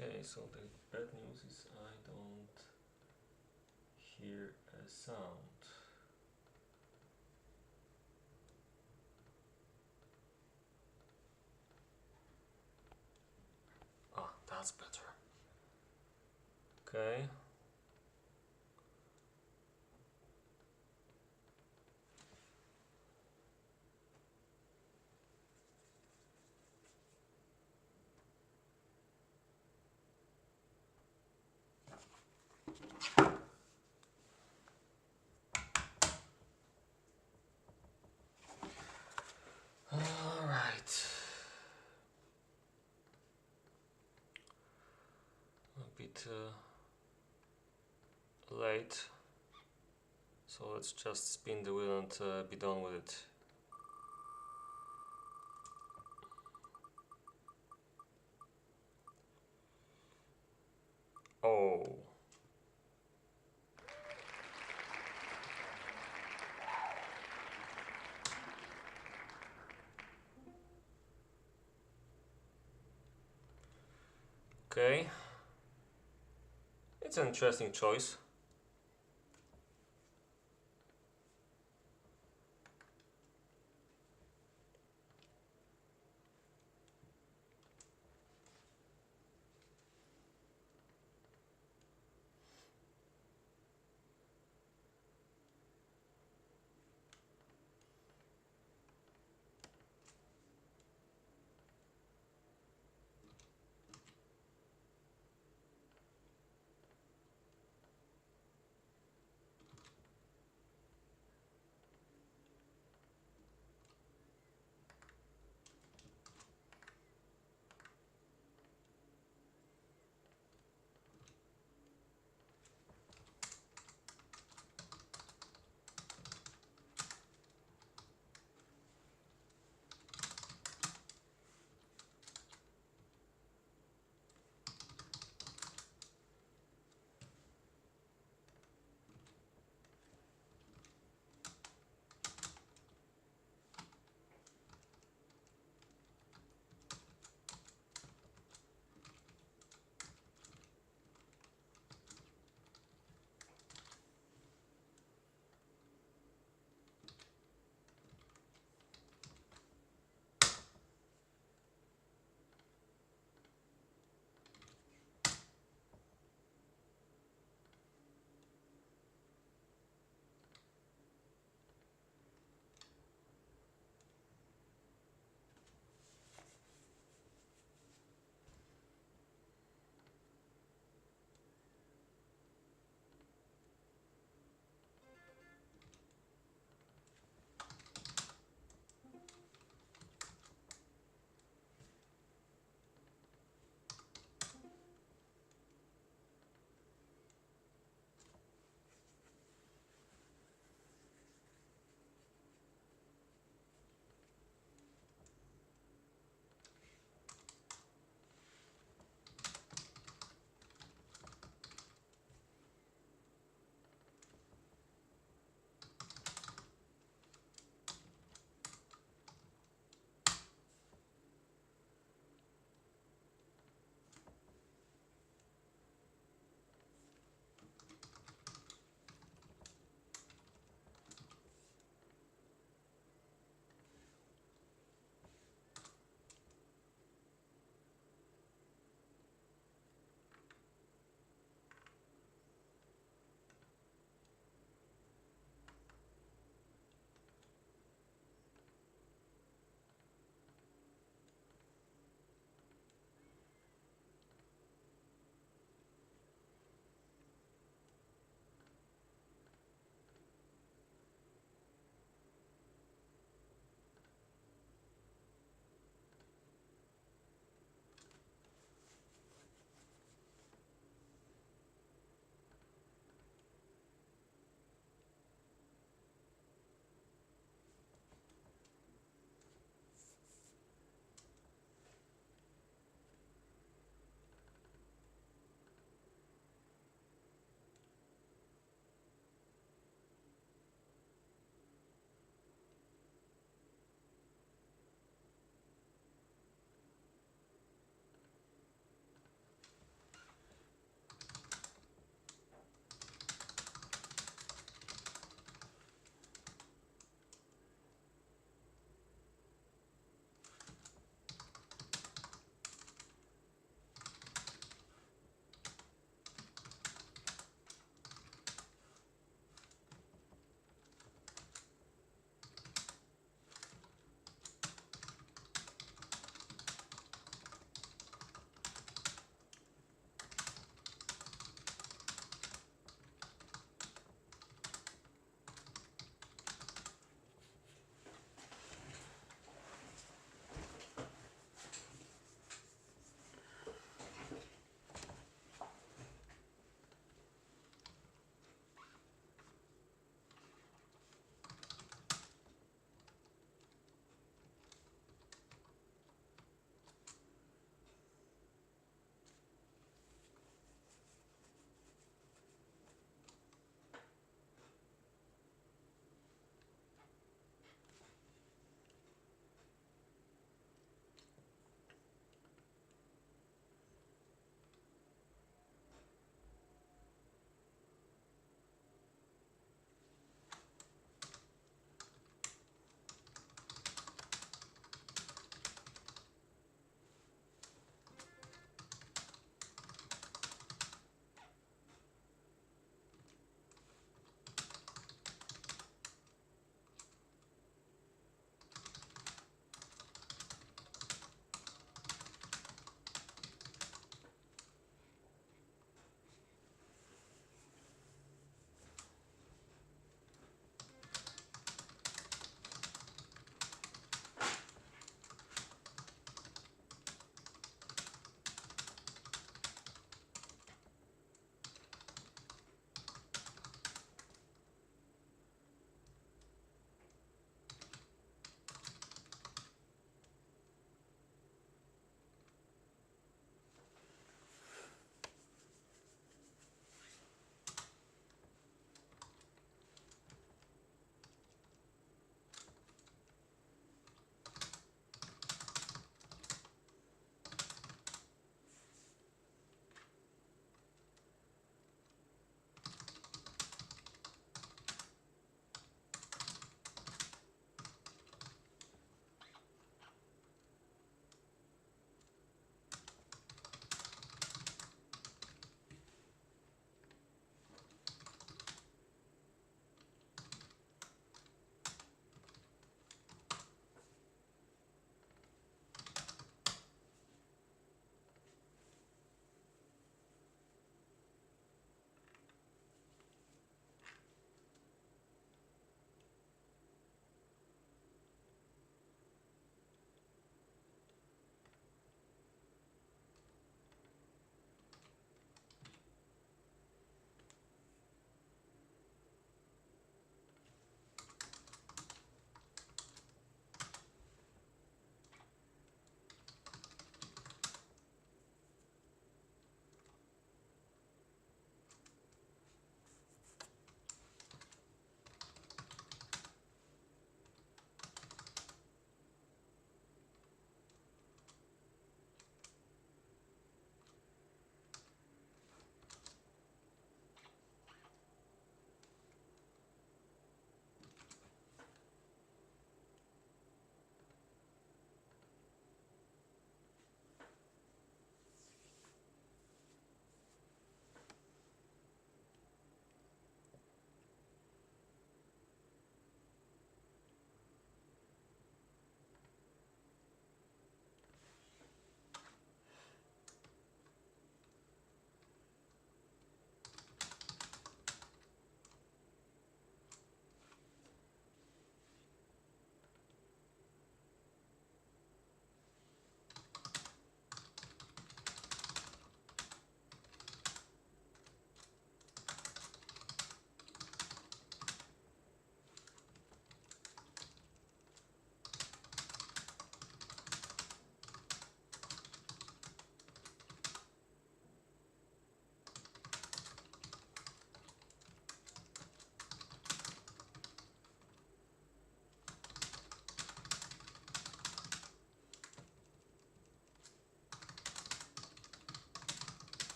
Okay, so the bad news is I don't hear a sound. Ah, that's better. Okay. All right. A bit late, so let's just spin the wheel and be done with it. Oh. Okay. It's an interesting choice.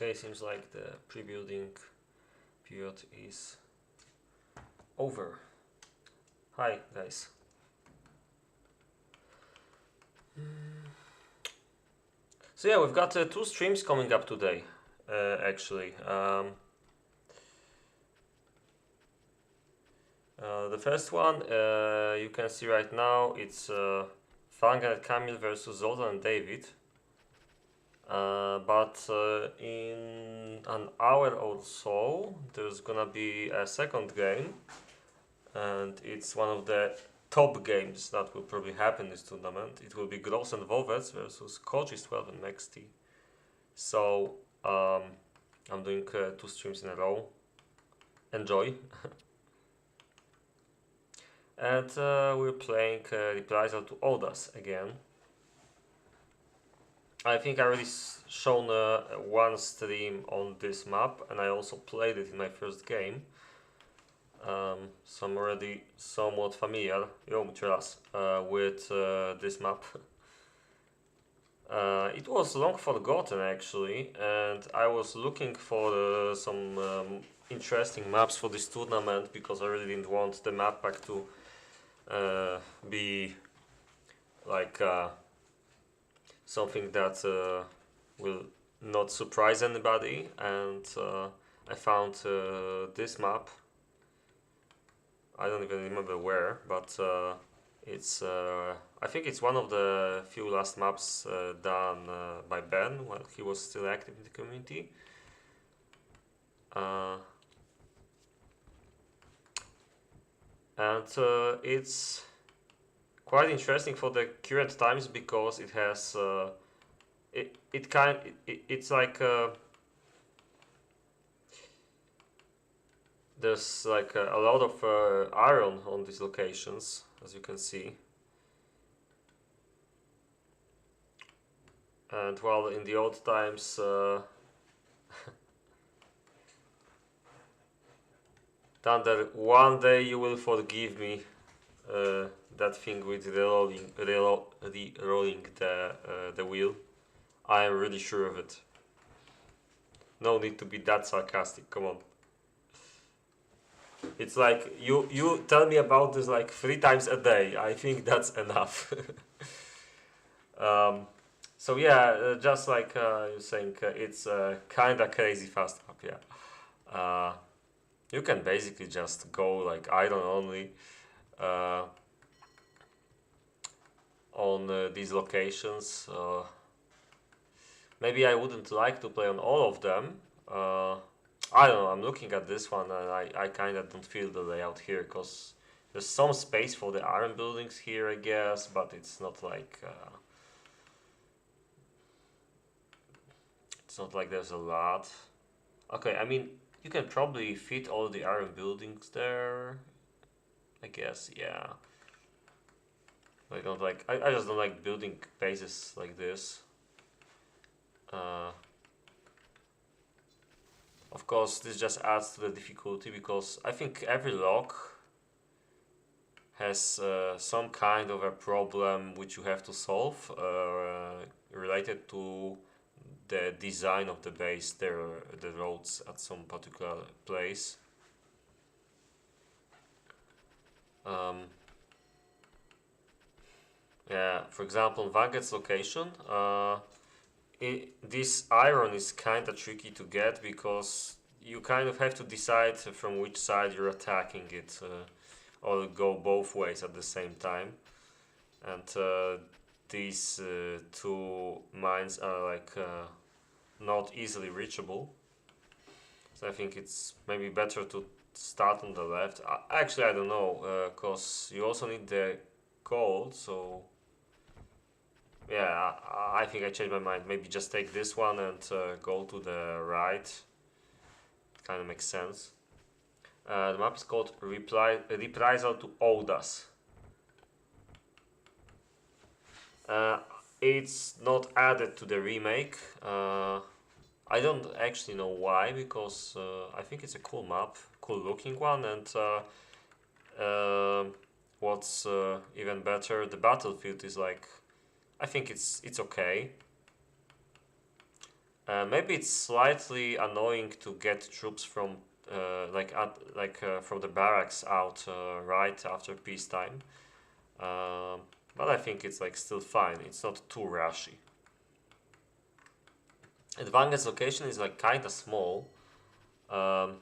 Okay, seems like the pre-building period is over. Hi guys. So yeah, we've got 2 streams coming up today, actually. The first one, you can see right now, it's Vangeth and Kamil versus Zoltan and David. But in an hour or so, there's gonna be a second game, and it's one of the top games that will probably happen in this tournament. It will be Gross and Vovets versus koczis12 and MexT. So I'm doing 2 streams in a row. Enjoy. And we're playing Reprisal to Odas again. I think I already shown one stream on this map, and I also played it in my first game. So I'm already somewhat familiar with this map. It was long forgotten actually, and I was looking for some interesting maps for this tournament because I really didn't want the map pack to be like something that will not surprise anybody, and I found this map. I don't even remember where, but it's I think it's one of the few last maps done by Ben while he was still active in the community. And it's quite interesting for the current times because it has it's like there's like a lot of iron on these locations, as you can see. And while in the old times Thunder, one day you will forgive me that thing with rolling the wheel. I am really sure of it. No need to be that sarcastic, come on. It's like you tell me about this like 3 times a day. I think that's enough. So yeah, just like you're saying, it's kinda crazy fast map. Yeah, you can basically just go like iron only on these locations. Maybe I wouldn't like to play on all of them. I don't know, I'm looking at this one and I kind of don't feel the layout here because there's some space for the iron buildings here, I guess, but it's not like there's a lot. Okay, I mean, you can probably fit all the iron buildings there, I guess, yeah. I don't like, I just don't like building bases like this. Of course, this just adds to the difficulty because I think every lock has some kind of a problem which you have to solve related to the design of the base, the roads at some particular place. Yeah, for example, in Vangeth's location, this iron is kind of tricky to get because you kind of have to decide from which side you're attacking it, or go both ways at the same time. And these 2 mines are like not easily reachable. So I think it's maybe better to start on the left. Actually, I don't know, because you also need the gold, so yeah, I think I changed my mind. Maybe just take this one and go to the right. Kind of makes sense. The map is called Reprisal to Odas. It's not added to the remake. I don't actually know why, because I think it's a cool map, cool looking one, and what's even better, the battlefield is like, I think it's okay. Maybe it's slightly annoying to get troops from from the barracks out right after peacetime, but I think it's like still fine. It's not too rushy. And Vangeth's location is like kind of small, and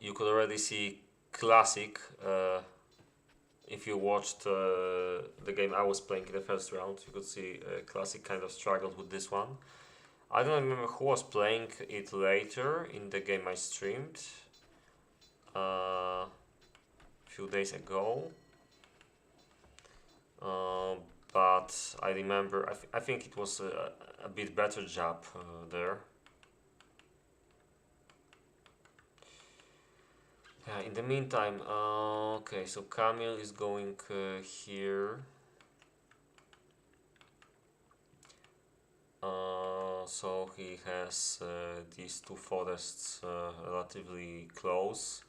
you could already see classic. If you watched the game I was playing in the first round, you could see classic kind of struggled with this one. I don't remember who was playing it later in the game I streamed a few days ago. But I remember, I think it was a bit better job there. Yeah, in the meantime, okay, so Kamil is going here. So he has these two forests relatively close.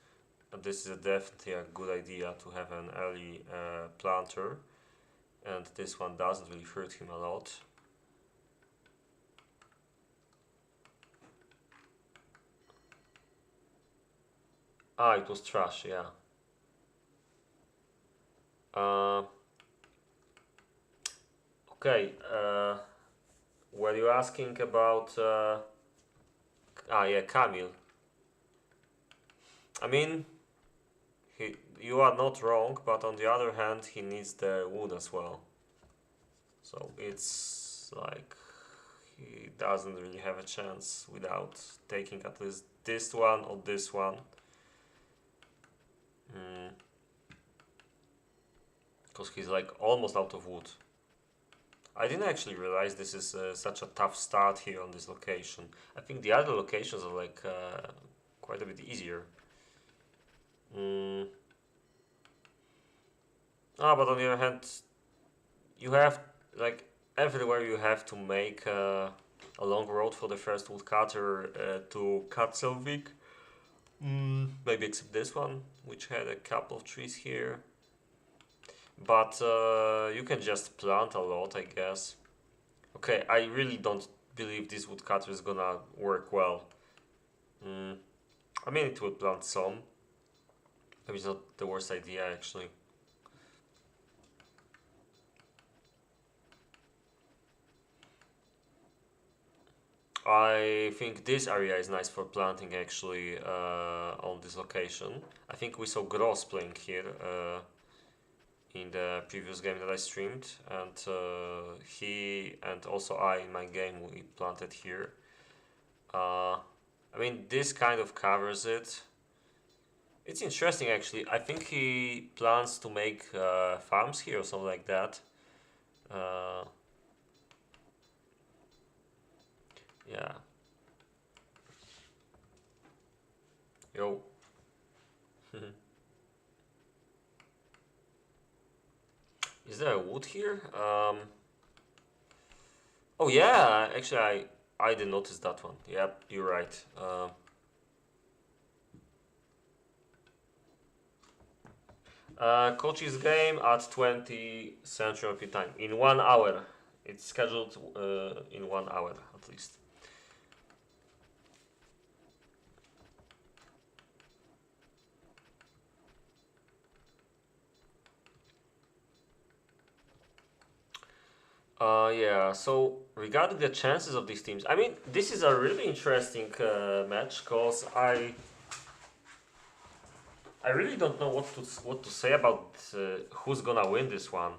This is definitely a good idea to have an early planter, and this one doesn't really hurt him a lot. Ah, it was trash, yeah. Okay, were you asking about... yeah, Kamil. I mean, you are not wrong, but on the other hand, he needs the wood as well. So it's like he doesn't really have a chance without taking at least this one or this one. Because he's like almost out of wood. I didn't actually realize this is such a tough start here on this location. I think the other locations are like quite a bit easier. But on the other hand, you have like everywhere you have to make a long road for the first woodcutter to Koczys12. Maybe except this one, which had a couple of trees here. But you can just plant a lot, I guess. Okay, I really don't believe this woodcutter is gonna work well. I mean, it will plant some. Maybe it's not the worst idea, actually. I think this area is nice for planting, actually, on this location. I think we saw Gross playing here in the previous game that I streamed, and he and also I in my game we planted here. I mean, this kind of covers it. It's interesting, actually. I think he plans to make farms here or something like that. Yeah. Yo. Is there a wood here? Oh yeah, actually I didn't notice that one. Yep, you're right. Koczys game at 20 Central European time in 1 hour. It's scheduled in 1 hour at least. Yeah, so regarding the chances of these teams, I mean, this is a really interesting match because I really don't know what to say about who's gonna win this one.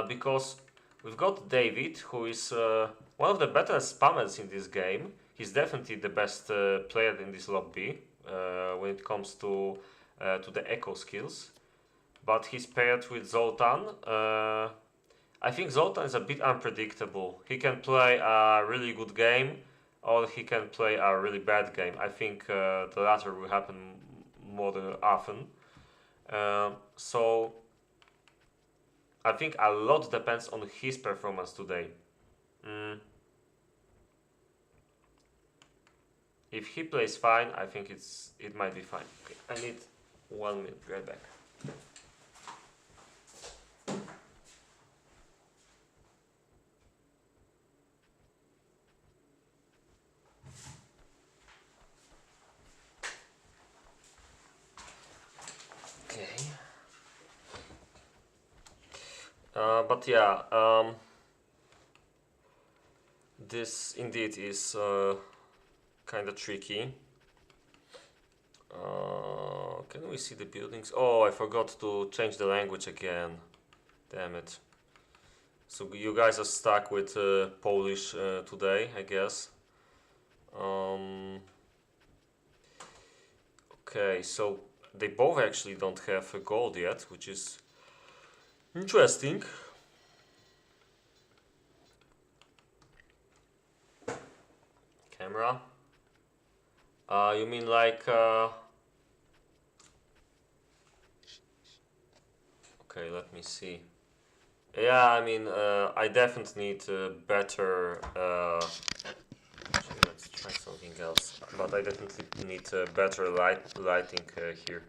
Because we've got David, who is one of the better spammers in this game. He's definitely the best player in this lobby when it comes to the echo skills. But he's paired with Zoltan. I think Zoltan is a bit unpredictable. He can play a really good game, or he can play a really bad game. I think the latter will happen more often. So I think a lot depends on his performance today. If he plays fine, I think it might be fine. Okay, I need 1 minute. Be right back. But yeah, this indeed is kind of tricky. Can we see the buildings? Oh, I forgot to change the language again. Damn it. So you guys are stuck with Polish today, I guess. Okay, so they both actually don't have gold yet, which is interesting. Camera? You mean like... Okay, let me see. Yeah, I mean, I definitely need better... Actually, let's try something else. But I definitely need better lighting here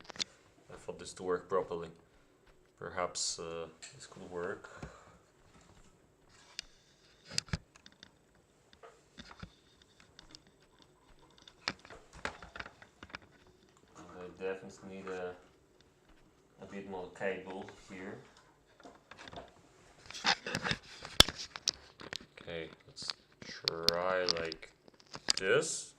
for this to work properly. Perhaps this could work. I definitely need a bit more cable here. Okay, let's try like this.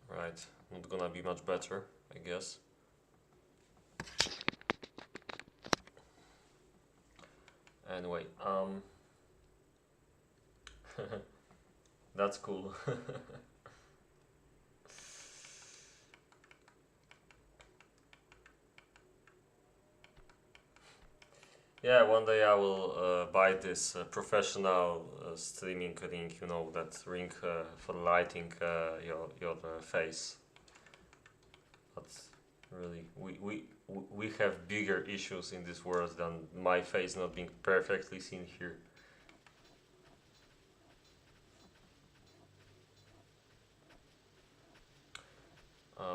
Right, not gonna be much better, I guess. Anyway, that's cool. Yeah, one day I will buy this professional streaming ring, you know, that ring for lighting your face. But really, we have bigger issues in this world than my face not being perfectly seen here.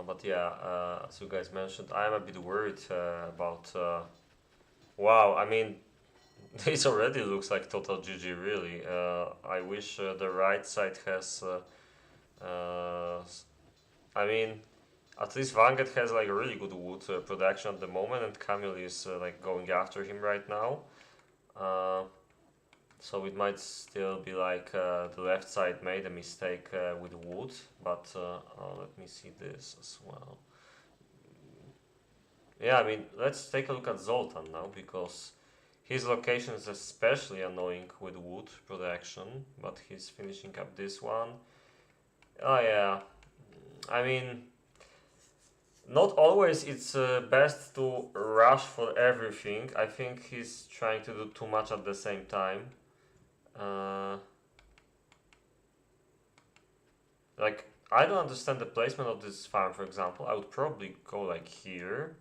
But yeah, as you guys mentioned, I'm a bit worried about. Wow, I mean, this already looks like total GG, really. I wish the right side has. I mean, at least Vangeth has like a really good wood production at the moment, and Kamil is like going after him right now. So it might still be like the left side made a mistake with wood, but let me see this as well. Yeah, I mean, let's take a look at Zoltan now, because his location is especially annoying with wood production, but he's finishing up this one. Oh yeah, I mean, not always it's best to rush for everything. I think he's trying to do too much at the same time. Like, I don't understand the placement of this farm, for example. I would probably go like here.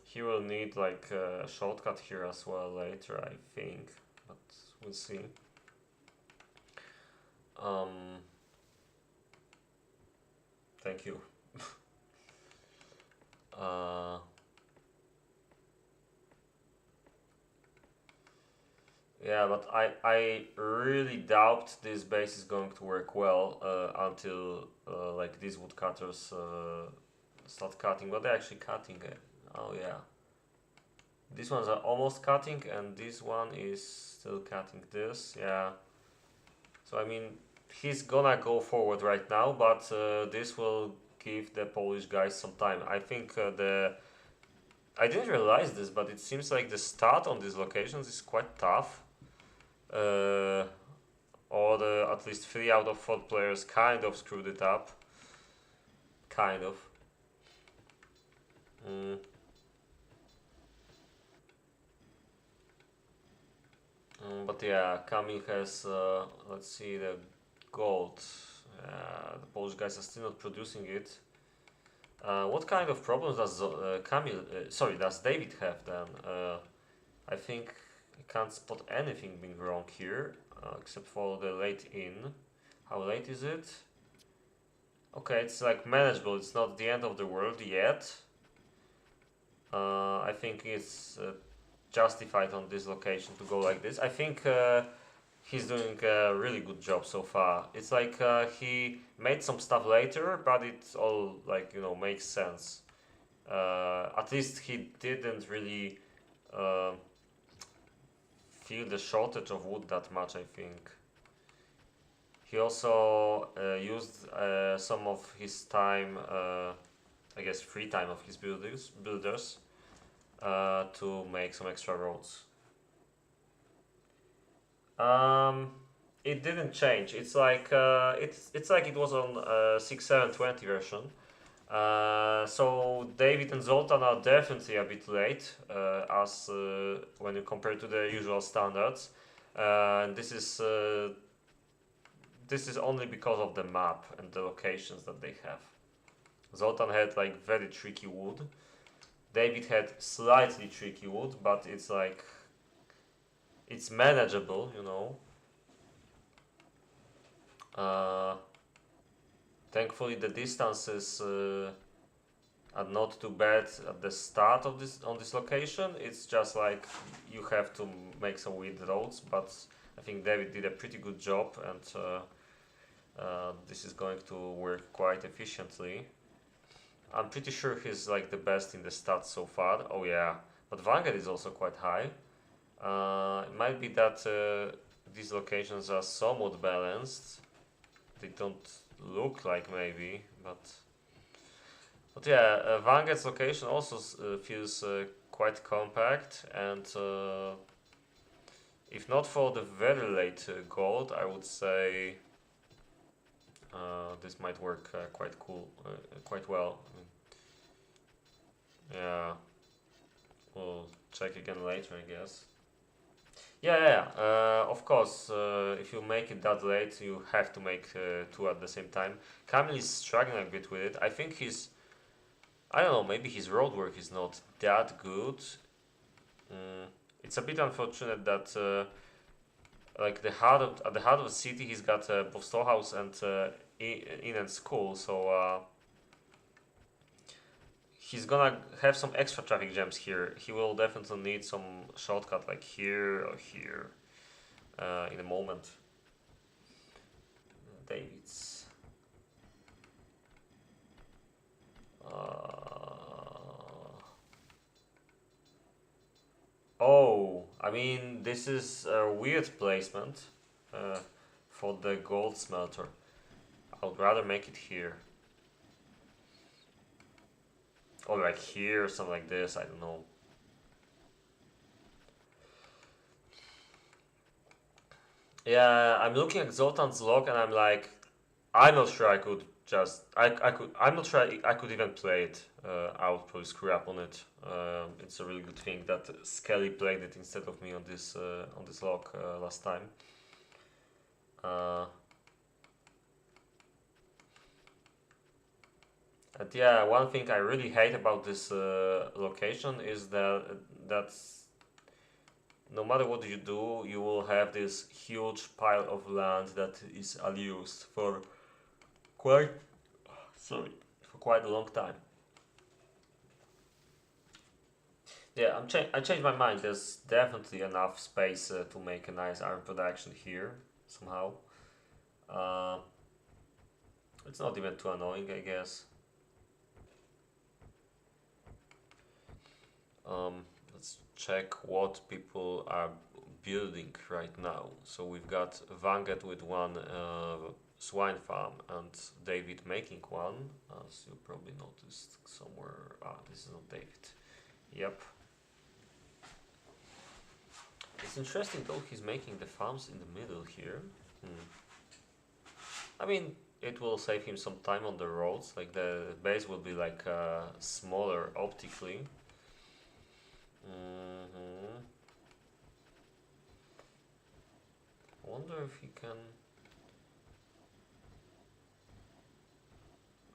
He will need like a shortcut here as well later, I think, but we'll see. Thank you. Yeah, but I really doubt this base is going to work well until like these woodcutters start cutting. But they're actually cutting it. Oh yeah. These ones are almost cutting, and this one is still cutting this. Yeah. So I mean, he's gonna go forward right now, but this will give the Polish guys some time. I think I didn't realize this, but it seems like the start on these locations is quite tough. Or at least 3 out of 4 players kind of screwed it up. Kind of. But yeah, Kamil has, let's see, the gold. The Polish guys are still not producing it. What kind of problems does does David have then? I think I can't spot anything being wrong here, except for the late in. How late is it? Okay, it's like manageable. It's not the end of the world yet. I think it's justified on this location to go like this. I think he's doing a really good job so far. It's like he made some stuff later, but it all like makes sense. At least he didn't really feel the shortage of wood that much, I think. He also used some of his time, I guess free time of his builders to make some extra roads. It didn't change. It's like it was on 6.7.20 version. So David and Zoltan are definitely a bit late, as when you compare to the usual standards. This is only because of the map and the locations that they have. Zoltan had like very tricky wood. David had slightly tricky wood, but it's like it's manageable, Thankfully, the distances are not too bad at the start of this location. It's just like you have to make some weird roads, but I think David did a pretty good job, and this is going to work quite efficiently. I'm pretty sure he's like the best in the stats so far. Oh yeah, but Vangeth is also quite high. It might be that these locations are somewhat balanced. They don't look like maybe, but yeah, Vangeth's location also feels quite compact, and if not for the very late gold, I would say this might work quite well. Yeah, we'll check again later, I guess. Yeah. Of course, if you make it that late, you have to make two at the same time. Kamil is struggling a bit with it. I think I don't know, maybe his road work is not that good. It's a bit unfortunate that like at the heart of the city, he's got both storehouse and inn and school, so he's gonna have some extra traffic jams here. He will definitely need some shortcut like here or here in a moment. David's. Oh, I mean, this is a weird placement for the gold smelter. I would rather make it here. Or like here, or something like this, I don't know. Yeah, I'm looking at Zoltan's log and I'm like, I'm not sure I could just, I'm not sure I could even play it. I would probably screw up on it. It's a really good thing that Skelly played it instead of me on this log last time. And yeah, one thing I really hate about this location is that no matter what you do, you will have this huge pile of land that is unused for quite a long time. Yeah, I changed my mind. There's definitely enough space to make a nice iron production here somehow. Uh, it's not even too annoying, I guess. Let's check what people are building right now. So we've got Vangeth with one swine farm and David making one, as you probably noticed somewhere. This is not David. Yep. It's interesting though, he's making the farms in the middle here. I mean, it will save him some time on the roads, like the base will be like smaller optically. I wonder if he can.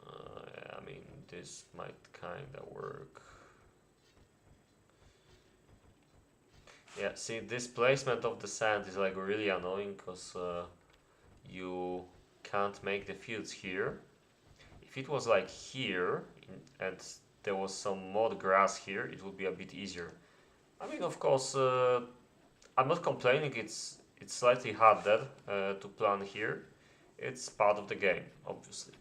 Yeah, I mean, this might kinda work. Yeah, see, this placement of the sand is like really annoying because you can't make the fields here. If it was like here and there was some more grass here, it would be a bit easier. I mean, of course, I'm not complaining. It's slightly harder to plan here. It's part of the game, obviously.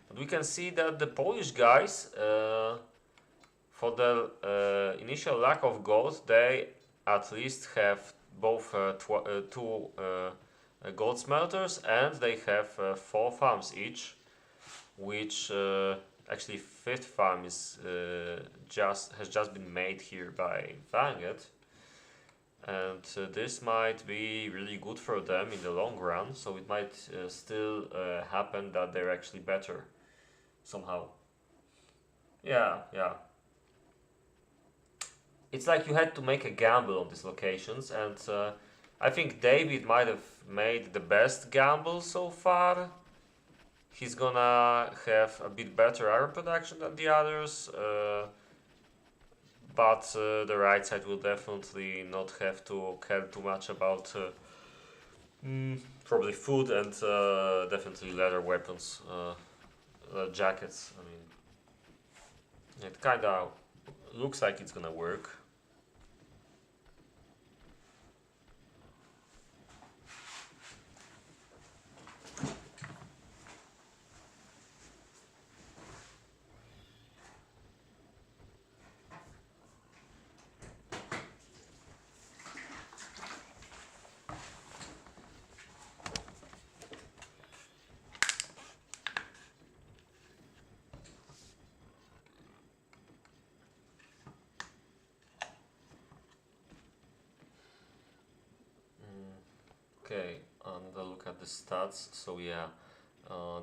But we can see that the Polish guys, for the initial lack of gold, they at least have both two gold smelters, and they have 4 farms each, which actually fifth farm is has just been made here by Vangeth, and this might be really good for them in the long run. So it might still happen that they're actually better somehow. Yeah, yeah. It's like you had to make a gamble on these locations, and I think David might have made the best gamble so far. He's gonna have a bit better iron production than the others, but the right side will definitely not have to care too much about probably food and definitely leather weapons, jackets. I mean, it kind of looks like it's gonna work. Okay, and a look at the stats. So yeah,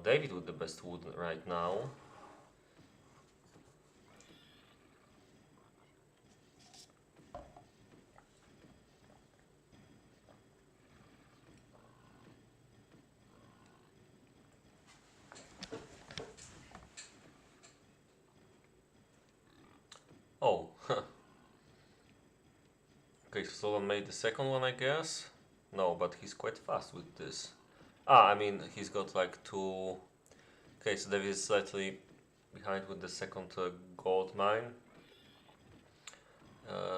David with the best wood right now. Oh, okay, so Zoltan made the second one, I guess. No, but he's quite fast with this. I mean, he's got like two. Okay, so David is slightly behind with the second gold mine.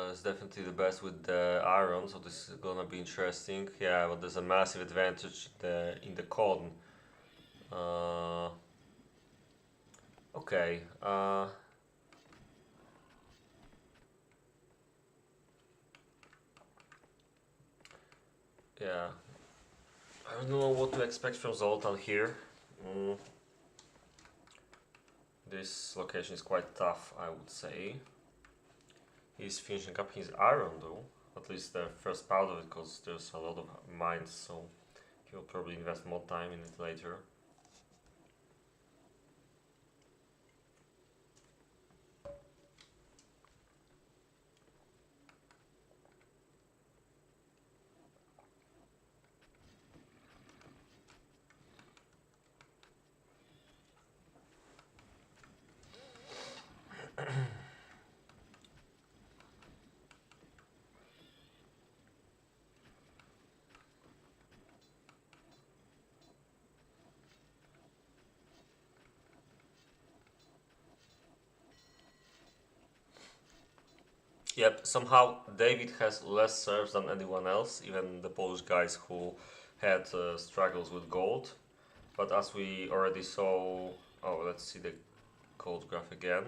It's definitely the best with the iron, so this is gonna be interesting. Yeah, but there's a massive advantage in the corn. Okay. Yeah. I don't know what to expect from Zoltan here. This location is quite tough, I would say. He's finishing up his iron though, at least the first part of it, because there's a lot of mines, so he'll probably invest more time in it later. Yep, somehow David has less serves than anyone else, even the Polish guys who had struggles with gold. But as we already saw, oh, let's see the gold graph again.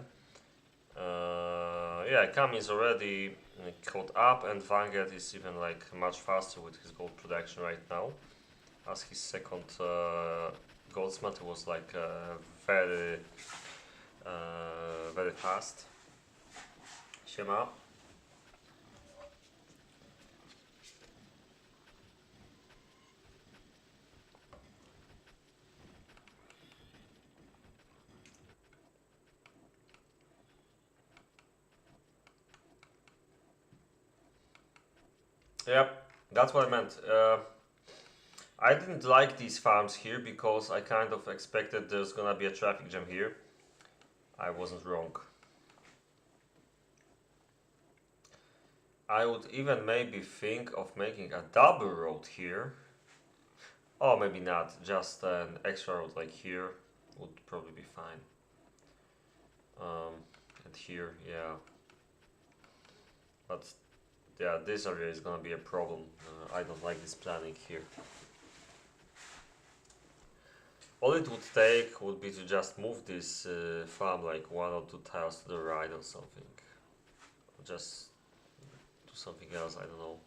Yeah, Kamil is already caught up, and Vangeth is even like much faster with his gold production right now, as his second gold smelter was like very, very fast. Siema. Yep, that's what I meant. I didn't like these farms here because I kind of expected there's gonna be a traffic jam here. I wasn't wrong. I would even maybe think of making a double road here. Or maybe not, just an extra road like here would probably be fine. And here, yeah. but yeah, this area is gonna be a problem. I don't like this planning here. All it would take would be to just move this farm like 1 or 2 tiles to the right or something. Just do something else, I don't know.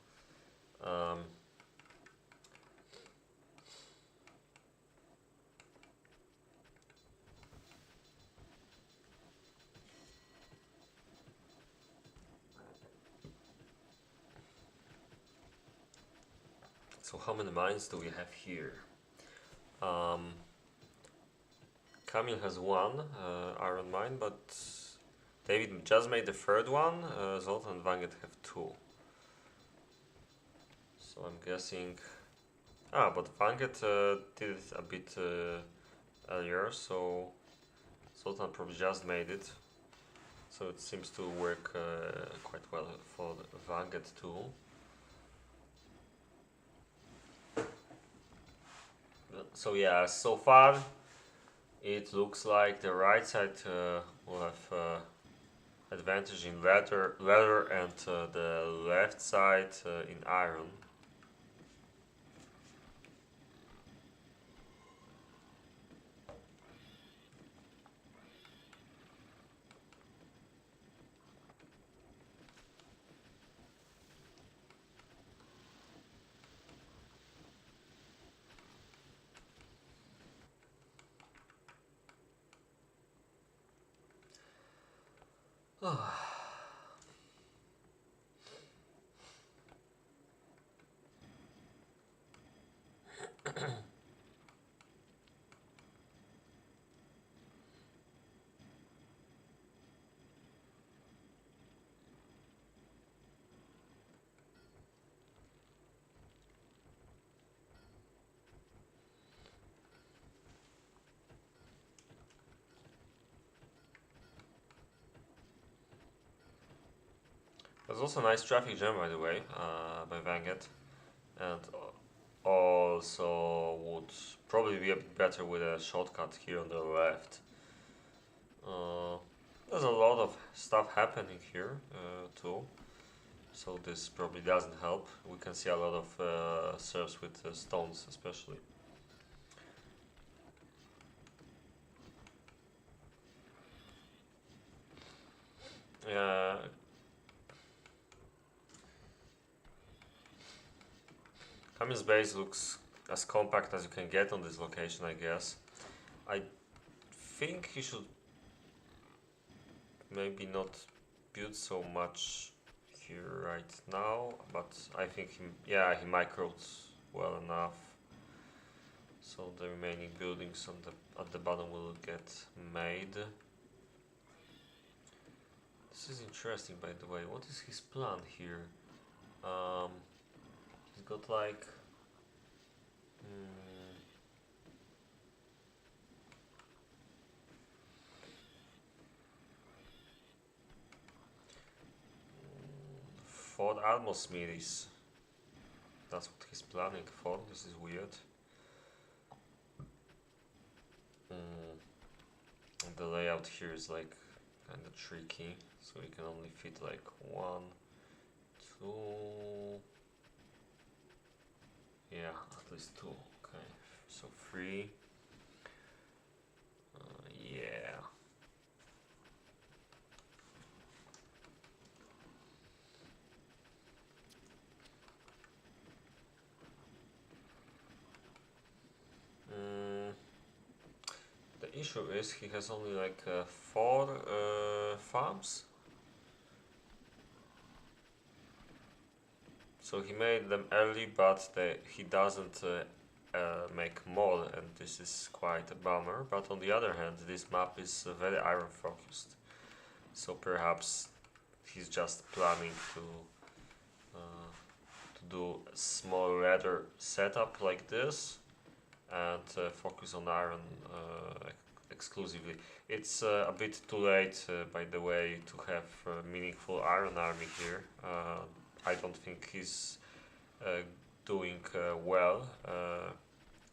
So how many mines do we have here? Kamil has 1 iron mine, but David just made the 3rd one. Zoltan and Vangeth have 2. So I'm guessing... but Vangeth did it a bit earlier, so Zoltan probably just made it. So it seems to work quite well for Vangeth too. So yeah, so far it looks like the right side will have advantage in leather and the left side in iron. There's also a nice traffic jam, by the way, by Vangeth, and also would probably be a bit better with a shortcut here on the left. There's a lot of stuff happening here too, so this probably doesn't help. We can see a lot of serfs with stones, especially. Kamil's base looks as compact as you can get on this location, I guess. I think he should maybe not build so much here right now, but I think he microed well enough. So the remaining buildings on at the bottom will get made. This is interesting, by the way. What is his plan here? He's got like... Fort armor smithies. That's what he's planning for. This is weird. And the layout here is like kind of tricky, so you can only fit like 1, 2. Yeah, at least 2. Okay, so 3. Yeah. The issue is he has only like 4 farms. So he made them early, but he doesn't make more, and this is quite a bummer. But on the other hand, this map is very iron focused, so perhaps he's just planning to do a small leather setup like this and focus on iron exclusively. It's a bit too late, by the way, to have a meaningful iron army here. I don't think he's doing well,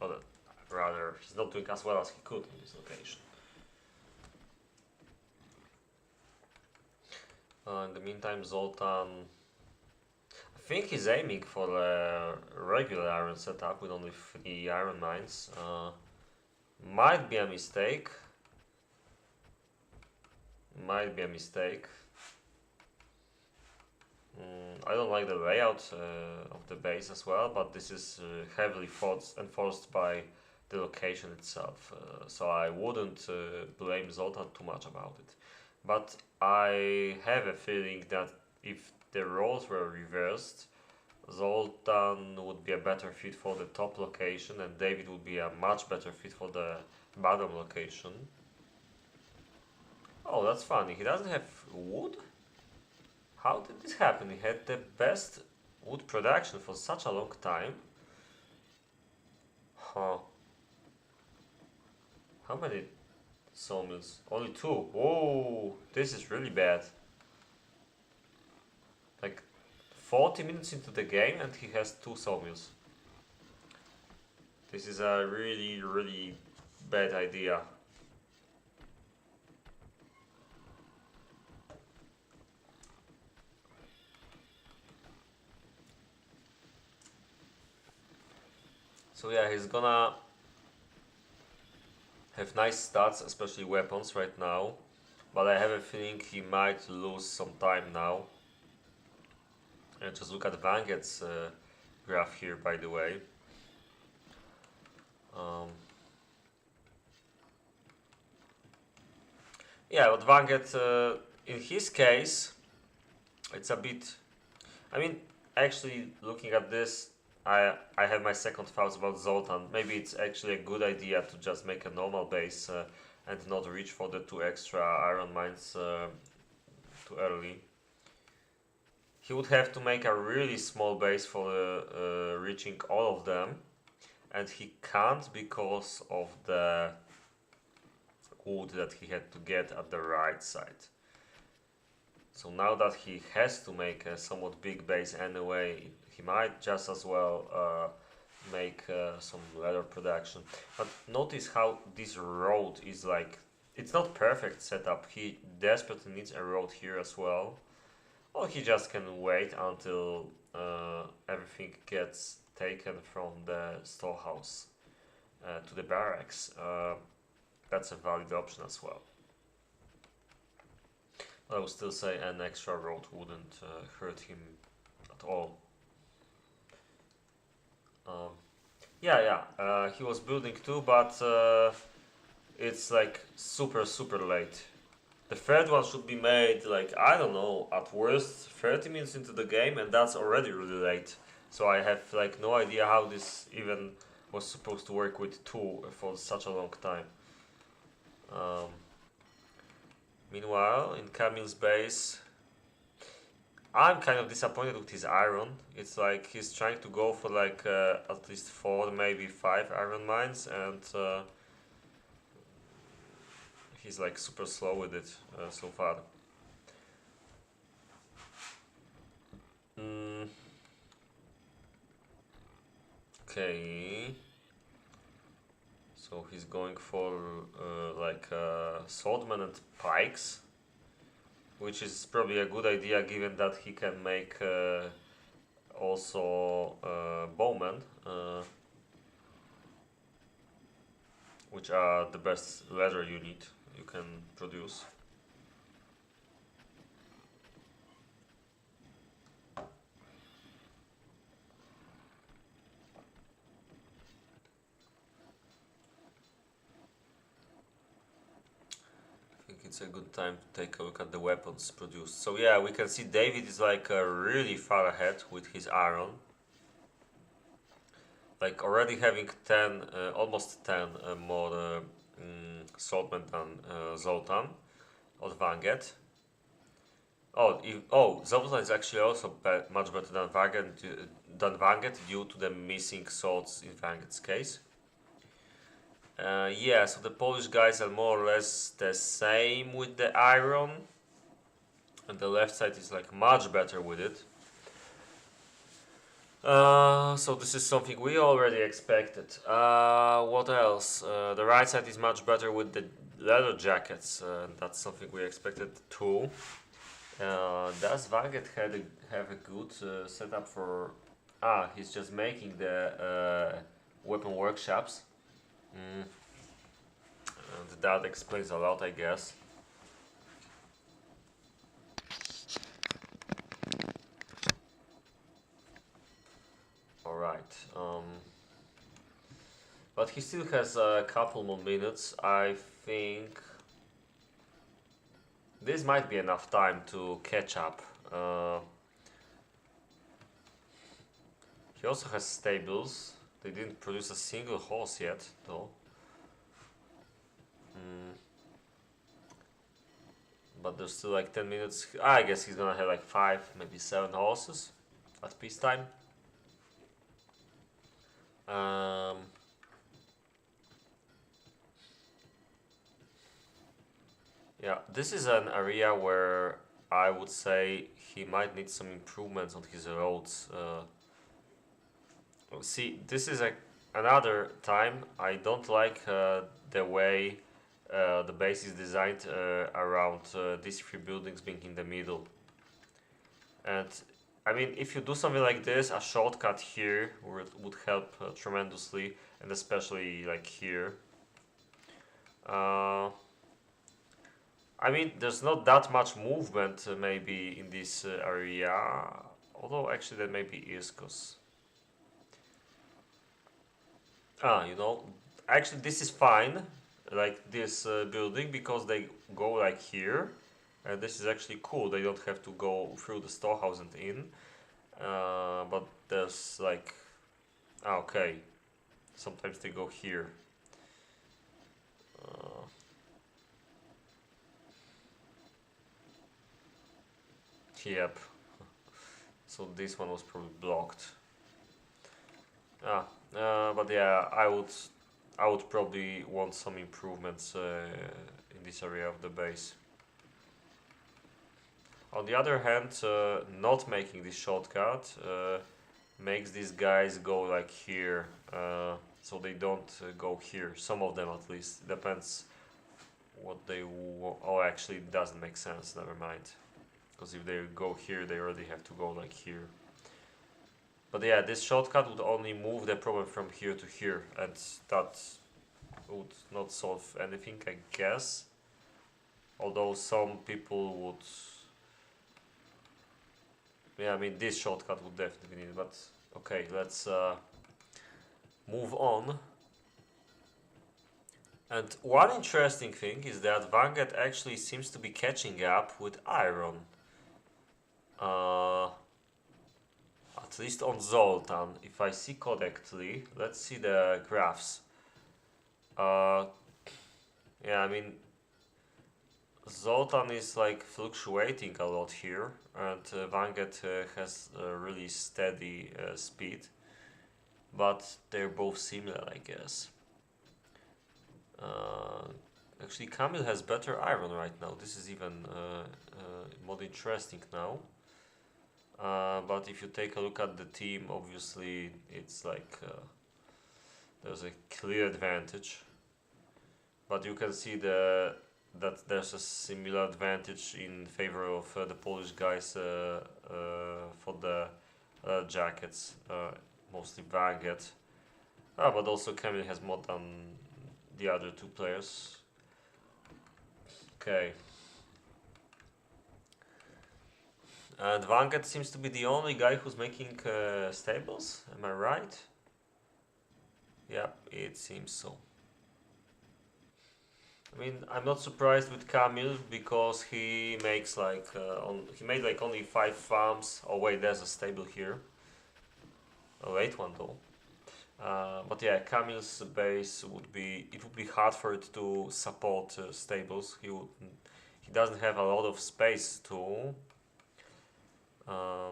or rather, he's not doing as well as he could on this location. In the meantime, Zoltan think he's aiming for a regular iron setup with only 3 iron mines. Might be a mistake. Might be a mistake. I don't like the layout of the base as well, but this is heavily enforced by the location itself, so I wouldn't blame Zoltan too much about it. But I have a feeling that if the roles were reversed, Zoltan would be a better fit for the top location and David would be a much better fit for the bottom location. Oh, that's funny, he doesn't have wood? How did this happen? He had the best wood production for such a long time. Huh. How many sawmills? Only 2. Whoa, this is really bad. Like 40 minutes into the game and he has 2 sawmills. This is a really, really bad idea. So yeah, he's gonna have nice stats, especially weapons right now, but I have a feeling he might lose some time now. And just look at Vangeth's graph here, by the way. Yeah, but Vangeth, in his case, it's a bit... I mean, actually, looking at this, I have my second thoughts about Zoltan. Maybe it's actually a good idea to just make a normal base and not reach for the 2 extra iron mines too early. He would have to make a really small base for reaching all of them, and he can't because of the wood that he had to get at the right side. So now that he has to make a somewhat big base anyway, he might just as well make some leather production. But notice how this road is like, it's not perfect setup. He desperately needs a road here as well. Or he just can wait until everything gets taken from the storehouse to the barracks. That's a valid option as well. I would still say an extra road wouldn't hurt him at all. He was building 2, but it's like super late. The third one should be made like, I don't know, at worst 30 minutes into the game, and that's already really late. So I have like no idea how this even was supposed to work with 2 for such a long time. Meanwhile, in Kamil's base, I'm kind of disappointed with his iron. It's like he's trying to go for like at least 4, maybe 5 iron mines, and he's like super slow with it so far. Okay. So he's going for like swordmen and pikes, which is probably a good idea given that he can make also bowmen, which are the best leather unit you can produce. It's a good time to take a look at the weapons produced. So yeah, we can see David is like really far ahead with his iron. Like already having 10, almost 10 more swordmen than Zoltan or Vangeth. Zoltan is actually also much better than Vangeth due to the missing swords in Vangeth's case. Yeah, so the Polish guys are more or less the same with the iron, and the left side is like much better with it. So this is something we already expected. What else? The right side is much better with the leather jackets, and that's something we expected too. Does Vangeth have a good setup for... he's just making the weapon workshops. And that explains a lot, I guess. Alright. But he still has a couple more minutes. I think this might be enough time to catch up. He also has stables. They didn't produce a single horse yet, though. But there's still like 10 minutes. I guess he's gonna have like 5, maybe 7 horses at peacetime. Yeah, this is an area where I would say he might need some improvements on his roads. See, this is another time I don't like the way the base is designed around these 3 buildings being in the middle. And I mean, if you do something like this, a shortcut here would help tremendously, and especially like here. I mean, there's not that much movement maybe in this area, although actually that maybe is, because... you know, actually this is fine, like this building, because they go like here, and this is actually cool. They don't have to go through the storehouse and in, but there's like... okay, sometimes they go here. Yep. So this one was probably blocked. But yeah, I would probably want some improvements in this area of the base. On the other hand, not making this shortcut makes these guys go like here, so they don't go here. Some of them at least. Depends what they want. Oh, actually, it doesn't make sense. Never mind. Because if they go here, they already have to go like here. But yeah, this shortcut would only move the problem from here to here, and that would not solve anything, I guess. Although some people would... yeah, I mean, this shortcut would definitely need it, but okay, let's move on. And one interesting thing is that Vangeth actually seems to be catching up with iron. At least on Zoltan, if I see correctly. Let's see the graphs. Yeah, I mean, Zoltan is like fluctuating a lot here, and Vangeth has a really steady speed, but they're both similar, I guess. Actually, Kamil has better iron right now. This is even more interesting now. But if you take a look at the team, obviously it's like there's a clear advantage. But you can see that there's a similar advantage in favor of the Polish guys for the jackets, mostly Vangeth. But also Kamil has more than the other 2 players. Okay. And Vangeth seems to be the only guy who's making stables, am I right? Yeah, it seems so. I mean, I'm not surprised with Kamil, because he makes like he made like only 5 farms. Oh wait, there's a stable here. A late one though. But yeah, Kamil's base would be hard for it to support stables. He doesn't have a lot of space to. Yeah,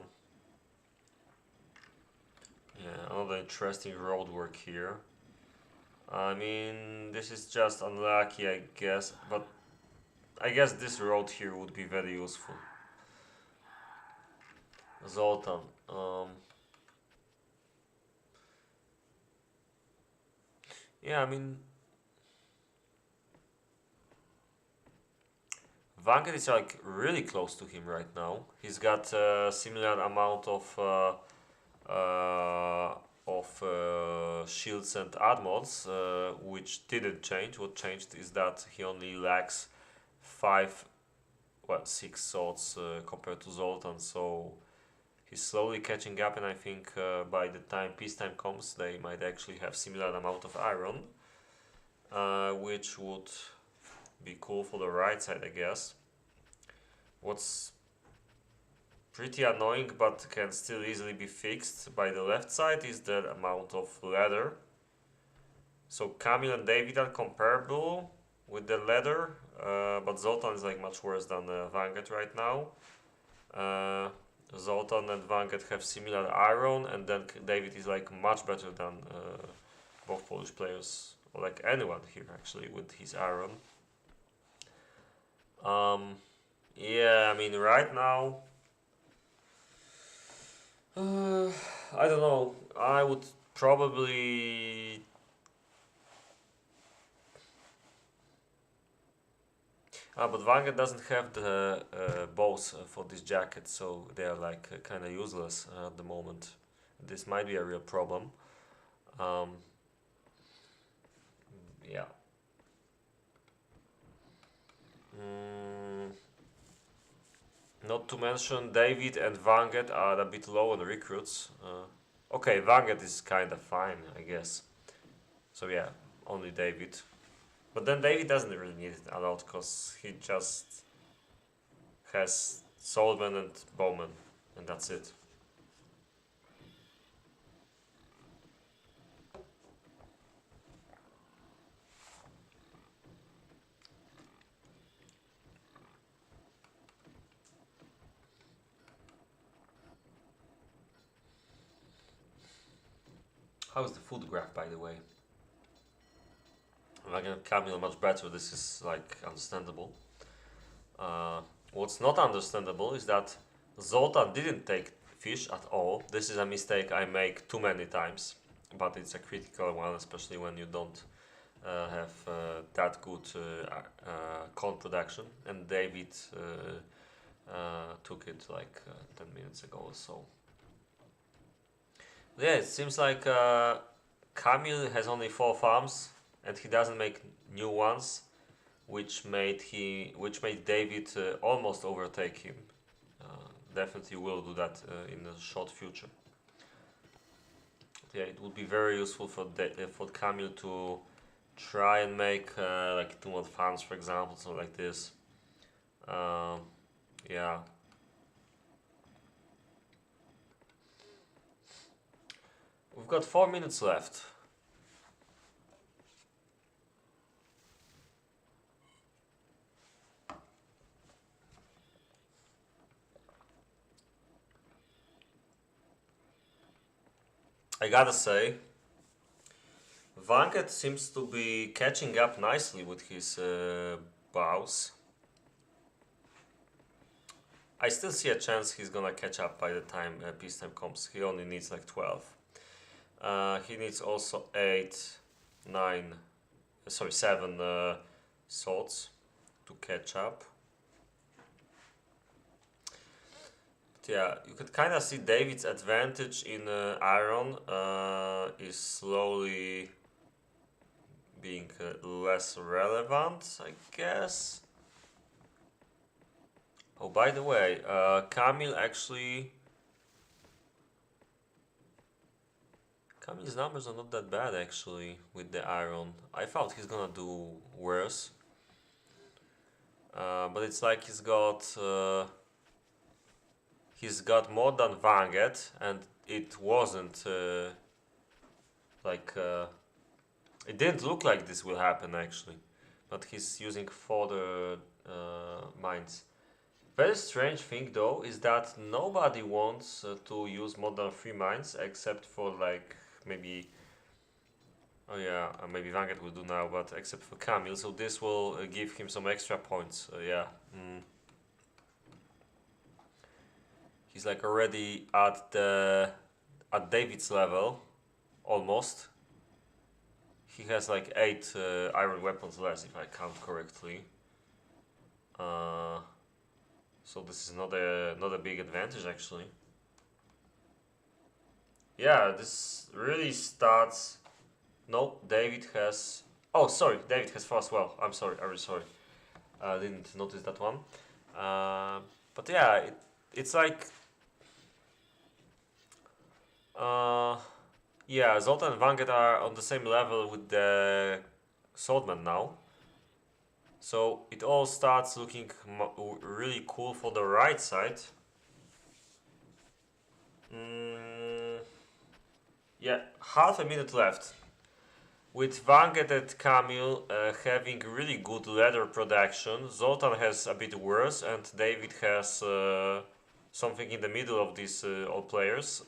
another interesting road work here. I mean, this is just unlucky, I guess, but I guess this road here would be very useful. Zoltan. Yeah, I mean, Vangeth is like really close to him right now. He's got a similar amount of shields and armors, which didn't change. What changed is that he only lacks 6 swords compared to Zoltan, so he's slowly catching up, and I think by the time peacetime comes, they might actually have similar amount of iron, which would be cool for the right side, I guess. What's pretty annoying but can still easily be fixed by the left side is the amount of leather. So Kamil and David are comparable with the leather, but Zoltan is like much worse than Vangeth right now. Zoltan and Vangeth have similar iron, and then David is like much better than both Polish players, or like anyone here actually with his iron. Yeah, I mean right now, I don't know. I would probably. But Vangeth doesn't have the bows for this jacket, so they are like kind of useless at the moment. This might be a real problem. Yeah. Not to mention David and Vangeth are a bit low on recruits. Okay, Vangeth is kind of fine, I guess. So yeah, only David. But then David doesn't really need it a lot because he just has swordmen and bowmen, and that's it. How's the food graph, by the way? Again, Kamil much better. This is like understandable. What's not understandable is that Zoltan didn't take fish at all. This is a mistake I make too many times, but it's a critical one, especially when you don't have that good corn production. And David took it like 10 minutes ago or so. Yeah, it seems like Kamil has only 4 farms and he doesn't make new ones, which made David almost overtake him. Definitely will do that in the short future. Yeah, it would be very useful for Kamil to try and make like 2 more farms, for example, so like this. Yeah. We've got 4 minutes left. I gotta say, Vangeth seems to be catching up nicely with his bows. I still see a chance he's gonna catch up by the time peacetime comes. He only needs like 12. He needs also 7 swords to catch up. But yeah, you could kind of see David's advantage in iron is slowly being less relevant, I guess. Oh, by the way, Kamil's numbers are not that bad actually with the iron. I thought he's gonna do worse. But it's like he's got more than Vangeth, and it wasn't it didn't look like this will happen actually, but he's using 4 mines. Very strange thing though is that nobody wants to use more than 3 mines except for like maybe maybe Vangeth will do now, but except for Kamil, so this will give him some extra points. He's like already at David's level, almost. He has like 8 iron weapons less, if I count correctly. So this is not a big advantage actually. Yeah, this really starts. No, David has. Oh, sorry, David has fast. Well, I'm sorry. I'm really sorry. I didn't notice that one. But yeah, it's like. Uh, yeah, Zoltan and Vangeth are on the same level with the Swordman now. So it all starts looking really cool for the right side. Yeah, half a minute left. With Vangeth and Kamil having really good leather production, Zoltan has a bit worse, and David has something in the middle of these all players.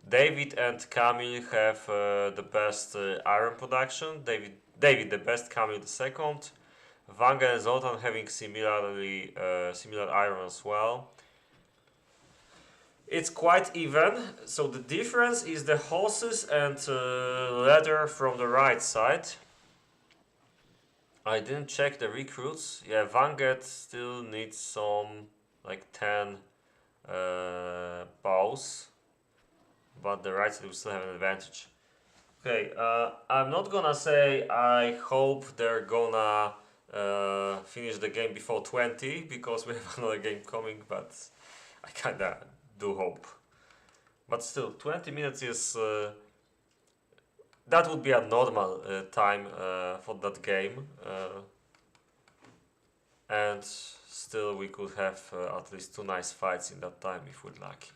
David and Kamil have the best iron production. David the best, Kamil the second. Vangeth and Zoltan having similar iron as well. It's quite even, so the difference is the horses and leather from the right side. I didn't check the recruits. Yeah, Vangeth still needs some, like 10 bows, but the right side will still have an advantage. Okay, I'm not gonna say I hope they're gonna finish the game before 20, because we have another game coming, but I kinda do hope. But still, 20 minutes is that would be a normal time for that game, and still we could have at least 2 nice fights in that time if we're lucky.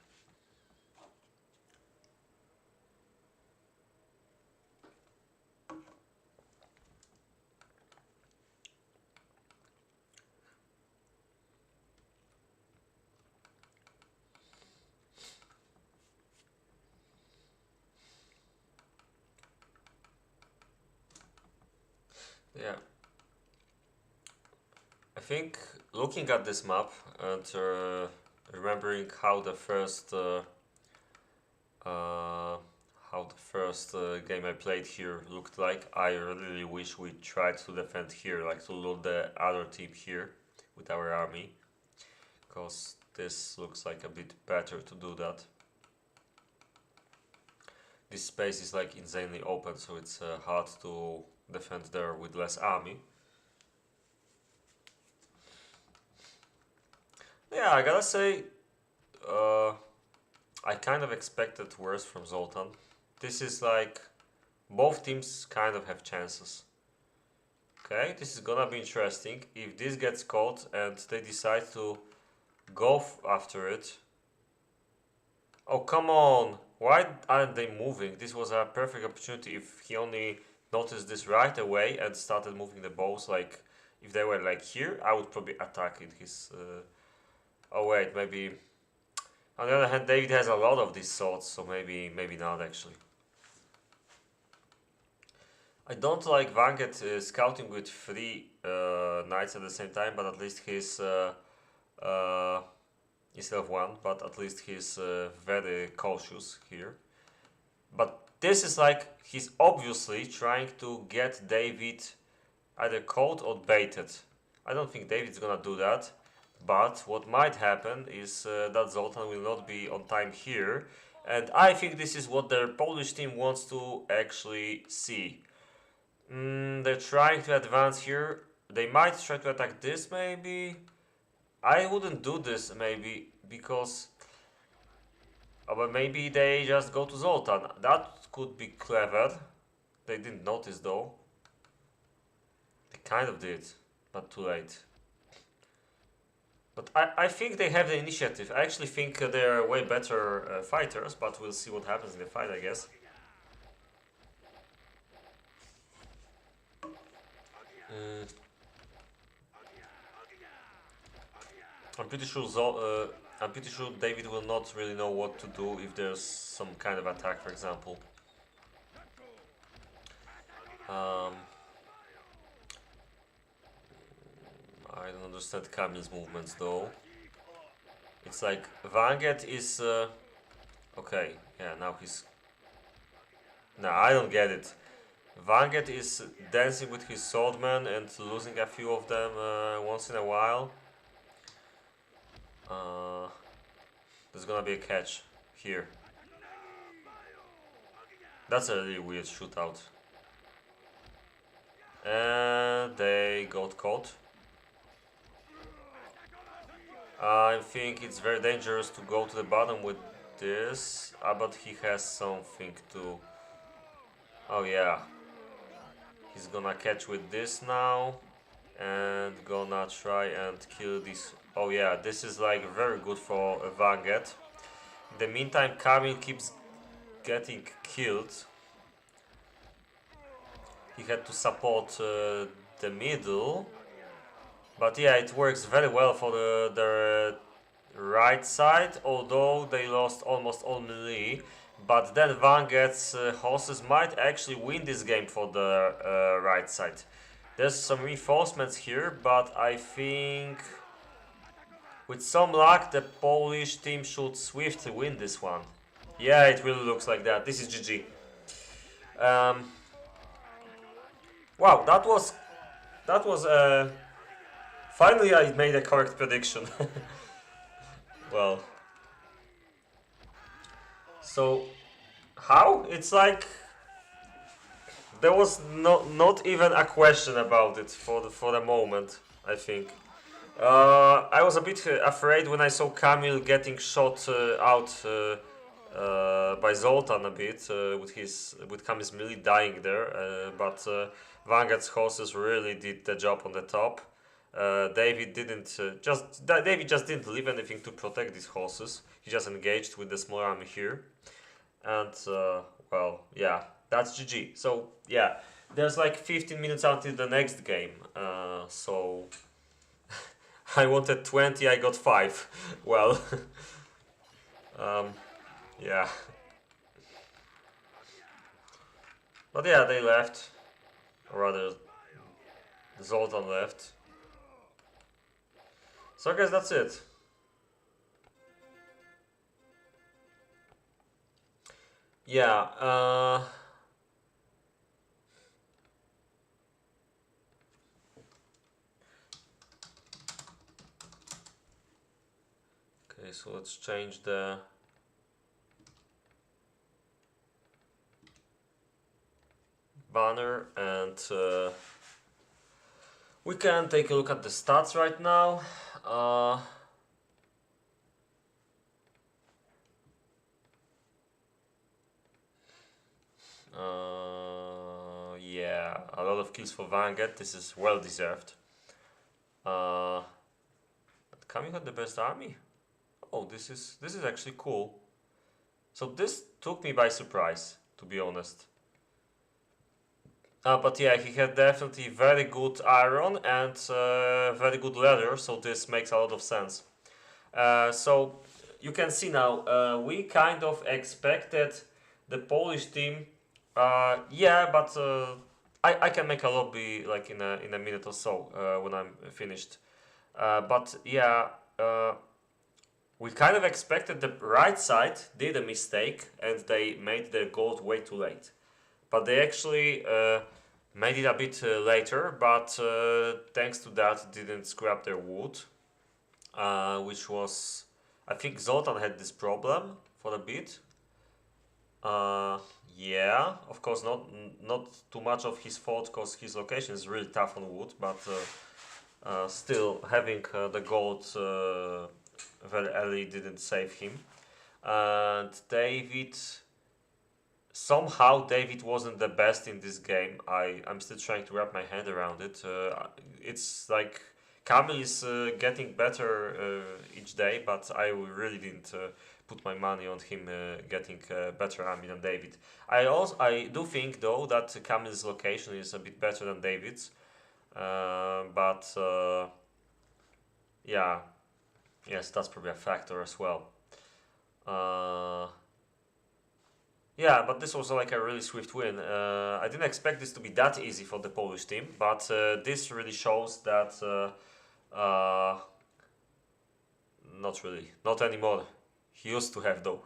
Yeah, I think looking at this map and remembering how the first game I played here looked like, I really wish we tried to defend here, like to loot the other team here with our army, because this looks like a bit better to do that. This space is like insanely open, so it's hard to defend there with less army. Yeah, I gotta say, I kind of expected worse from Zoltan. This is like, both teams kind of have chances. Okay, this is gonna be interesting. If this gets caught and they decide to go after it. Oh, come on! Why aren't they moving? This was a perfect opportunity if he only noticed this right away and started moving the bows. Like, if they were like here, I would probably attack in his... Oh wait, maybe... On the other hand, David has a lot of these swords, so maybe not actually. I don't like Vangeth scouting with 3 knights at the same time, but at least he's instead of 1, but at least he's very cautious here. But this is like, he's obviously trying to get David either caught or baited. I don't think David's gonna do that, but what might happen is that Zoltan will not be on time here, and I think this is what their Polish team wants to actually see. They're trying to advance here. They might try to attack this maybe. I wouldn't do this maybe, because but maybe they just go to Zoltan. That could be clever. They didn't notice though. They kind of did, but too late. But I think they have the initiative. I actually think they're way better fighters, but we'll see what happens in the fight, I guess. I'm pretty sure David will not really know what to do if there's some kind of attack, for example. I don't understand Kamil's movements though. It's like Vangeth is okay. Yeah, now he's. Nah, I don't get it. Vangeth is dancing with his swordmen and losing a few of them once in a while. There's gonna be a catch here. That's a really weird shootout. And they got caught. I think it's very dangerous to go to the bottom with this, but he has something to... Oh yeah, he's gonna catch with this now and gonna try and kill this. Oh yeah, this is like very good for Vangeth. In the meantime, Kamil keeps getting killed. He had to support the middle. But yeah, it works very well for the right side, although they lost almost all melee. But then Vangeth's horses might actually win this game for the right side. There's some reinforcements here, but I think with some luck the Polish team should swiftly win this one. Yeah, it really looks like that. This is GG. Wow, that was finally I made a correct prediction. Well, so how? It's like there was not even a question about it for the moment, I think. I was a bit afraid when I saw Kamil getting shot out by Zoltan a bit with Kamil's melee dying there, but Vangeth's horses really did the job on the top. David just didn't leave anything to protect these horses. He just engaged with the small army here, and well, yeah, that's GG. So yeah, there's like 15 minutes until the next game. So I wanted 20, I got 5. Well, yeah, but yeah, they left, or rather, Zoltan left. So I guess that's it. Yeah, okay, so let's change the banner and we can take a look at the stats right now. Yeah, a lot of kills for Vangeth. This is well deserved. Kamil had the best army. Oh, this is actually cool. So this took me by surprise, to be honest. But yeah, he had definitely very good iron and very good leather, so this makes a lot of sense. So you can see now, we kind of expected the Polish team. Yeah, but I can make a lobby like in a minute or so when I'm finished. But yeah, we kind of expected the right side did a mistake and they made their gold way too late. But they actually made it a bit later, but thanks to that didn't scrap their wood, which was, I think Zoltan had this problem for a bit. Yeah, of course not too much of his fault because his location is really tough on wood, but still having the gold very early didn't save him. And somehow David wasn't the best in this game. I'm still trying to wrap my head around it. It's like Kamil is getting better each day, but I really didn't put my money on him getting better army than David. I do think though that Kamil's location is a bit better than David's, but yeah, yes, that's probably a factor as well. Yeah, but this was like a really swift win. I didn't expect this to be that easy for the Polish team, but this really shows that not really, not anymore. He used to have though.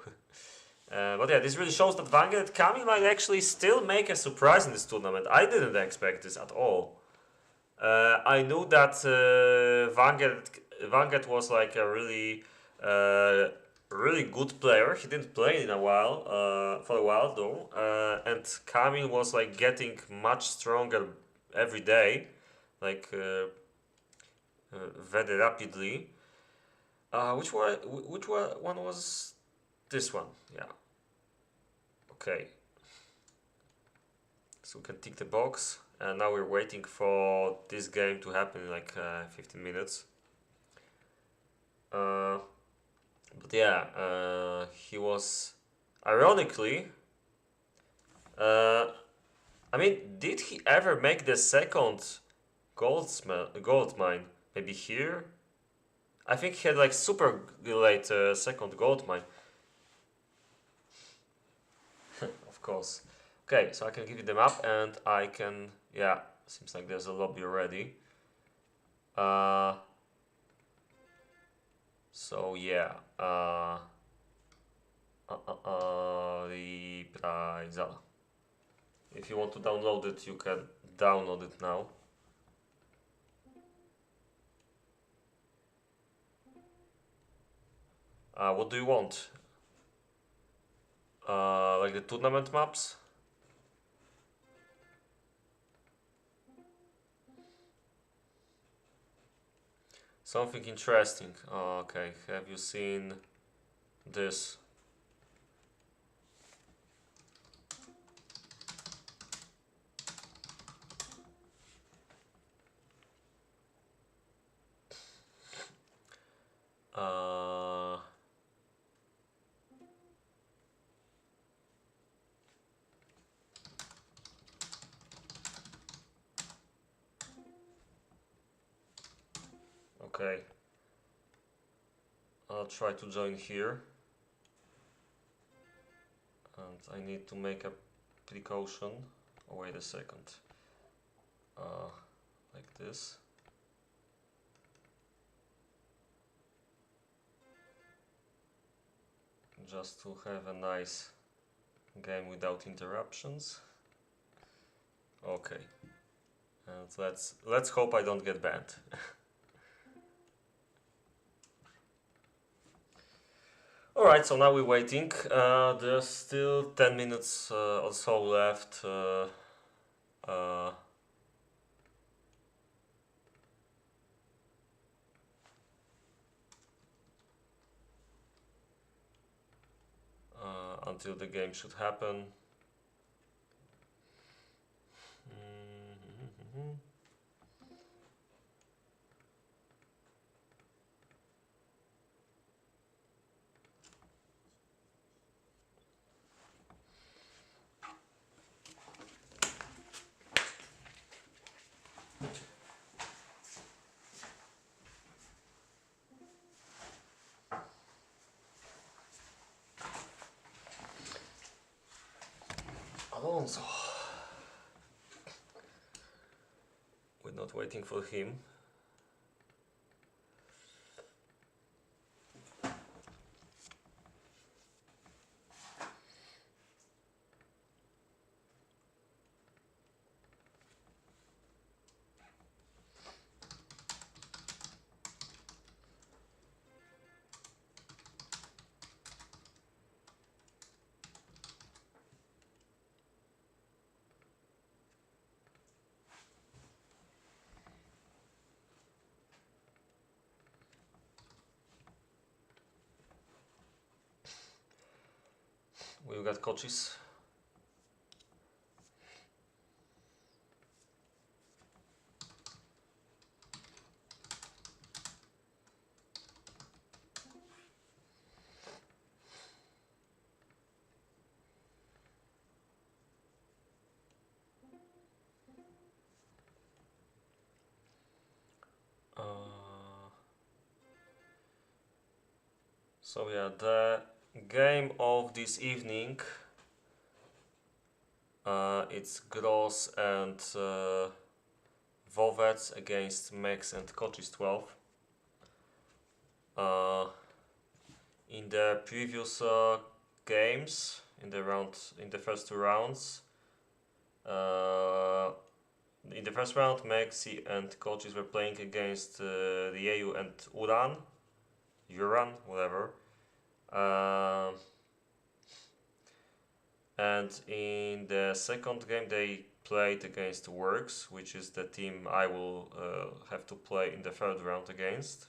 But yeah, this really shows that Vangeth and Kamil might actually still make a surprise in this tournament. I didn't expect this at all. I knew that Vangeth was like a really good player. He didn't play in a while, for a while though, and Kamil was like getting much stronger every day, like very rapidly. Which one was this one? Yeah. Okay. So we can tick the box, and now we're waiting for this game to happen in like 15 minutes. But yeah, he was ironically. I mean, did he ever make the second gold mine? Maybe here. I think he had like super late second gold mine. Of course. Okay, so I can give you the map and I can, yeah, seems like there's a lobby already. So yeah, reprisal. If you want to download it, you can download it now. What do you want? Like the tournament maps? Something interesting. Oh, okay, have you seen this? Okay. I'll try to join here. And I need to make a precaution. Oh, wait a second. Like this. Just to have a nice game without interruptions. Okay. And let's hope I don't get banned. Alright, so now we're waiting. There's still 10 minutes or so left. Until the game should happen. Alonso. We're not waiting for him. We've got koczis. So yeah, the game of this evening, it's Gross and Vovets against MexT and koczis12. In the previous games in the first 2 rounds. In the first round, MexT and koczis were playing against the EU and Uran, whatever. And in the second game, they played against Works, which is the team I will have to play in the third round against.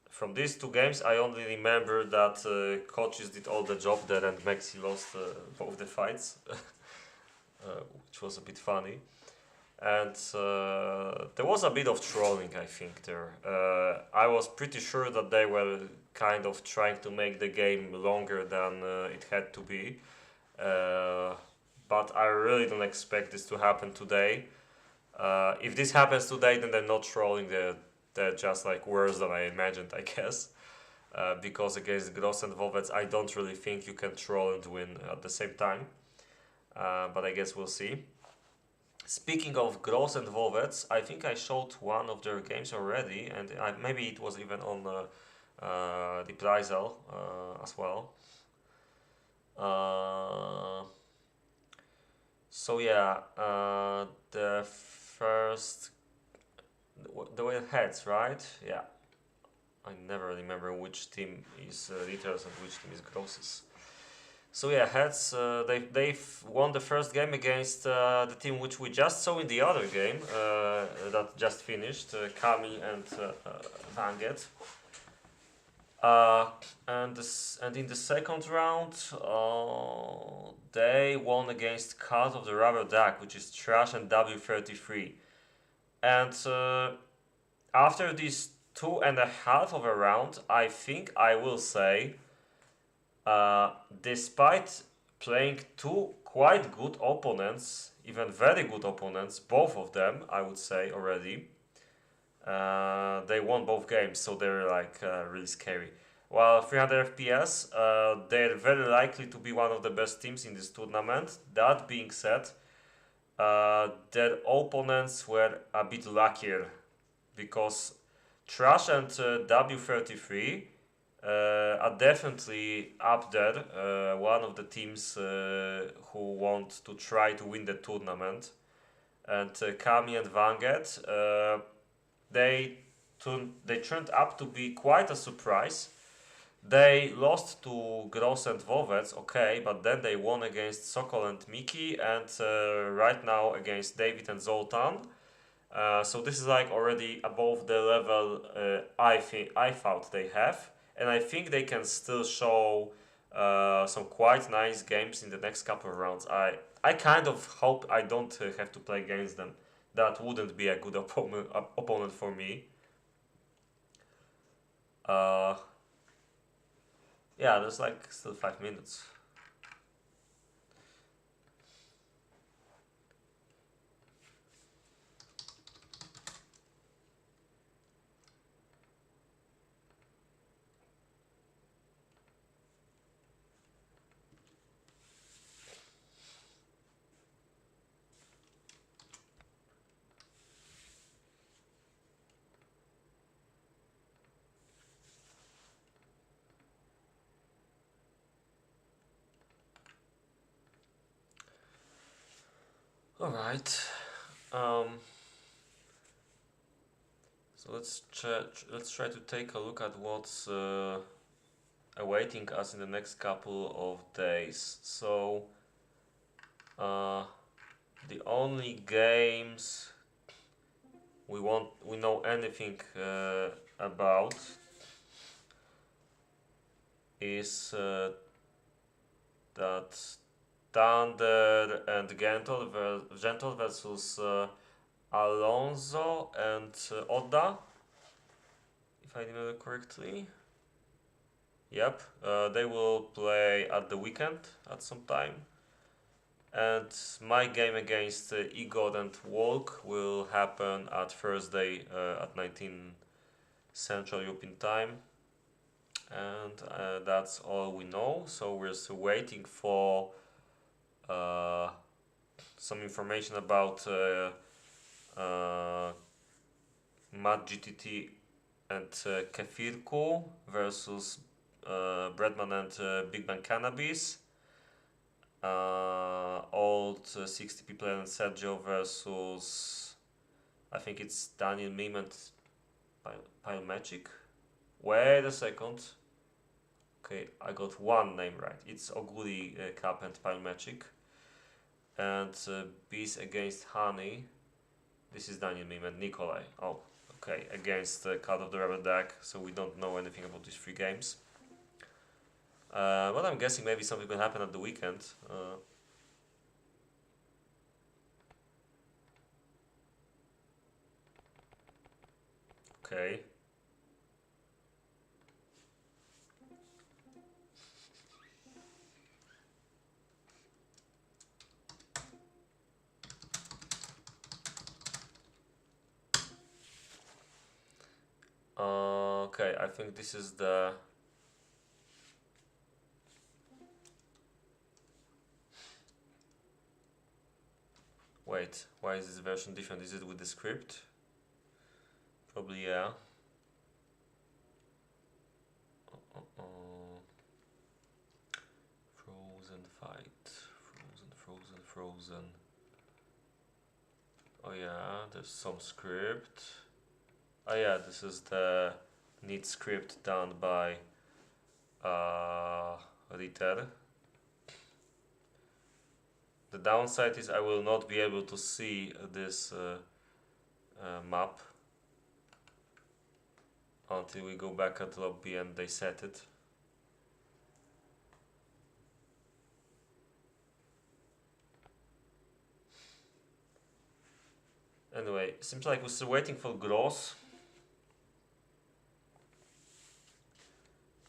From these 2 games, I only remember that koczis did all the job there and MexT lost both the fights, which was a bit funny. And there was a bit of trolling, I think, there. I was pretty sure that they were kind of trying to make the game longer than it had to be. But I really don't expect this to happen today. If this happens today, then they're not trolling, they're just like worse than I imagined, I guess. Because against Gross and Vovets, I don't really think you can troll and win at the same time. But I guess we'll see. Speaking of Gross and Vovets, I think I showed one of their games already, and maybe it was even on the Reprisal as well. So yeah, the first, the way heads, right? Yeah, I never remember which team is Ritters and which team is Grosses. So yeah, heads, they've won the first game against the team which we just saw in the other game that just finished, Kamil and Vangeth. And in the second round, they won against Cult of the Rubber Duck, which is Trash and W33. And after these 2.5 of a round, I think I will say, despite playing 2 quite good opponents, even very good opponents, both of them, I would say already, they won both games, so they're like really scary. While 300 FPS, they're very likely to be one of the best teams in this tournament. That being said, their opponents were a bit luckier, because Trash and W33 are definitely up there, one of the teams who want to try to win the tournament. And Kami and Vangeth, they turned up to be quite a surprise. They lost to Gross and Vovets, okay, but then they won against Sokol and Miki, and right now against David and Zoltan. So this is like already above the level I thought they have, and I think they can still show some quite nice games in the next couple of rounds. I kind of hope I don't have to play against them. That wouldn't be a good opponent for me. Yeah, there's like still 5 minutes. All right. So let's try to take a look at what's awaiting us in the next couple of days. So the only games we know anything about is that Thunder and Gentle versus Alonso and Oda, if I remember correctly. Yep, they will play at the weekend at some time. And my game against Igor and Walk will happen at Thursday at 19 Central European Time. And that's all we know. So we're still waiting for some information about Mad GTT and Kefirku versus Breadman and Big Bang Cannabis. Old 60 people and Sergio versus, I think it's Daniel Mim and Pile Magic. Wait a second. Okay, I got one name right. It's Oguri Cup and Pile Magic. And Bees against Honey. This is Daniel Mim and Nikolai. Oh, okay, against the Card of the Rebel deck, so we don't know anything about these 3 games. But I'm guessing maybe something will happen at the weekend. Okay. Okay, I think this is the... Wait, why is this version different? Is it with the script? Probably, yeah. Frozen fight. Frozen. Oh yeah, there's some script. Oh yeah, this is the neat script done by Ritter. The downside is I will not be able to see this map until we go back at lobby and they set it. Anyway, seems like we're still waiting for Gross.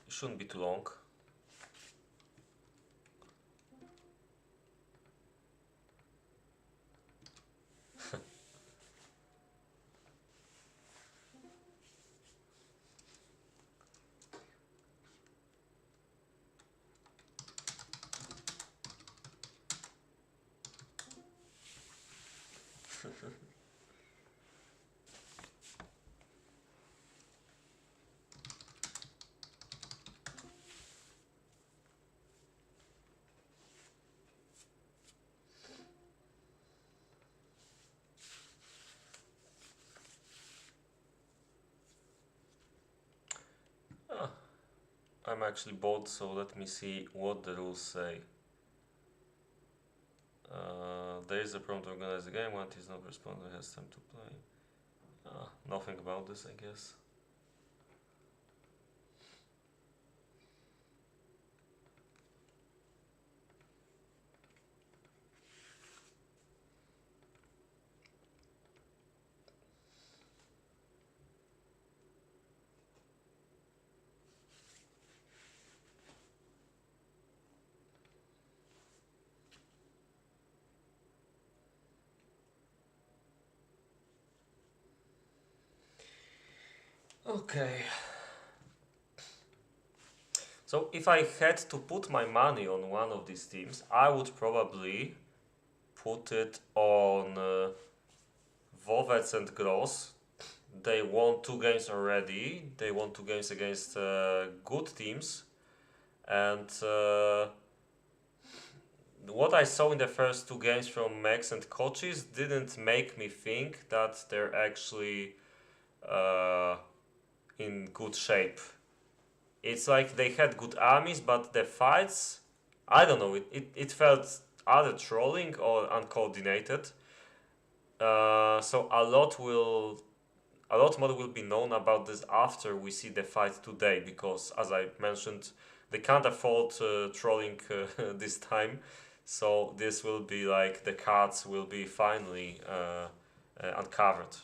It shouldn't be too long. I'm actually bored, so let me see what the rules say. There is a problem to organize the game. One is not responding, has time to play. Nothing about this, I guess. Okay. So if I had to put my money on one of these teams, I would probably put it on Vovets and Gross. They won 2 games already. They won 2 games against good teams. And what I saw in the first 2 games from MexT and Koczis didn't make me think that they're actually in good shape. It's like they had good armies, but the fights, I don't know, it felt either trolling or uncoordinated. So a lot more will be known about this after we see the fight today, because as I mentioned, they can't afford trolling this time. So this will be like the cards will be finally uncovered.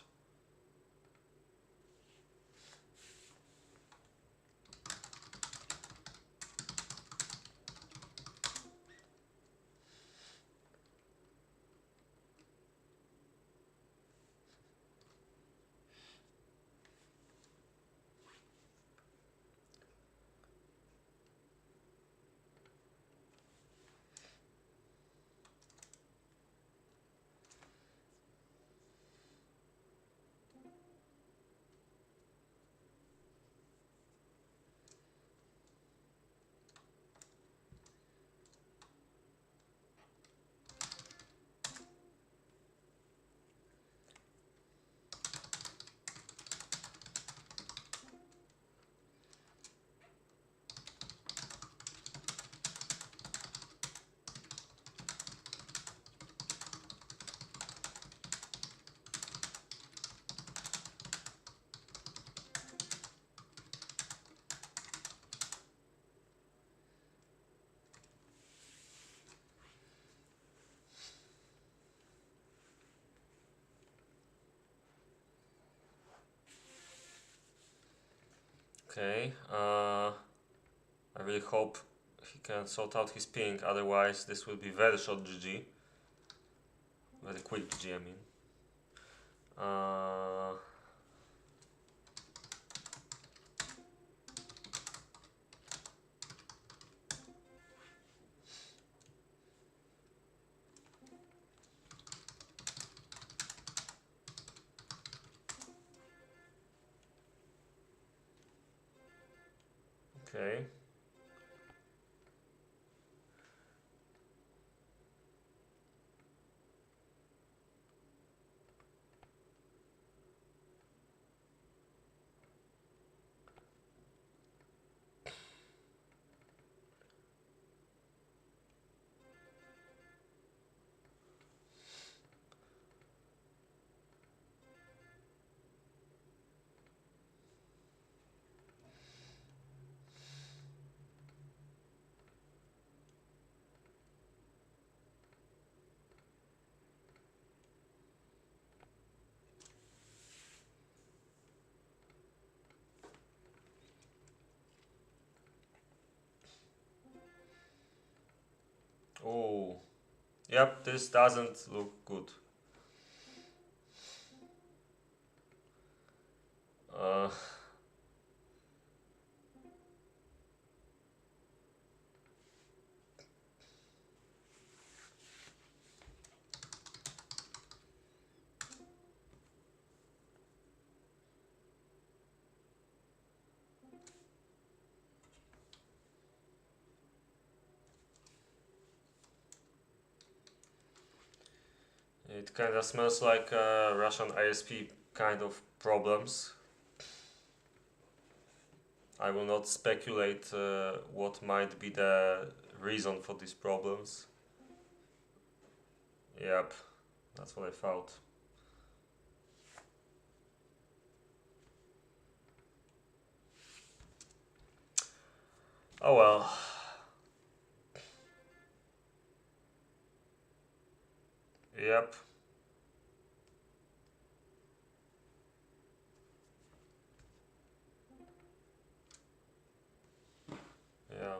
Okay. I really hope he can sort out his ping, otherwise this will be very short GG. Very quick GG, I mean. Okay. Oh, yep, this doesn't look good. Uh, it kind of smells like Russian ISP kind of problems. I will not speculate what might be the reason for these problems. Yep, that's what I thought. Oh well. Yep. Yeah.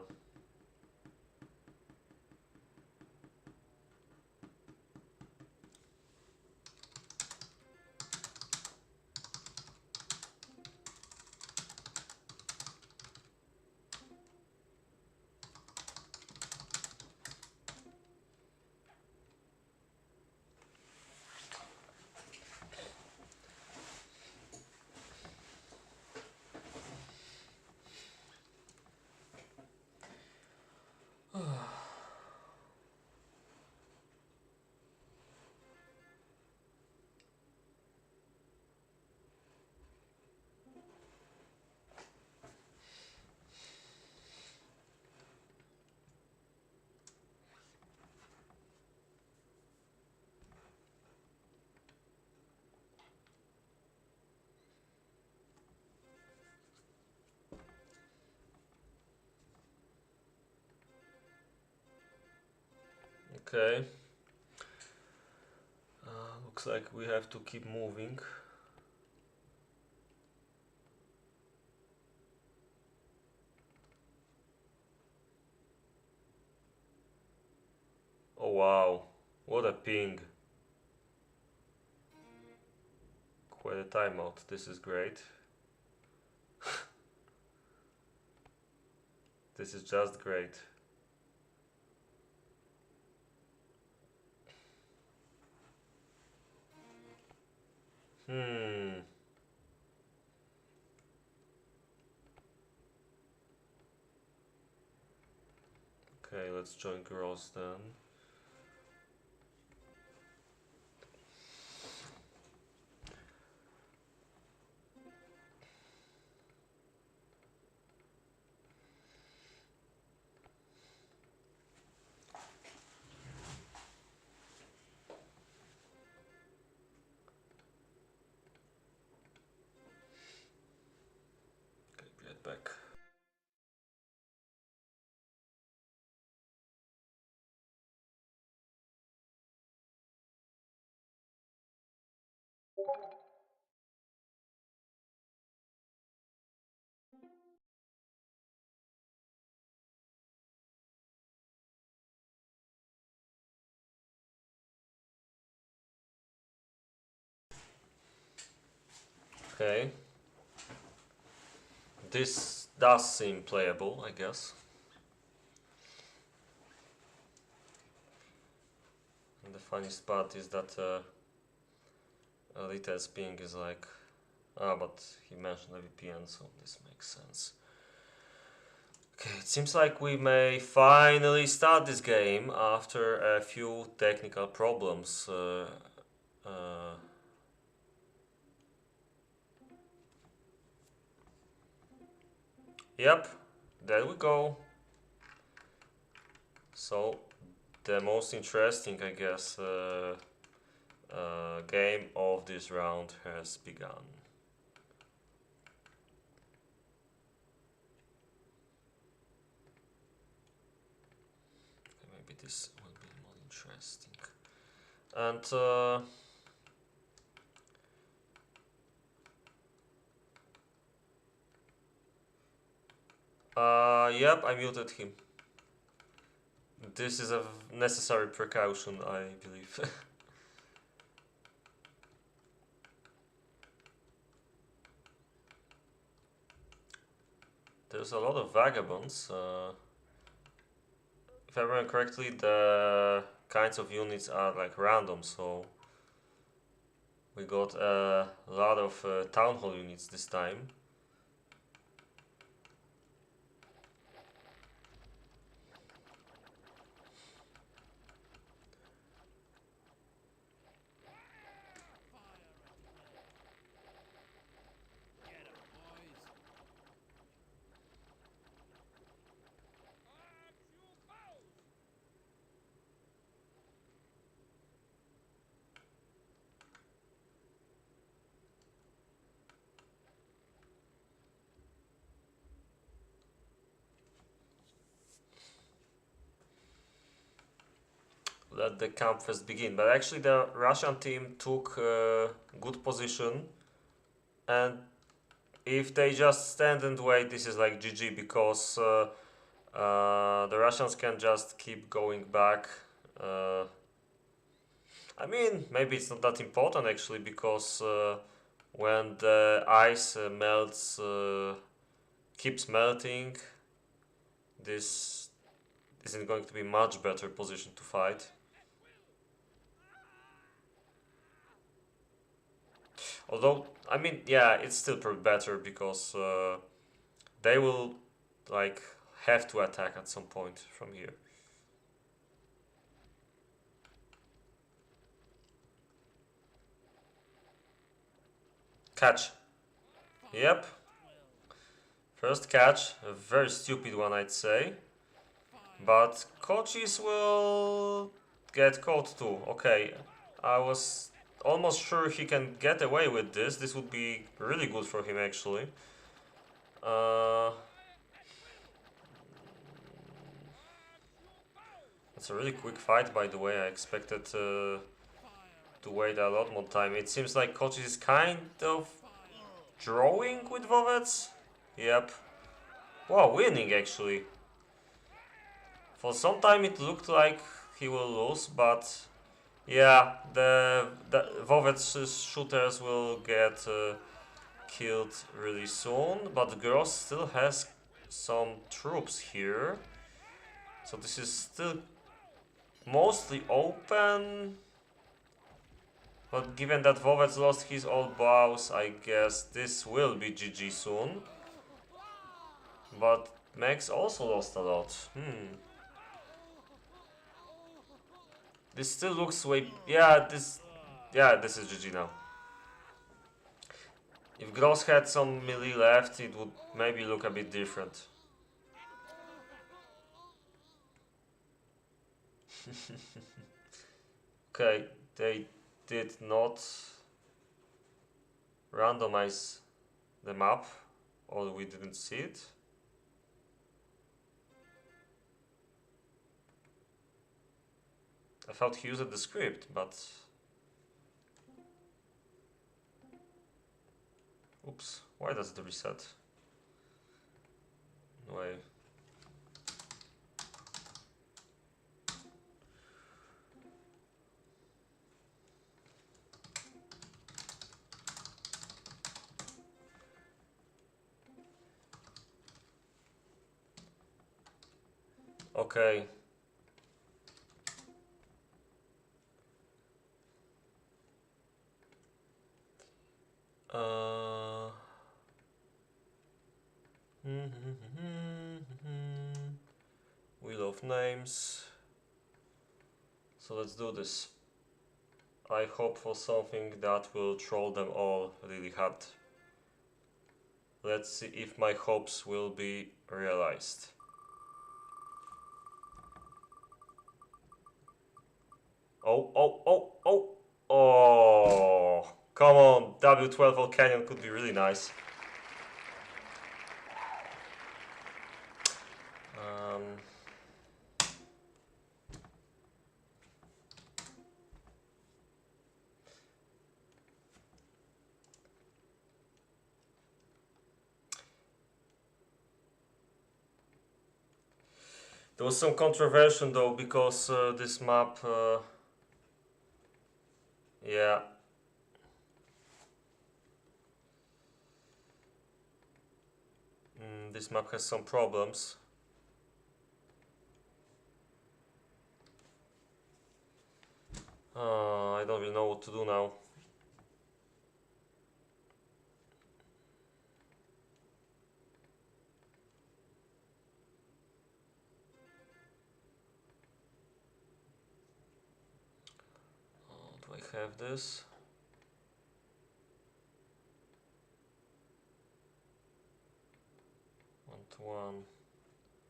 Okay. Looks like we have to keep moving. Oh wow, what a ping. Quite a timeout, this is great. This is just great. Hmm. Okay, let's join girls then. Okay, be right back. Okay. This does seem playable, I guess. And the funniest part is that Alita's ping is like, but he mentioned a VPN, so this makes sense. Okay, it seems like we may finally start this game after a few technical problems. Yep, there we go. So, the most interesting, I guess, game of this round has begun. Maybe this will be more interesting. And yep, I muted him. This is a necessary precaution, I believe. There's a lot of vagabonds. If I remember correctly, the kinds of units are like random, so we got a lot of town hall units this time. Let the camp first begin. But actually, the Russian team took good position, and if they just stand and wait, this is like GG, because the Russians can just keep going back. I mean, maybe it's not that important actually, because when the ice melts, keeps melting, this isn't going to be much better position to fight. Although, I mean, yeah, it's still better, because they will like have to attack at some point from here. Catch. Yep. First catch, a very stupid one, I'd say. But koczis will get caught too. Okay, I was almost sure he can get away with this. This would be really good for him, actually. It's a really quick fight, by the way. I expected to wait a lot more time. It seems like koczis is kind of drawing with vovets. Yep. Wow, winning actually. For some time it looked like he will lose, but yeah, the vovets shooters will get killed really soon. But Gross still has some troops here, so this is still mostly open. But given that Vovets lost his old bows, I guess this will be GG soon. But Max also lost a lot. This still looks way... Yeah, this is GG now. If Gross had some melee left, it would maybe look a bit different. Okay, they did not randomize the map, or we didn't see it. I thought he used the script, but... Oops, why does it reset? No way. Okay. Wheel of names. So let's do this. I hope for something that will troll them all really hard. Let's see if my hopes will be realized. Oh, oh, oh, oh! Oh! Come on, W12 Volcanion could be really nice. There was some controversy though, because this map, yeah. This map has some problems. I don't really know what to do now. Do I have this? One to one.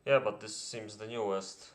Yeah, but this seems the newest.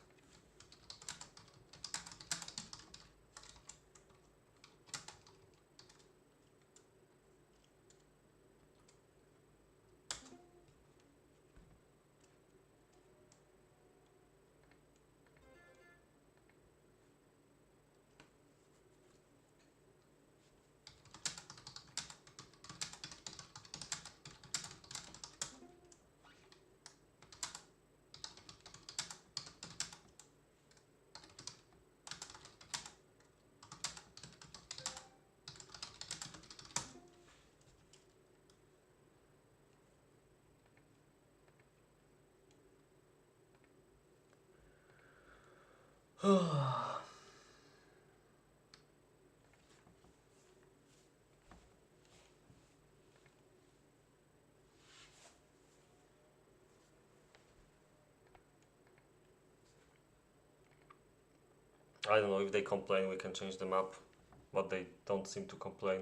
I don't know, if they complain we can change the map, but they don't seem to complain.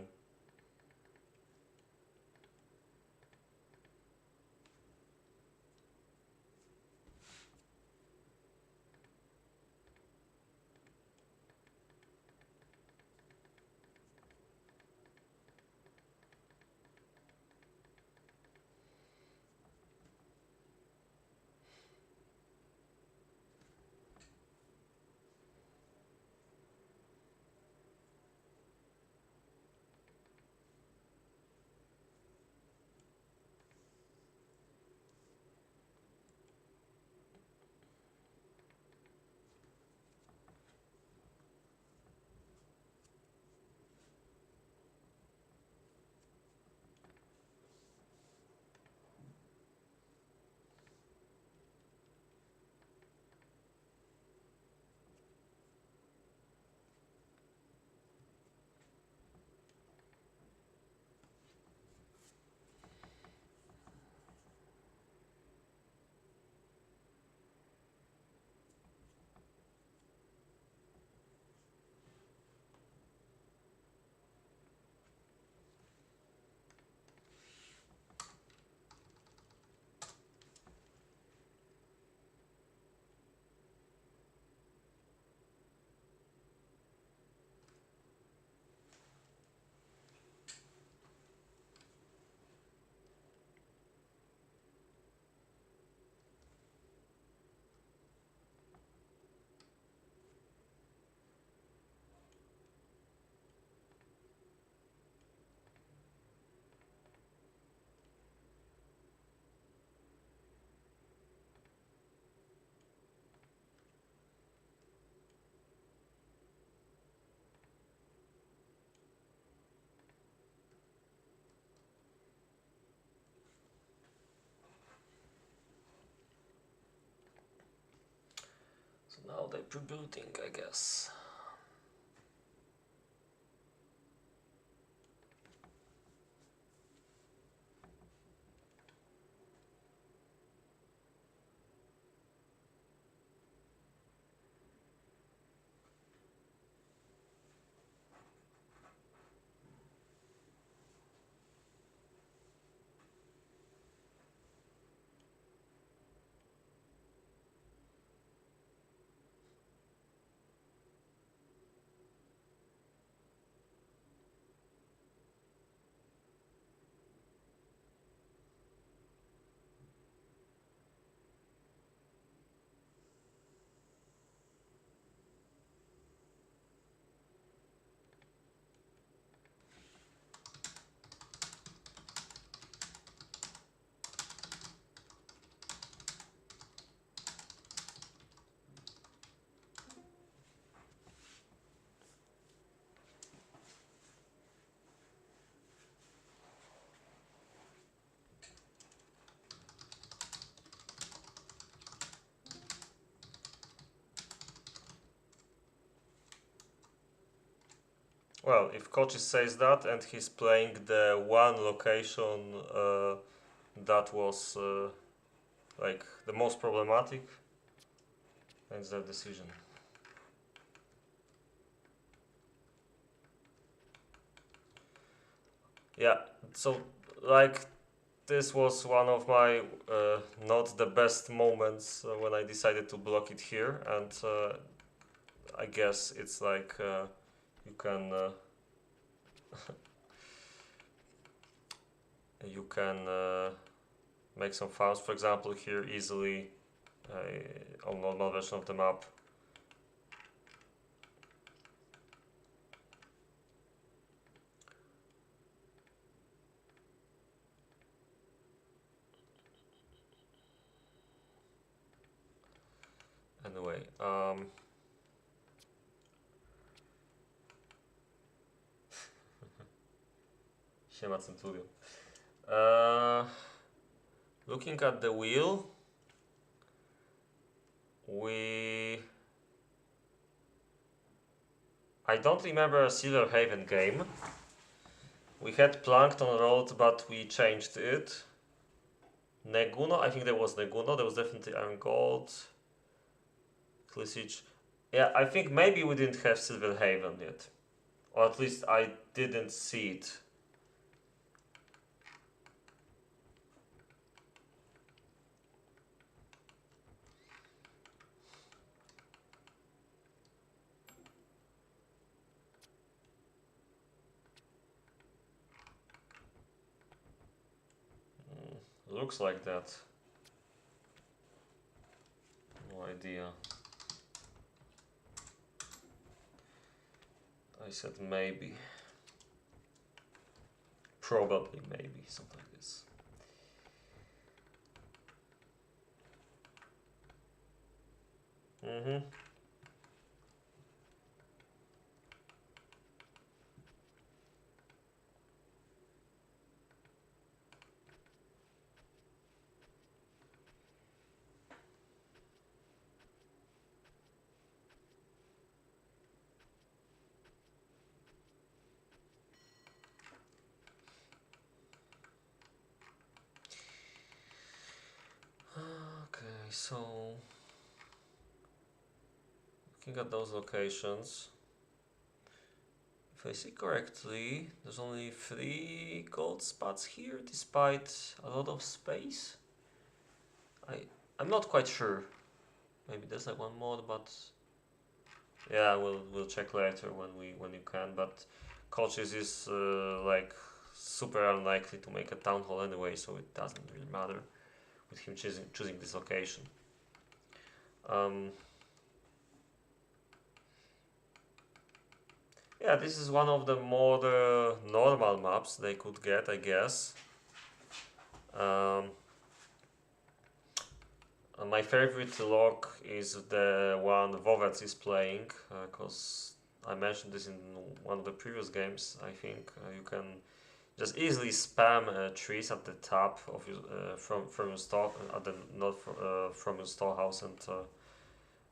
Now they're pre-building, I guess. Well, if koczis says that and he's playing the one location that was like the most problematic, that's their decision. Yeah, so like this was one of my not the best moments when I decided to block it here, and I guess it's like you can you can make some farms, for example, here easily on normal version of the map. Anyway, Siema Centurion. Looking at the wheel, I don't remember a Silver Haven game. We had Plankton Road, but we changed it. Neguno, I think there was Neguno, there was definitely Iron Gold. Klisic. Yeah, I think maybe we didn't have Silver Haven yet. Or at least I didn't see it. Looks like that. No idea. I said maybe. Probably, maybe, something like this. Mm-hmm. Okay, so looking at those locations, if I see correctly, there's only 3 gold spots here, despite a lot of space. I'm not quite sure. Maybe there's like one more, but yeah, we'll check later when you can. But koczis is like super unlikely to make a town hall anyway, so it doesn't really matter with him choosing this location. Yeah, this is one of the more normal maps they could get, I guess. My favorite log is the one vovets is playing, because I mentioned this in one of the previous games. I think you can just easily spam trees at the top of your from your store at the not from your storehouse,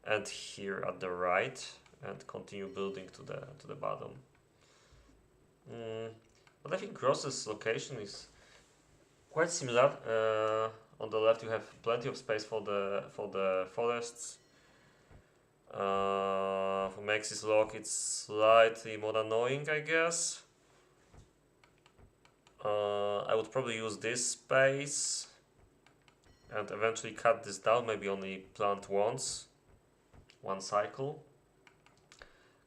and here at the right, and continue building to the bottom. But I think Gross's location is quite similar. On the left you have plenty of space for the forests. For MexT's lock it's slightly more annoying, I guess. I would probably use this space and eventually cut this down, maybe only plant once, one cycle.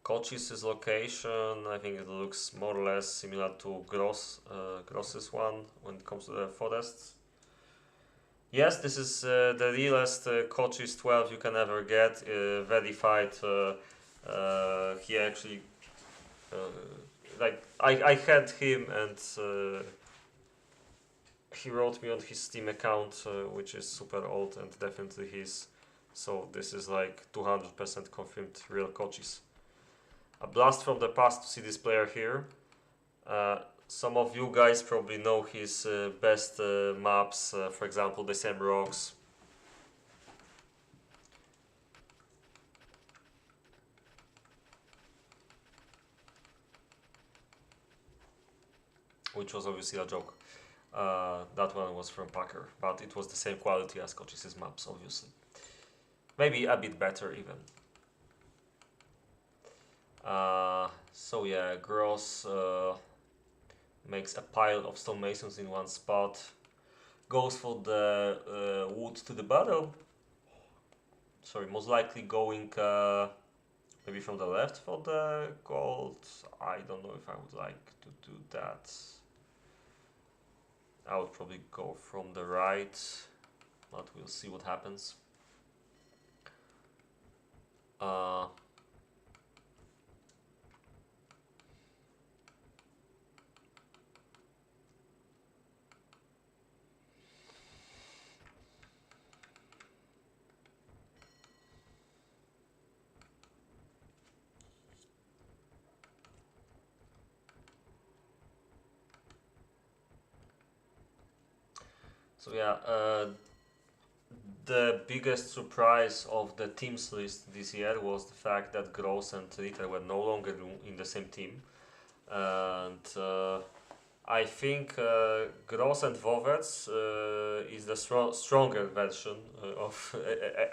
Koczis' location, I think it looks more or less similar to Gross's one when it comes to the forests. Yes, this is the realest koczis12 you can ever get, verified. He actually, like, I had him and he wrote me on his Steam account, which is super old and definitely his. So this is like 200% confirmed real koczis. A blast from the past to see this player here. Some of you guys probably know his best maps, for example the same rocks. Which was obviously a joke. That one was from Packer, but it was the same quality as koczis' maps, obviously. Maybe a bit better even. So yeah, Gross makes a pile of stonemasons in one spot, goes for the wood to the bottom. Sorry, most likely going maybe from the left for the gold. I don't know if I would like to do that. I would probably go from the right, but we'll see what happens. So yeah, the biggest surprise of the teams list this year was the fact that Gross and Ritter were no longer in the same team. And I think Gross and vovets is the stronger version of,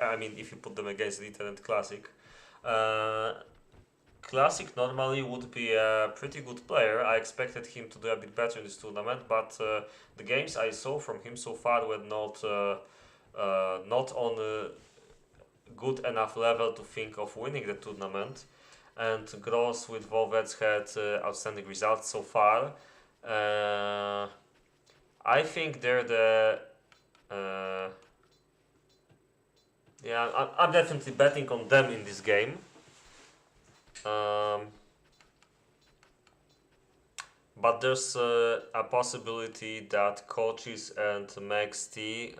I mean, if you put them against Ritter and Classic. Classic normally would be a pretty good player. I expected him to do a bit better in this tournament, but the games I saw from him so far were not on a good enough level to think of winning the tournament. And Gross with vovets had outstanding results so far. I think they're the yeah, I'm definitely betting on them in this game. But there's a possibility that koczis and MexT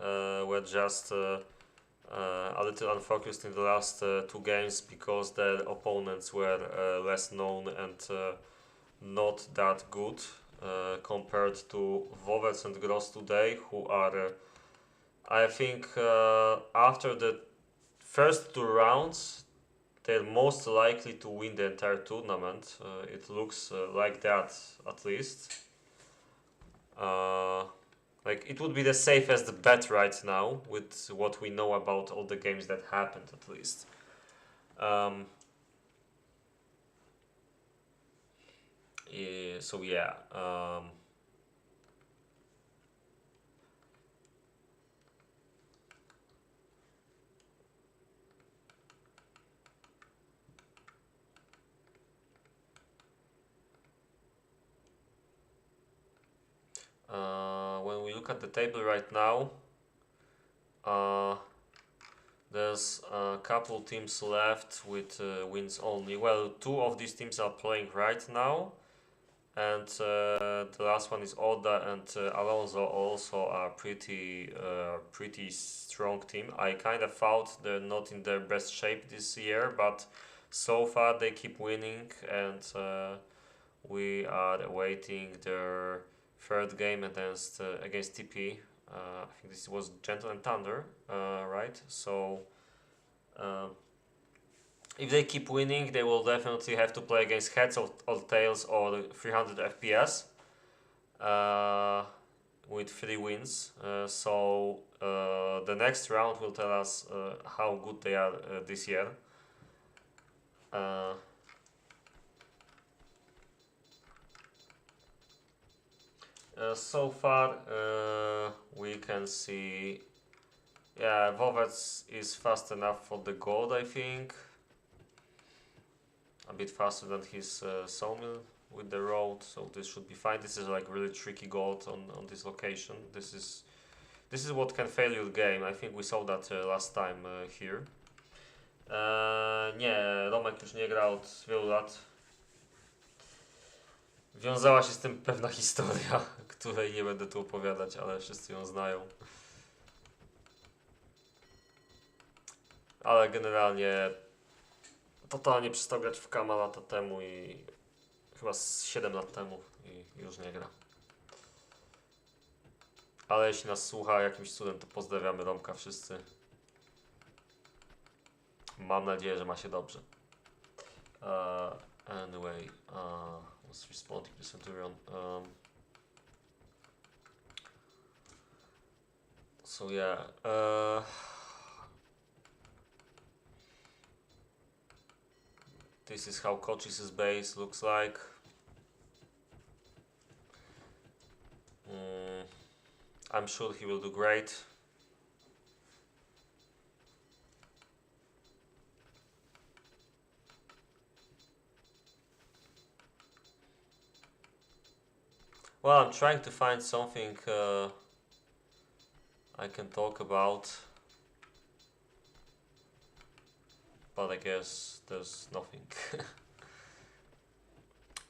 were just a little unfocused in the last two games because their opponents were less known and not that good compared to vovets and Gross today, who are, I think, after the first two rounds, they're most likely to win the entire tournament. It looks like that, at least. Like, it would be the safest bet right now with what we know about all the games that happened, at least. Yeah, so yeah. When we look at the table right now, there's a couple teams left with wins only. Well, two of these teams are playing right now, and the last one is Oda and Alonso, also a pretty strong team. I kind of thought they're not in their best shape this year, but so far they keep winning, and we are awaiting their third game against TP. I think this was Gentle and Thunder, right? So if they keep winning, they will definitely have to play against heads or tails or 300 FPS with 3 wins. So the next round will tell us how good they are this year. So far, we can see, yeah, vovets is fast enough for the gold, I think. A bit faster than his sawmill with the road, so this should be fine. This is like really tricky gold on this location. This is what can fail your game. I think we saw that last time here. Nie, Romek już nie gra od wielu lat. Wiązała się z tym pewna historia, której nie będę tu opowiadać, ale wszyscy ją znają. Ale generalnie totalnie przestał grać w Kama lata temu i chyba z 7 lat temu i już nie gra. Ale jeśli nas słucha jakimś cudem, to pozdrawiamy Romka wszyscy. Mam nadzieję, że ma się dobrze. Anyway, let's respond to the Centurion. So yeah, this is how koczis12's base looks like. I'm sure he will do great. Well, I'm trying to find something I can talk about, but I guess there's nothing.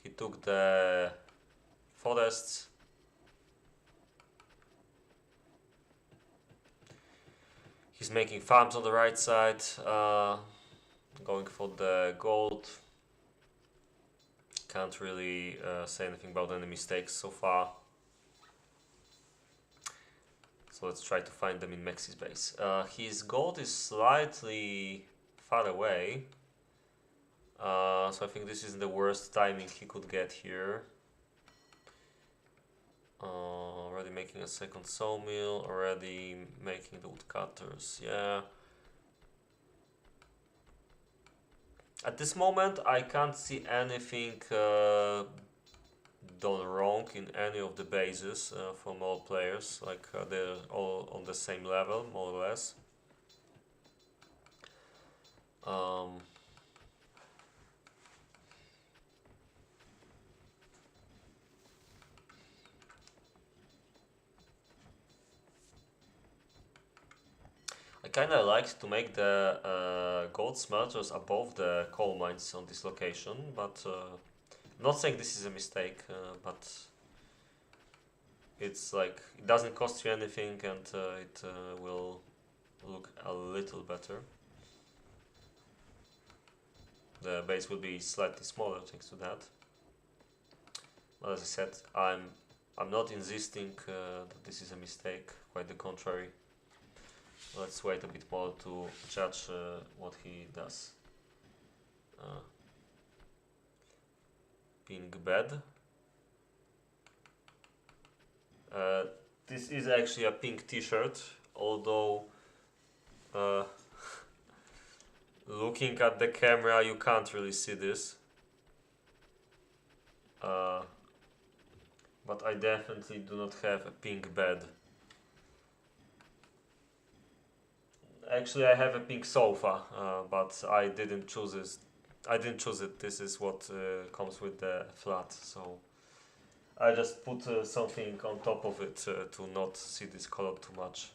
He took the forests. He's making farms on the right side, going for the gold. Can't really say anything about any mistakes so far. So let's try to find them in MexT's base. His gold is slightly far away. So I think this is the worst timing he could get here. Already making a second sawmill, already making the woodcutters, yeah. At this moment, I can't see anything done wrong in any of the bases from all players. Like they're all on the same level, more or less. I kinda like to make the gold smelters above the coal mines on this location, but I'm not saying this is a mistake, but it's like it doesn't cost you anything and it will look a little better. The base will be slightly smaller thanks to that. But as I said, I'm not insisting that this is a mistake, quite the contrary. Let's wait a bit more to judge what he does. Pink bed. This is actually a pink t-shirt, although looking at the camera you can't really see this. But I definitely do not have a pink bed. Actually, I have a pink sofa, but I didn't choose this. I didn't choose it. This is what comes with the flat, so I just put something on top of it to not see this color too much.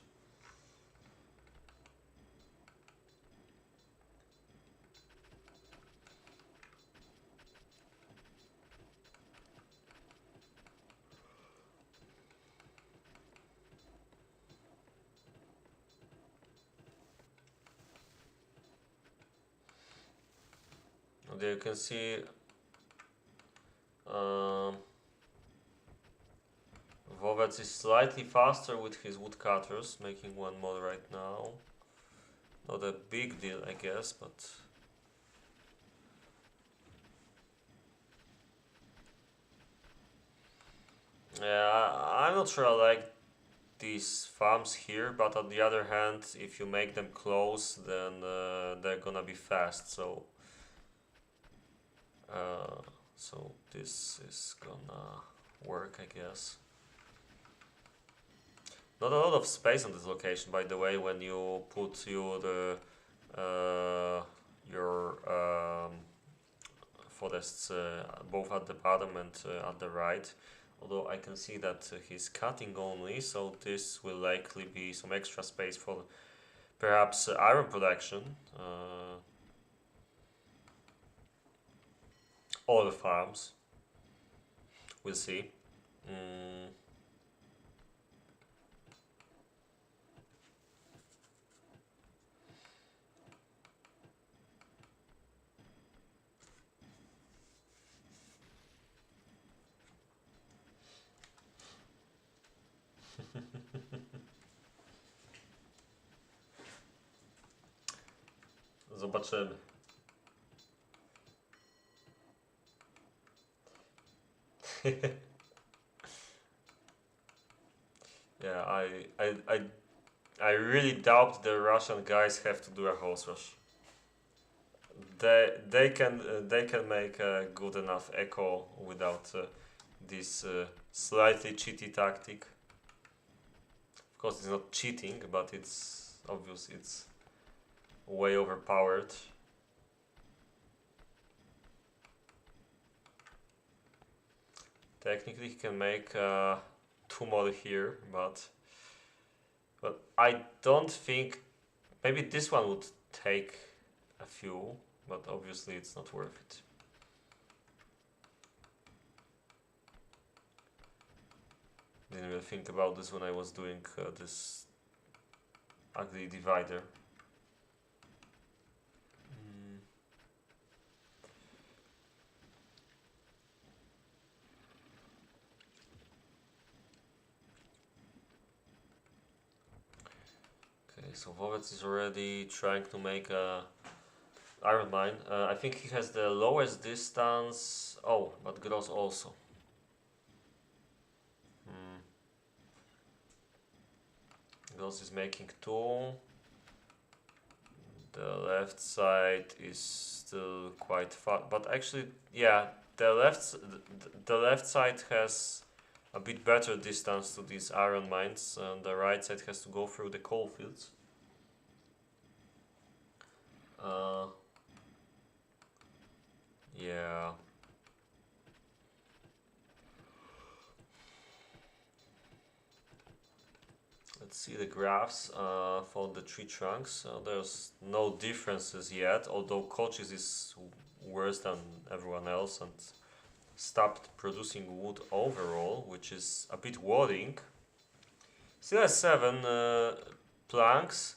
There you can see Vovets is slightly faster with his woodcutters, making one more right now. Not a big deal, I guess, but Yeah, I'm not sure I like these farms here, but on the other hand, if you make them close, then they're gonna be fast. Uh, so this is gonna work, I guess. Not a lot of space on this location, by the way. When you put your forests both at the bottom and at the right. Although I can see that he's cutting only, so this will likely be some extra space for perhaps iron production. All the farms. We'll see. Mm. Zobaczymy. Yeah, I really doubt the Russian guys have to do a horse rush. They can make a good enough echo without this slightly cheaty tactic. Of course, it's not cheating, but it's obvious it's way overpowered. Technically, he can make two more here, but I don't think maybe this one would take a few, but obviously it's not worth it. Didn't really think about this when I was doing this ugly divider. Okay, so Vovets is already trying to make a iron mine. I think he has the lowest distance. Oh, but Gross also. Gross is making two. The left side is still quite far, but actually, yeah, the left side has a bit better distance to these iron mines, and the right side has to go through the coal fields. Yeah. Let's see the graphs for the tree trunks. There's no differences yet, although koczis is worse than everyone else and stopped producing wood overall, which is a bit worrying. Still has 7 planks.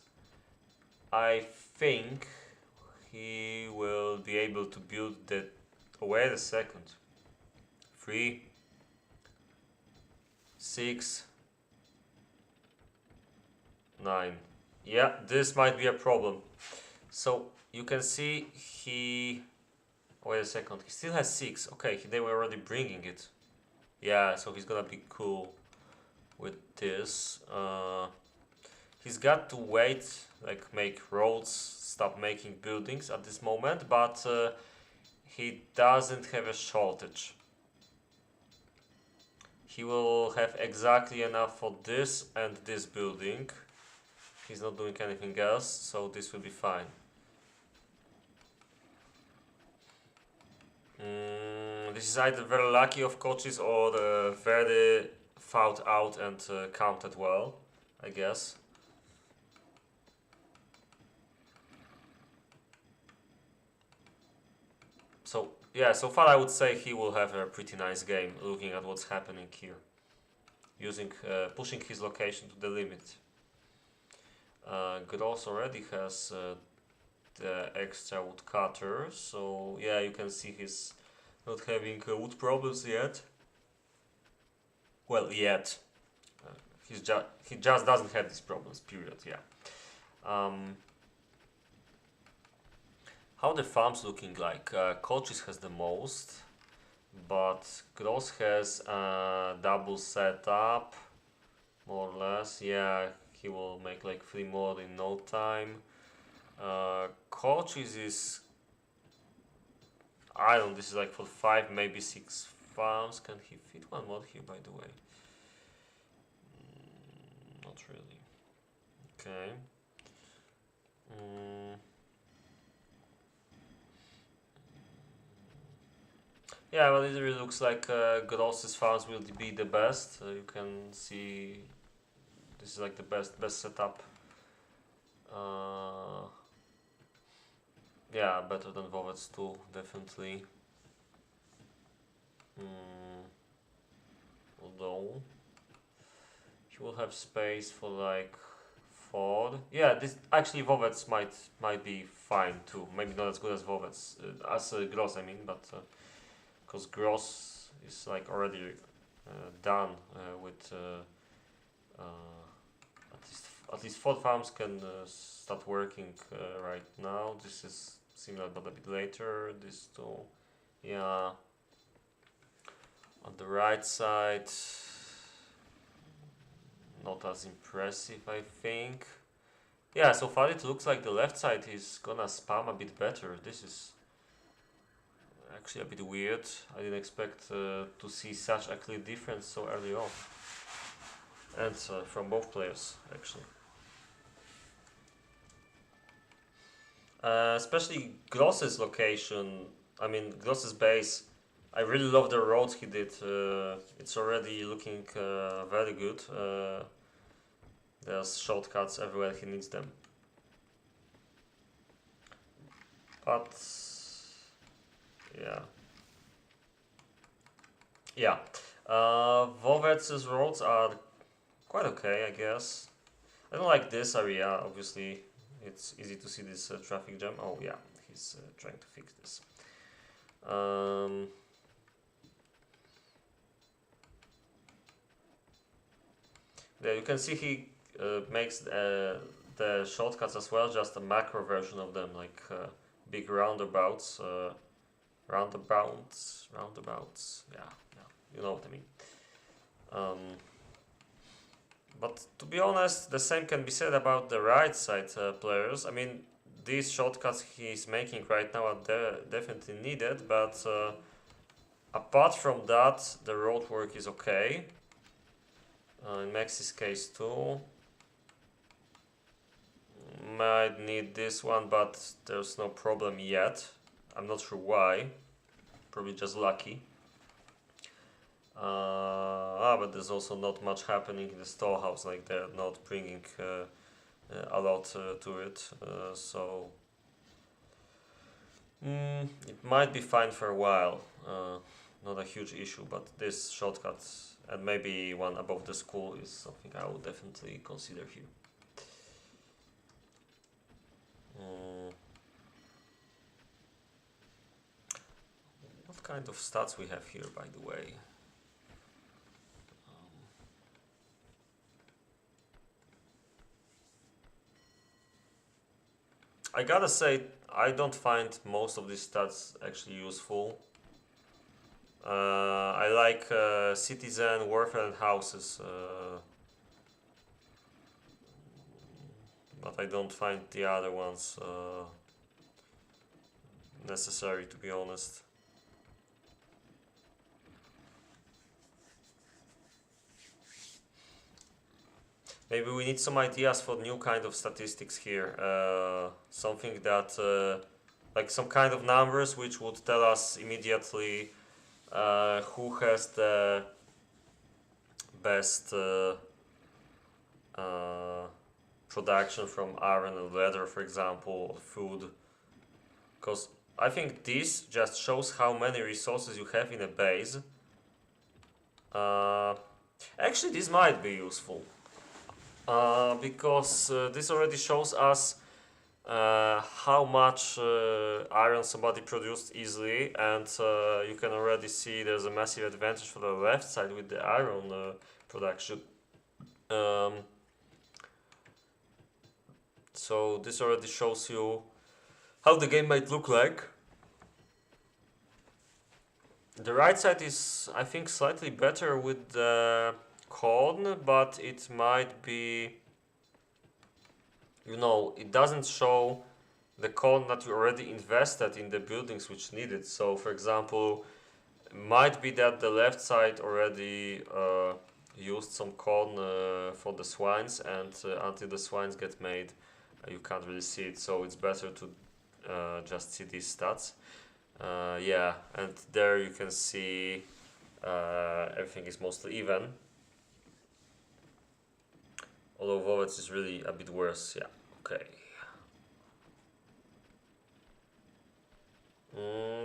I think he will be able to build the... Oh, wait a second. 3, 6, 9. Yeah, this might be a problem. So you can see he... Wait a second, he still has 6. Okay, they were already bringing it. Yeah, so he's gonna be cool with this. He's got to wait, like make roads, stop making buildings at this moment, but he doesn't have a shortage. He will have exactly enough for this and this building. He's not doing anything else, so this will be fine. This is either very lucky of coaches or very thought out and counted well, I guess. So yeah, so far I would say he will have a pretty nice game looking at what's happening here. Using pushing his location to the limit. Gross already has the extra woodcutter, so yeah, you can see he's not having wood problems yet. Well, yet. He just doesn't have these problems, period, yeah. How the farm's looking like? Koczis has the most. but Gross has a double setup, more or less. Yeah, he will make like 3 more in no time. Koczis is, I don't know, this is like for 5, maybe 6 farms. Can he fit one more here, by the way? Not really. Okay. Yeah, well, it really looks like Gross's farms will be the best. You can see this is like the best setup. Yeah, better than vovets too, definitely. Although he will have space for like 4. Yeah, this actually vovets might be fine too. Maybe not as good as vovets, as Gross, I mean, but because Gross is like already done with at least 4 farms can start working right now. This is similar but a bit later. These two, yeah. On the right side, not as impressive, I think. Yeah, so far it looks like the left side is gonna spam a bit better. This is actually a bit weird. I didn't expect to see such a clear difference so early on. And from both players, actually. Especially Gross's location, I mean Gross's base. I really love the roads he did. It's already looking very good. There's shortcuts everywhere he needs them. But yeah. Yeah. Vovets' roads are quite okay, I guess. I don't like this area, obviously. It's easy to see this traffic jam. Oh yeah, he's trying to fix this. There you can see he makes the shortcuts as well, just a macro version of them, like big roundabouts, roundabouts, yeah, you know what I mean. But to be honest, the same can be said about the right side players. I mean, these shortcuts he's making right now are definitely needed, but apart from that, the road work is okay. In MexT's case too. Might need this one, but there's no problem yet. I'm not sure why. Probably just lucky. But there's also not much happening in the storehouse, like they're not bringing a lot to it, so it might be fine for a while. Not a huge issue, but this shortcut and maybe one above the school is something I would definitely consider here. What kind of stats we have here, by the way? I gotta say, I don't find most of these stats actually useful. I like citizen, warfare, and houses, but I don't find the other ones necessary, to be honest. Maybe we need some ideas for new kind of statistics here. Something that, like some kind of numbers which would tell us immediately who has the best production from iron and leather, for example, or food. Because I think this just shows how many resources you have in a base. Actually, this might be useful. Because this already shows us how much iron somebody produced easily, and you can already see there's a massive advantage for the left side with the iron production. So this already shows you how the game might look like. The right side is, I think, slightly better with the corn, but it might be, you know, it doesn't show the corn that you already invested in the buildings which need it. So, for example, might be that the left side already used some corn for the swines, and until the swines get made, you can't really see it. So it's better to just see these stats. Yeah, and there you can see everything is mostly even. Although vovets is really a bit worse. Yeah, okay.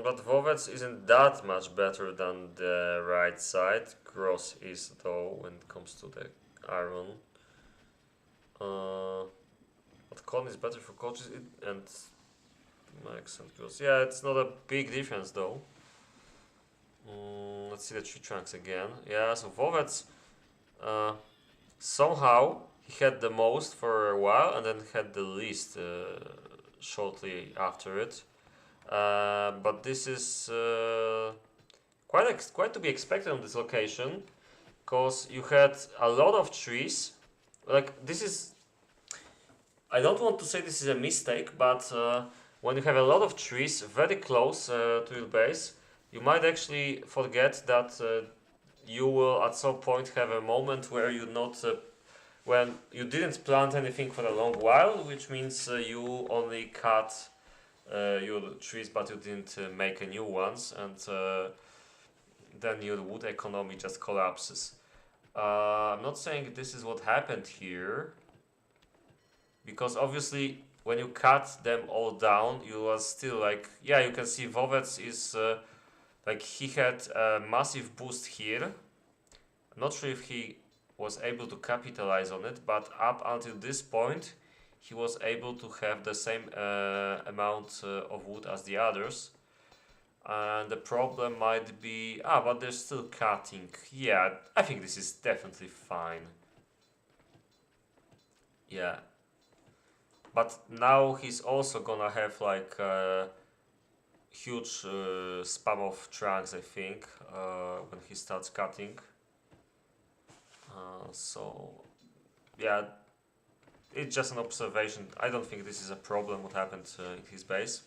But vovets isn't that much better than the right side. Gross is, though, when it comes to the iron. But corn is better for koczis and MexT and gross. Yeah, it's not a big difference, though. Let's see the tree trunks again. Yeah, so vovets, somehow he had the most for a while and then had the least shortly after it. But this is quite to be expected on this location, because you had a lot of trees. Like, this is, I don't want to say this is a mistake, but when you have a lot of trees very close to your base, you might actually forget that you will at some point have a moment where you not when you didn't plant anything for a long while, which means you only cut your trees, but you didn't make a new ones, and then your wood economy just collapses. I'm not saying this is what happened here, because obviously when you cut them all down, you are still like, yeah, you can see vovets is like he had a massive boost here. I'm not sure if he was able to capitalize on it, but up until this point he was able to have the same amount of wood as the others. And the problem might be, but they're still cutting. Yeah, I think this is definitely fine. Yeah. But now he's also gonna have like a huge spam of trunks, I think, when he starts cutting. So, yeah, it's just an observation. I don't think this is a problem what happened in his base.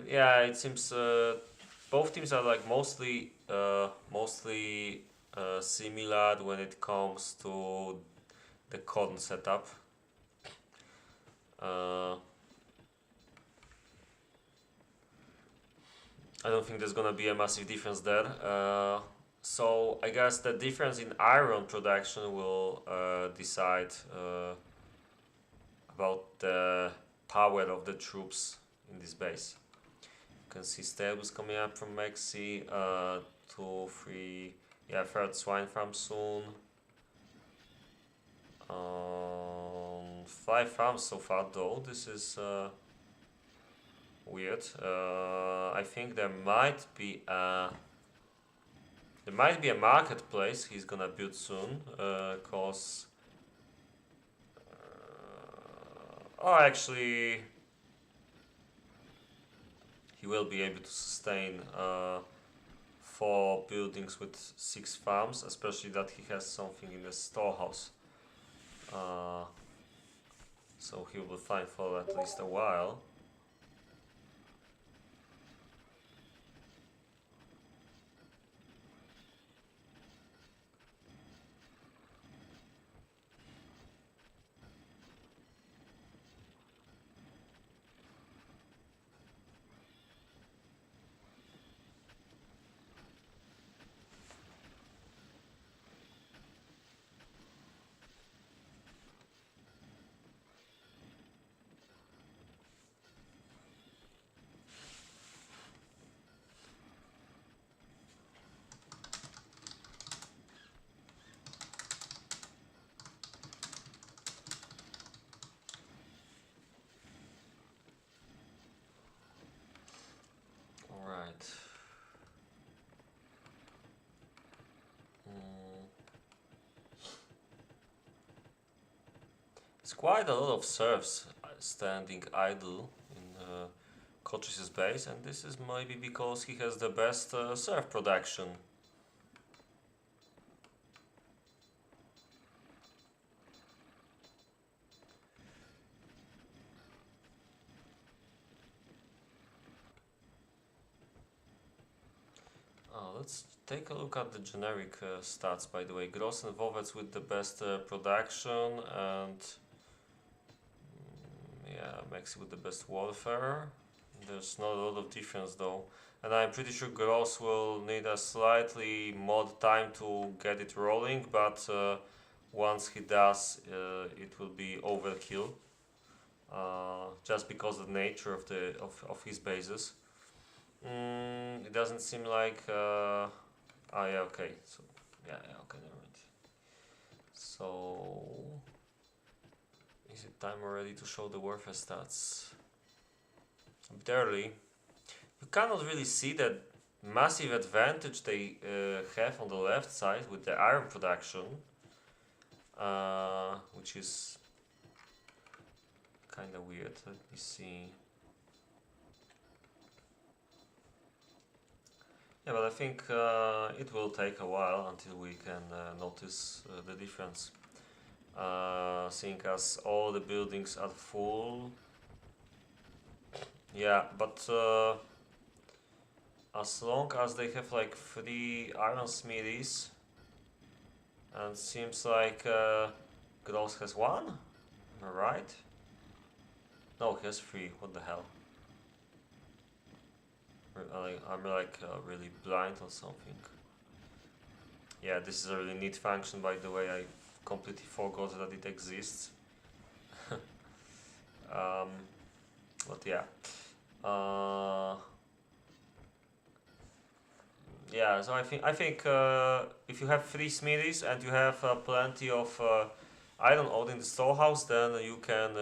Yeah, it seems both teams are like mostly similar when it comes to the corn setup. I don't think there's gonna be a massive difference there. So I guess the difference in iron production will decide about the power of the troops in this base. You can see stables coming up from MexT, 2, 3, yeah, third swine farm soon. 5 farms so far though, this is weird. I think there might be a marketplace he's gonna build soon, cause actually he will be able to sustain 4 buildings with 6 farms, especially that he has something in the storehouse. So he will be fine for at least a while. It's quite a lot of serfs standing idle in Koczys' base, and this is maybe because he has the best surf production. Let's take a look at the generic stats, by the way. Gross and vovets with the best production, and yeah, MexT with the best warfare. There's not a lot of difference though, and I'm pretty sure Gross will need a slightly more time to get it rolling, but once he does, it will be overkill, just because of the nature of his bases. It doesn't seem like. Oh yeah, okay. So yeah, okay, never mind. So is it time already to show the warfare stats? A bit early. You cannot really see that massive advantage they have on the left side with the iron production, which is kind of weird. Let me see. Yeah, but I think it will take a while until we can notice the difference. Seeing as all the buildings are full. Yeah, but as long as they have like 3 iron smithies, and seems like Gross has 1, am I right? No, he has 3, what the hell? I'm like really blind or something. Yeah, this is a really neat function, by the way. I completely forgot that it exists. But yeah. Yeah, so I think if you have 3 smithies and you have plenty of iron ore in the storehouse, then you can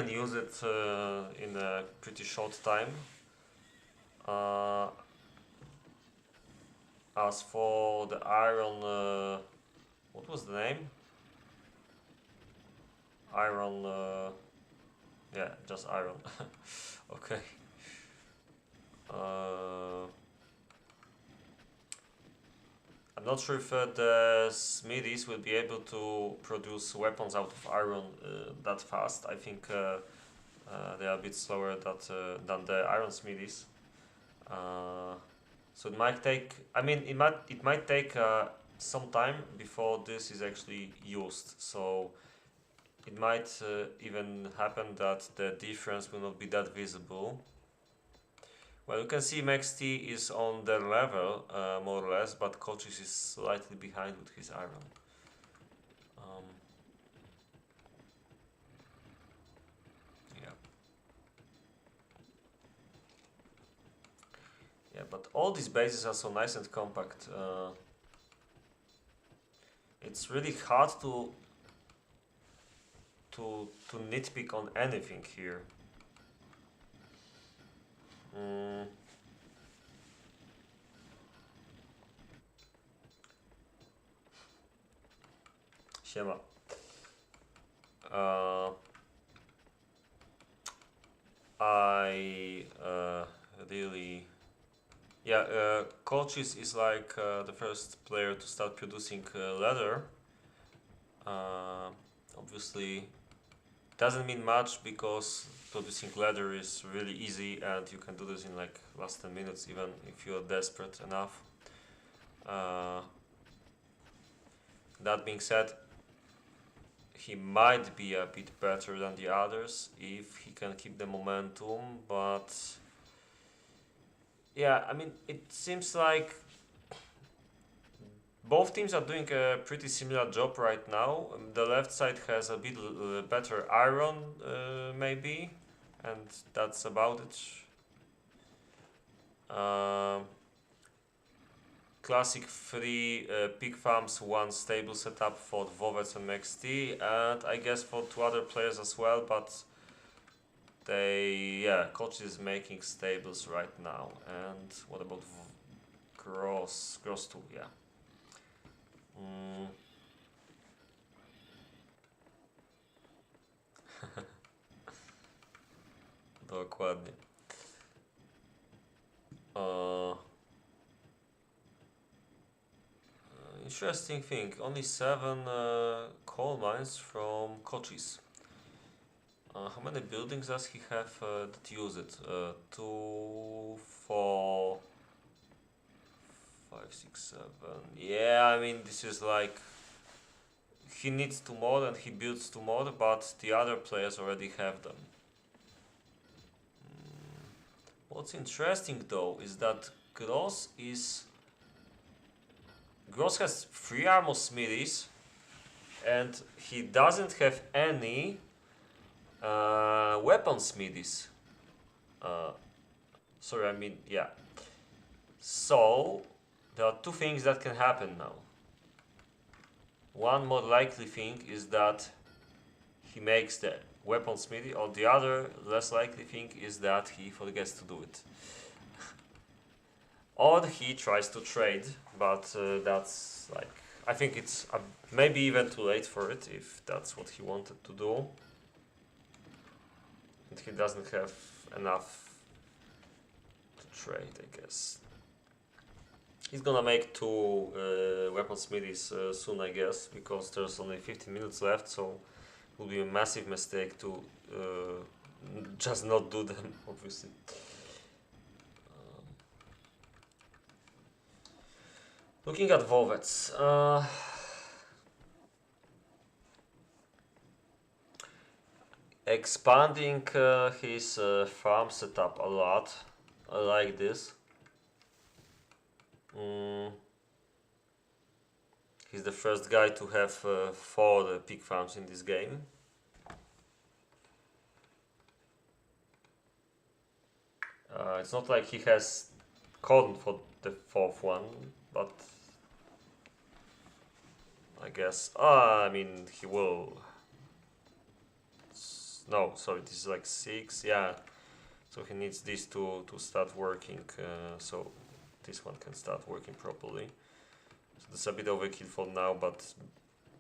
use it in a pretty short time. As for the iron, what was the name? Iron, yeah, just iron. Okay. I'm not sure if the smithies will be able to produce weapons out of iron that fast. I think they are a bit slower than the iron smithies. So it might take. I mean, it might take some time before this is actually used. So it might even happen that the difference will not be that visible. Well, you can see MexT is on their level, more or less, but Koczys is slightly behind with his iron. Yeah. Yeah, but all these bases are so nice and compact. It's really hard to nitpick on anything here. Siema. I really... Yeah, Koczys is like the first player to start producing leather. Obviously, doesn't mean much because producing leather is really easy and you can do this in like less than minutes, even if you're desperate enough. That being said, he might be a bit better than the others if he can keep the momentum, but yeah, I mean, it seems like both teams are doing a pretty similar job right now. The left side has a bit better iron, maybe, and that's about it. Classic 3 pig farms, 1 stable setup for vovets and MexT, and I guess for 2 other players as well, but Koczys is making stables right now. And what about Gross 2, yeah. Dokładnie. Interesting thing, only 7 coal mines from koczis. How many buildings does he have that use it? 2, 4, 5, 6, 7. Yeah, I mean, this is like he needs to mod and he builds to mod, but the other players already have them. What's interesting though is that Gross has 3 armor smithies and he doesn't have any weapon smithies. Sorry, I mean, yeah. So there are 2 things that can happen now. One more likely thing is that he makes the weapon smithy, or the other less likely thing is that he forgets to do it. Or he tries to trade, but that's like, I think it's maybe even too late for it if that's what he wanted to do. And he doesn't have enough to trade, I guess. He's gonna make 2 weapon smithies soon, I guess, because there's only 15 minutes left, so it would be a massive mistake to just not do them, obviously. Looking at vovets. Expanding his farm setup a lot. I like this. He's the first guy to have 4 pig farms in this game. It's not like he has cotton for the 4th one, but I guess, I mean, he will. No, sorry, this is like 6, yeah. So he needs these to start working, so this one can start working properly. So this is a bit overkill for now, but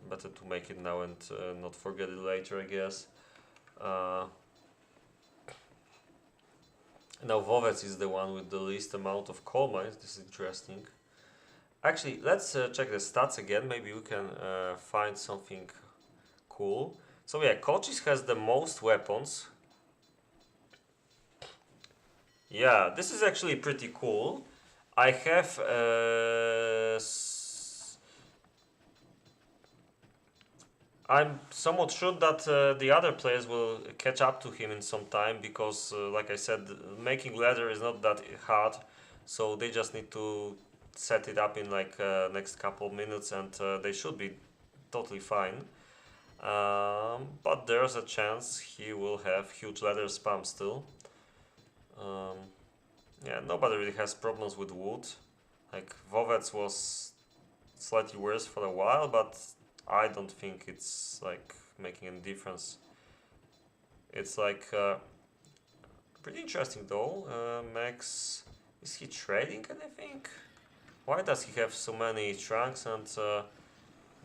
better to make it now and not forget it later, I guess. Now Vovets is the one with the least amount of coal mines. This is interesting. Actually, let's check the stats again. Maybe we can find something cool. So yeah, Koczis has the most weapons. Yeah, this is actually pretty cool. I have I'm somewhat sure that the other players will catch up to him in some time because, like I said, making leather is not that hard, so they just need to set it up in like next couple minutes and they should be totally fine. But there's a chance he will have huge leather spam still. Yeah, nobody really has problems with wood. Like Vovets was slightly worse for a while, but I don't think it's like making any difference. It's like pretty interesting though. Max, is he trading anything? Why does he have so many trunks and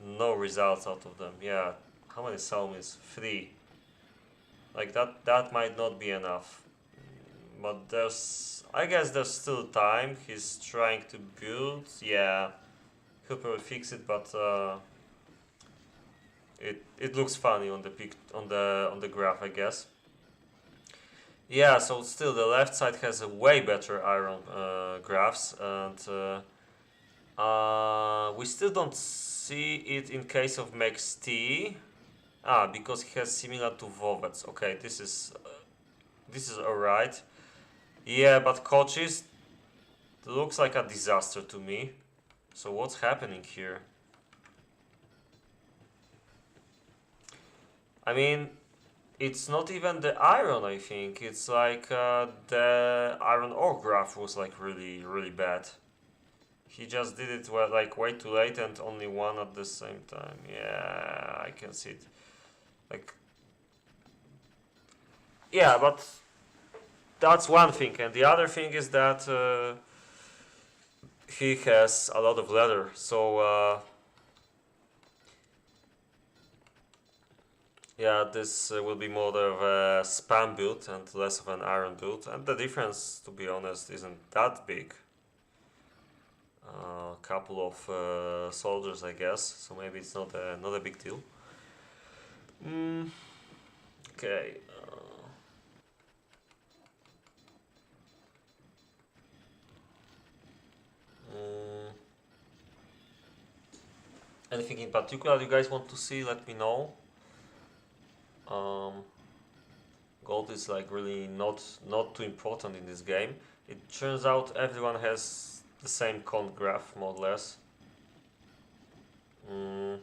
no results out of them? Yeah, how many sawmills? 3. Like that might not be enough. But I guess there's still time. He's trying to build. Yeah, he'll probably fix it, but it looks funny on the graph, I guess. Yeah, so still the left side has a way better iron graphs, and we still don't see it in case of MexT. Because he has similar to Vovets. Okay, this is alright. Yeah, but koczis looks like a disaster to me. So what's happening here? I mean, it's not even the iron, I think. It's like the iron ore graph was like really bad. He just did it like way too late and only one at the same time. Yeah, I can see it. Like, yeah, but that's one thing, and the other thing is that he has a lot of leather, so Yeah, this will be more of a spam build and less of an iron build, and the difference, to be honest, isn't that big. A couple of soldiers, I guess, so maybe it's not a big deal. Mm, okay. Mm, anything in particular you guys want to see? Let me know. Um, Gold is like really not too important in this game. It turns out everyone has the same count graph, more or less. Mm,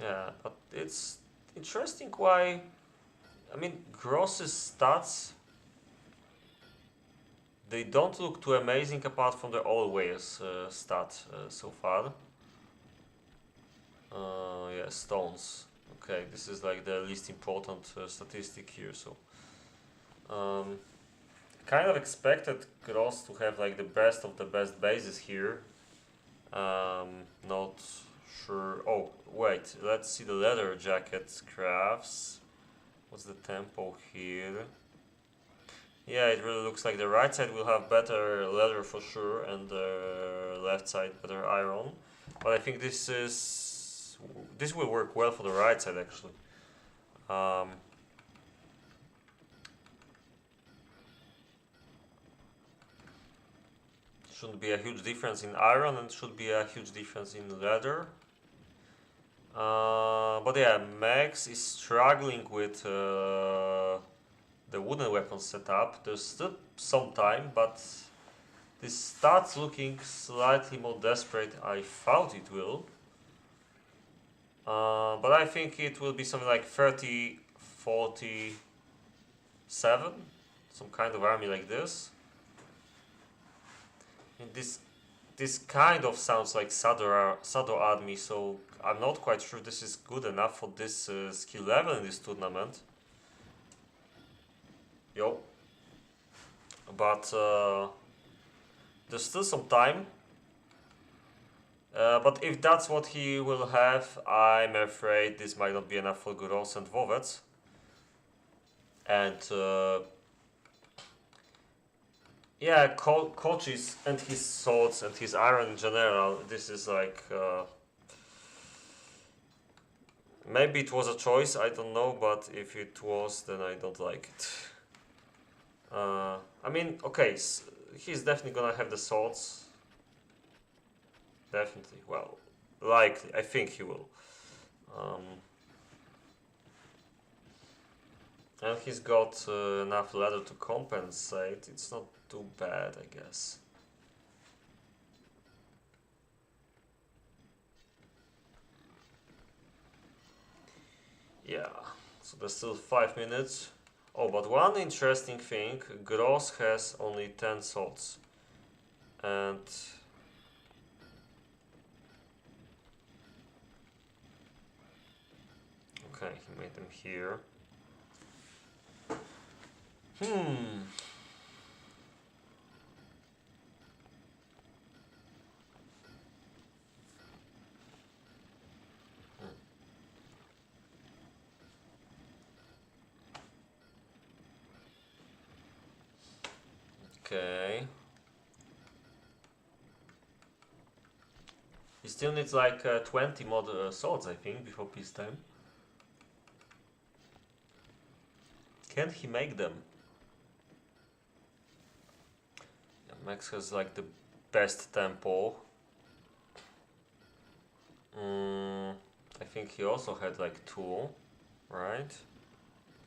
yeah, but it's interesting why. I mean, Gross's stats, they don't look too amazing apart from the always stat so far. Yeah, stones. Okay, this is like the least important statistic here. So, um, kind of expected Gross to have like the best of the best bases here. Not sure. Oh, wait. Let's see the leather jacket crafts. What's the tempo here? Yeah, it really looks like the right side will have better leather for sure, and the left side better iron. But I think this will work well for the right side actually. Um, shouldn't be a huge difference in iron, and should be a huge difference in leather. But yeah, Max is struggling with the wooden weapon setup. There's still some time, but this starts looking slightly more desperate. I thought it will. But I think it will be something like 30, 47, some kind of army like this. And this kind of sounds like Sado army, so I'm not quite sure this is good enough for this skill level in this tournament. Yo. But there's still some time. But if that's what he will have, I'm afraid this might not be enough for Guros and Vovets. And yeah, koczis and his swords and his iron in general, this is like... maybe it was a choice, I don't know, but if it was, then I don't like it. I mean, okay, he's definitely gonna have the swords. Definitely, well, likely, I think he will. And he's got enough leather to compensate. It's not too bad, I guess. Yeah, so there's still 5 minutes. Oh, but one interesting thing, Gross has only 10 swords. And... okay, he made them here. Okay. He still needs like 20 more swords, I think, before peacetime. Can he make them? Yeah, Max has like the best tempo. I think he also had like 2, right?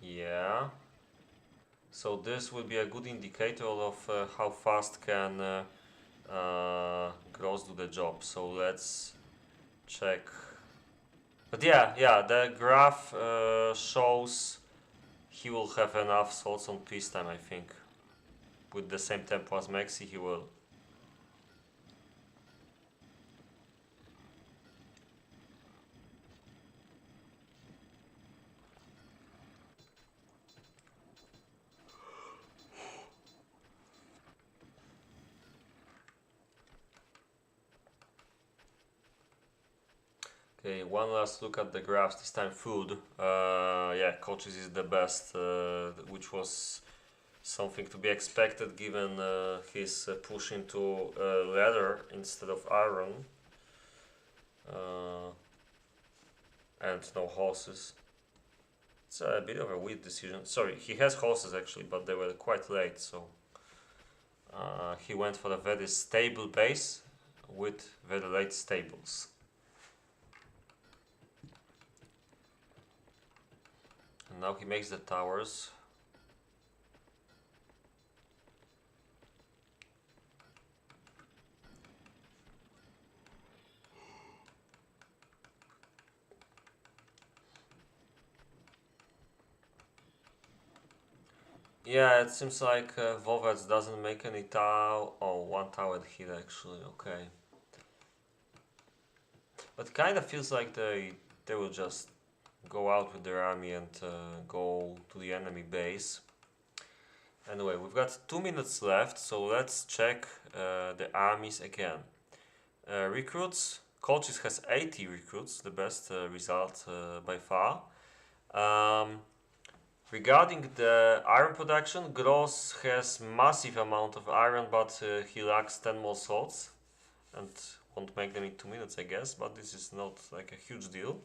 Yeah. So this will be a good indicator of how fast can Gross do the job. So let's check. But yeah, the graph shows he will have enough swords on peacetime, I think. With the same tempo as MexT, he will. Okay, one last look at the graphs, this time food. Yeah, koczis is the best, which was something to be expected given his push into leather instead of iron. And no horses. It's a bit of a weird decision. Sorry, he has horses actually, but they were quite late, so he went for a very stable base with very late stables. And now he makes the towers. Yeah, it seems like vovets doesn't make any tower. Oh, one tower hit actually. Okay, but kind of feels like they will just go out with their army and go to the enemy base. Anyway, we've got 2 minutes left, so let's check the armies again. Recruits. Koczis has 80 recruits, the best result by far. Regarding the iron production, Gross has massive amount of iron, but he lacks 10 more swords and won't make them in 2 minutes, I guess, but this is not like a huge deal.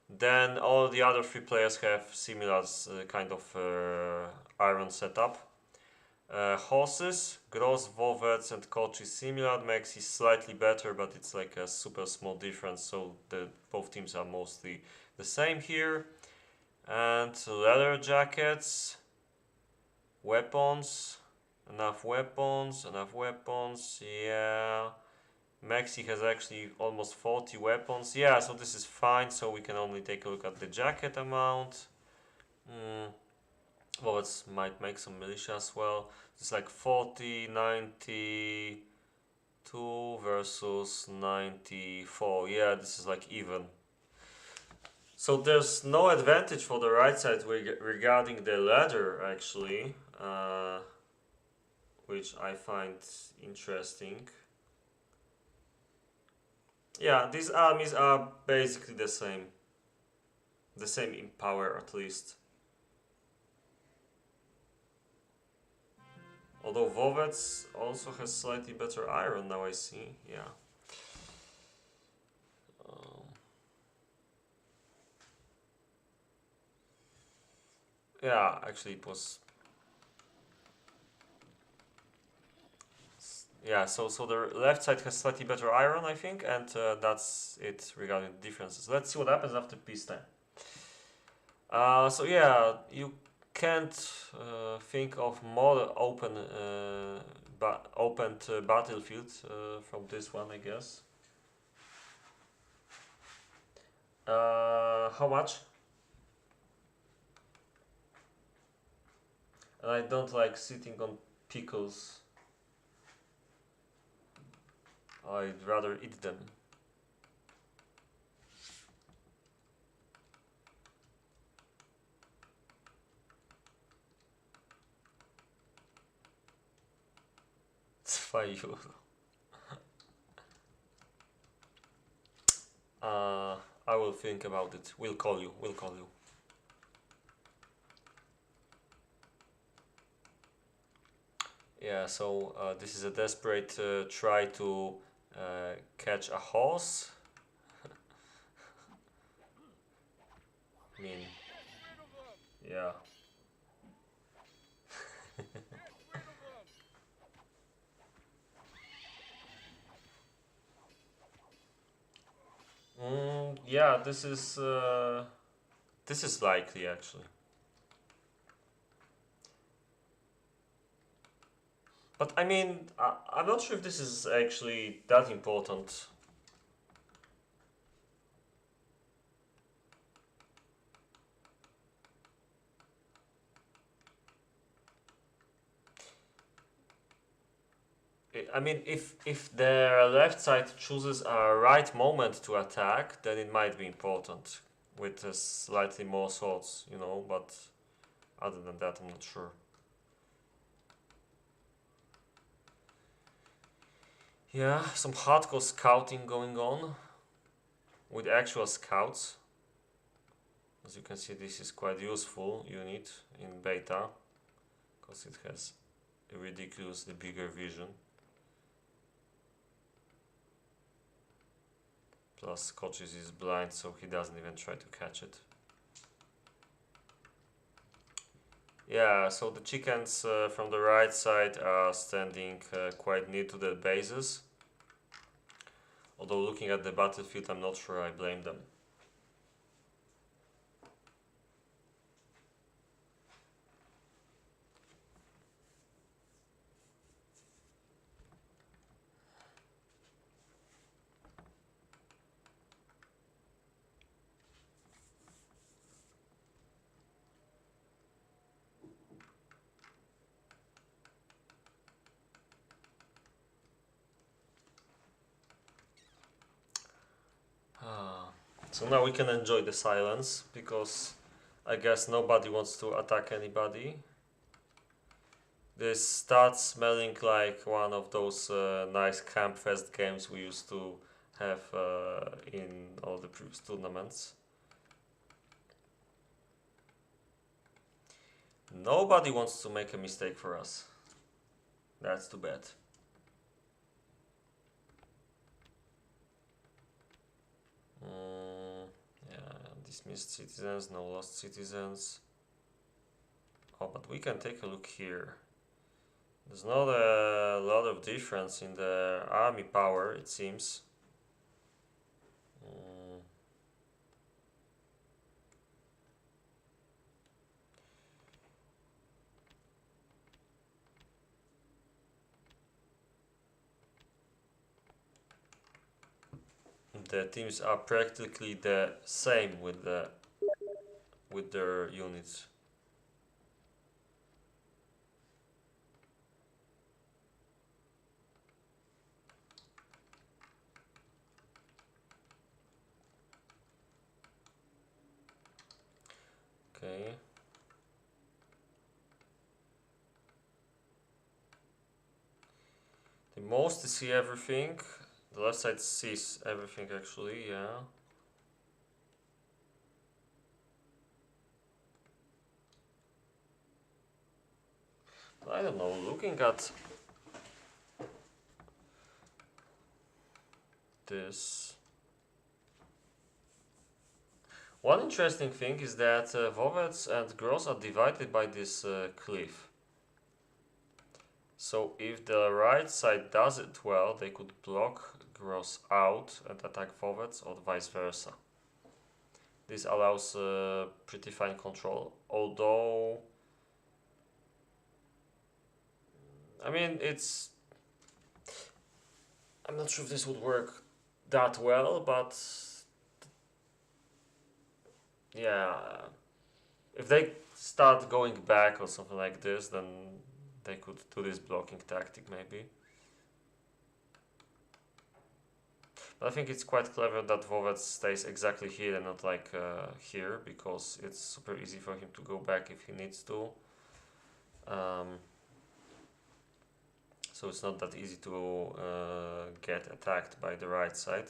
Then all the other 3 players have similar kind of iron setup. Horses, Gross, Vovets and Koczis similar. MexT is slightly better, but it's like a super small difference, so both teams are mostly the same here. And leather jackets, weapons, enough weapons, yeah. MexT has actually almost 40 weapons, yeah, so this is fine, so we can only take a look at the jacket amount. Well, it might make some militia as well. It's like 40, 92 versus 94, yeah, this is like even. So there's no advantage for the right side regarding the ladder actually, which I find interesting. Yeah, these armies are basically the same in power at least. Although Vovets also has slightly better iron now I see, yeah. Yeah, actually it was. Yeah, so the left side has slightly better iron, I think, and that's it regarding the differences. Let's see what happens after peacetime. So yeah, you can't think of more opened battlefield from this one, I guess. How much? And I don't like sitting on pickles. I'd rather eat them. It's 5 euro. I will think about it. We'll call you. Yeah, so this is a desperate try to catch a horse. I mean, yeah. Yeah, this is likely actually. But I mean, I'm not sure if this is actually that important. I mean, if the left side chooses a right moment to attack, then it might be important with slightly more swords, you know, but other than that, I'm not sure. Yeah, some hardcore scouting going on. with actual scouts. As you can see, this is quite useful unit in beta because it has a ridiculously bigger vision. Plus Koczis is blind, so he doesn't even try to catch it. Yeah, so the chickens from the right side are standing quite near to the bases. Although looking at the battlefield, I'm not sure I blame them. So now we can enjoy the silence, because I guess nobody wants to attack anybody. This starts smelling like one of those nice campfest games we used to have in all the previous tournaments. Nobody wants to make a mistake for us. That's too bad. Dismissed citizens, no lost citizens. Oh, but we can take a look here. There's not a lot of difference in the army power, it seems. The teams are practically the same with their units. Okay. The most see everything. The left side sees everything actually, yeah. I don't know, looking at this. One interesting thing is that vovets and gross are divided by this cliff. So if the right side does it well, they could block gross out and attack vovets, or vice versa. This allows pretty fine control, although I mean I'm not sure if this would work that well, but yeah, if they start going back or something like this, then they could do this blocking tactic maybe. But I think it's quite clever that Vovets stays exactly here and not like here, because it's super easy for him to go back if he needs to. So it's not that easy to get attacked by the right side.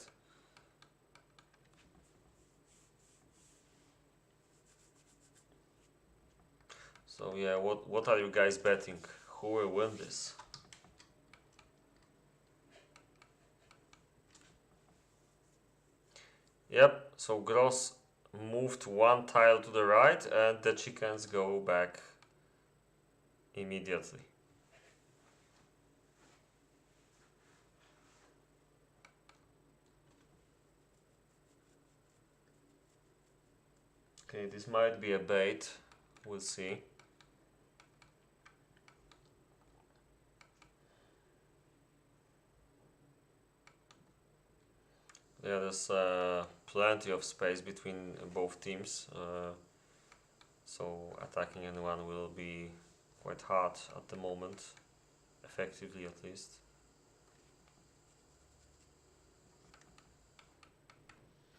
So yeah, what are you guys betting? Who will win this? Yep, so Gross moved one tile to the right and the chickens go back immediately. Okay, this might be a bait, we'll see. Yeah, there's plenty of space between both teams, so attacking anyone will be quite hard at the moment, effectively at least.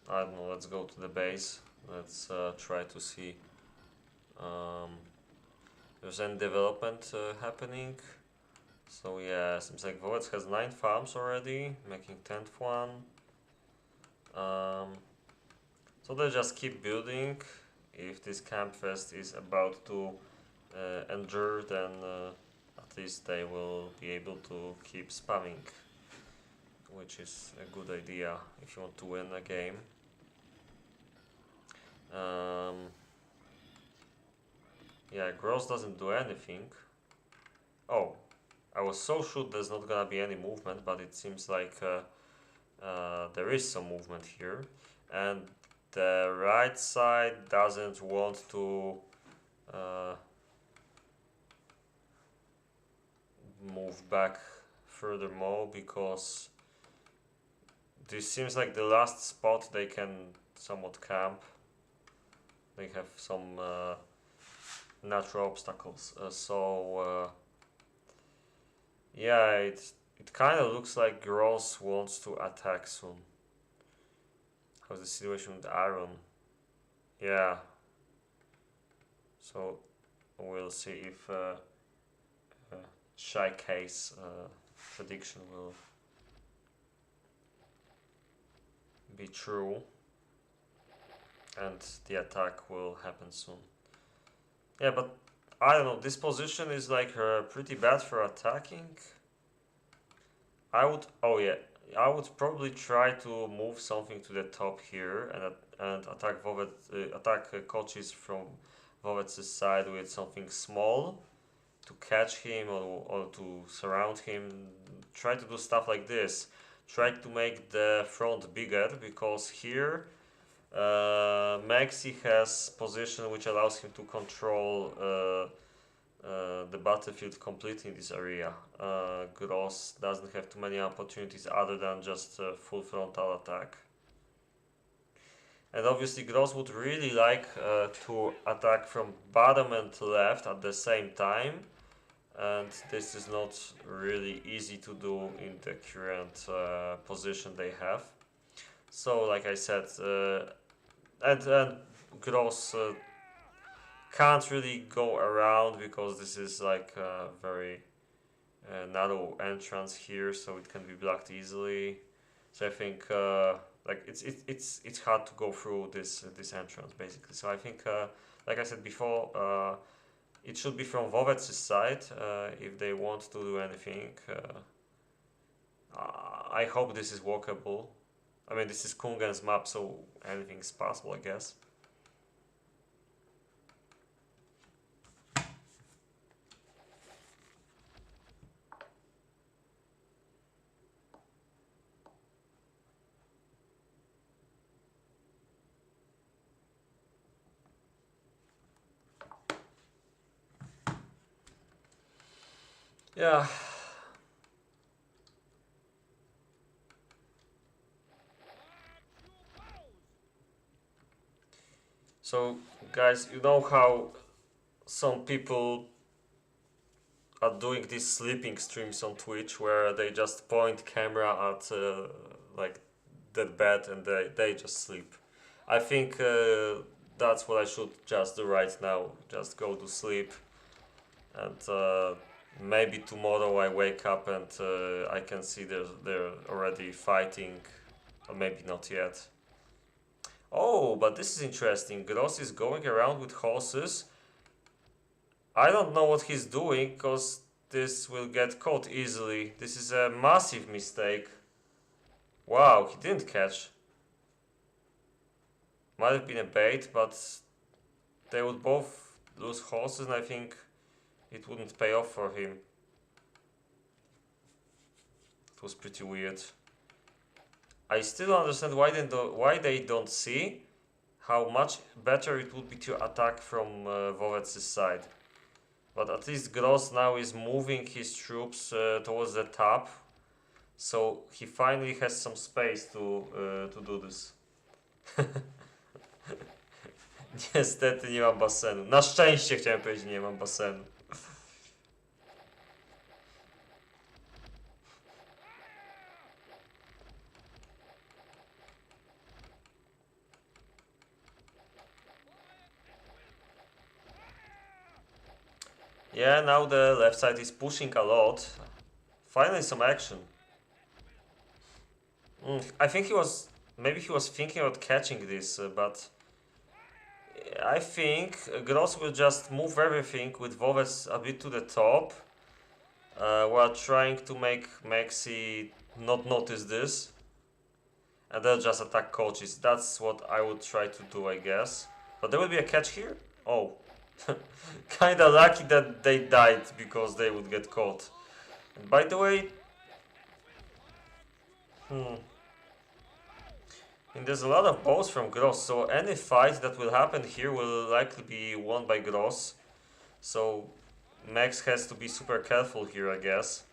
I don't know, let's go to the base, let's try to see there's any development happening. So yeah, seems like Vovets has 9 farms already, making 10th one. So they just keep building. If this camp fest is about to endure, then at least they will be able to keep spamming, which is a good idea if you want to win a game. Yeah, Gross doesn't do anything. Oh, I was so sure there's not gonna be any movement, but it seems like there is some movement here, and the right side doesn't want to move back furthermore, because this seems like the last spot they can somewhat camp. They have some natural obstacles, yeah, it kind of looks like Gross wants to attack soon. How's the situation with Aaron? Yeah. So we'll see if Shy Case prediction will be true, and the attack will happen soon. Yeah, but I don't know, this position is like pretty bad for attacking. I would probably try to move something to the top here and attack Koczis from Vovets' side with something small to catch him or to surround him. Try to do stuff like this. Try to make the front bigger, because here MexT has position which allows him to control the battlefield completely in this area. Gross doesn't have too many opportunities other than just full frontal attack. And obviously Gross would really like to attack from bottom and left at the same time, and this is not really easy to do in the current position they have. So like I said, and Gross can't really go around because this is like a very narrow entrance here, so it can be blocked easily. So I think like it's hard to go through this entrance basically. So I think like I said before, it should be from Vovets' side if they want to do anything. I hope this is walkable. I mean, this is Kungen's map, so anything's possible, I guess. Yeah. So, guys, you know how some people are doing these sleeping streams on Twitch where they just point camera at like that bed and they just sleep. I think that's what I should just do right now. Just go to sleep, and maybe tomorrow I wake up and I can see they're already fighting, or maybe not yet. Oh, but this is interesting. Gross is going around with horses. I don't know what he's doing, because this will get caught easily. This is a massive mistake. Wow, he didn't catch. Might have been a bait, but they would both lose horses, and I think it wouldn't pay off for him. It was pretty weird. I still don't understand why they don't see how much better it would be to attack from Vovets' side. But at least Gross now is moving his troops towards the top, so he finally has some space to do this. Niestety nie mam basenu. Na szczęście chciałem powiedzieć, nie mam basenu. Yeah, now the left side is pushing a lot. Finally some action. I think he was maybe he was thinking about catching this, but I think Gross will just move everything with vovets a bit to the top, while trying to make MexT not notice this, and they'll just attack coaches. That's what I would try to do, I guess. But there will be a catch here? Oh. Kinda lucky that they died because they would get caught. And by the way, and there's a lot of bows from Gross, so any fight that will happen here will likely be won by Gross. So Max has to be super careful here, I guess.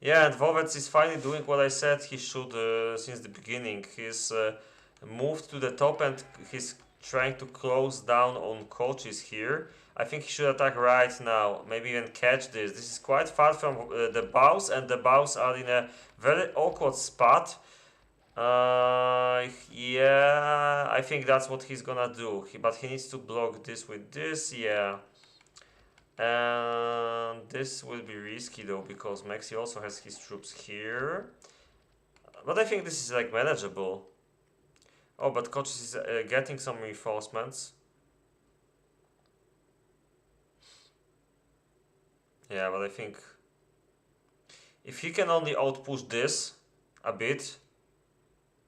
Yeah, and vovets is finally doing what I said he should since the beginning. He's moved to the top and he's trying to close down on coaches here. I think he should attack right now, maybe even catch this. This is quite far from the bows, and the bows are in a very awkward spot. Yeah, I think that's what he's gonna do. But he needs to block this with this, yeah. And this will be risky though, because MexT also has his troops here. But I think this is like manageable. Oh, but Koczis is getting some reinforcements. Yeah, but I think if he can only outpush this a bit,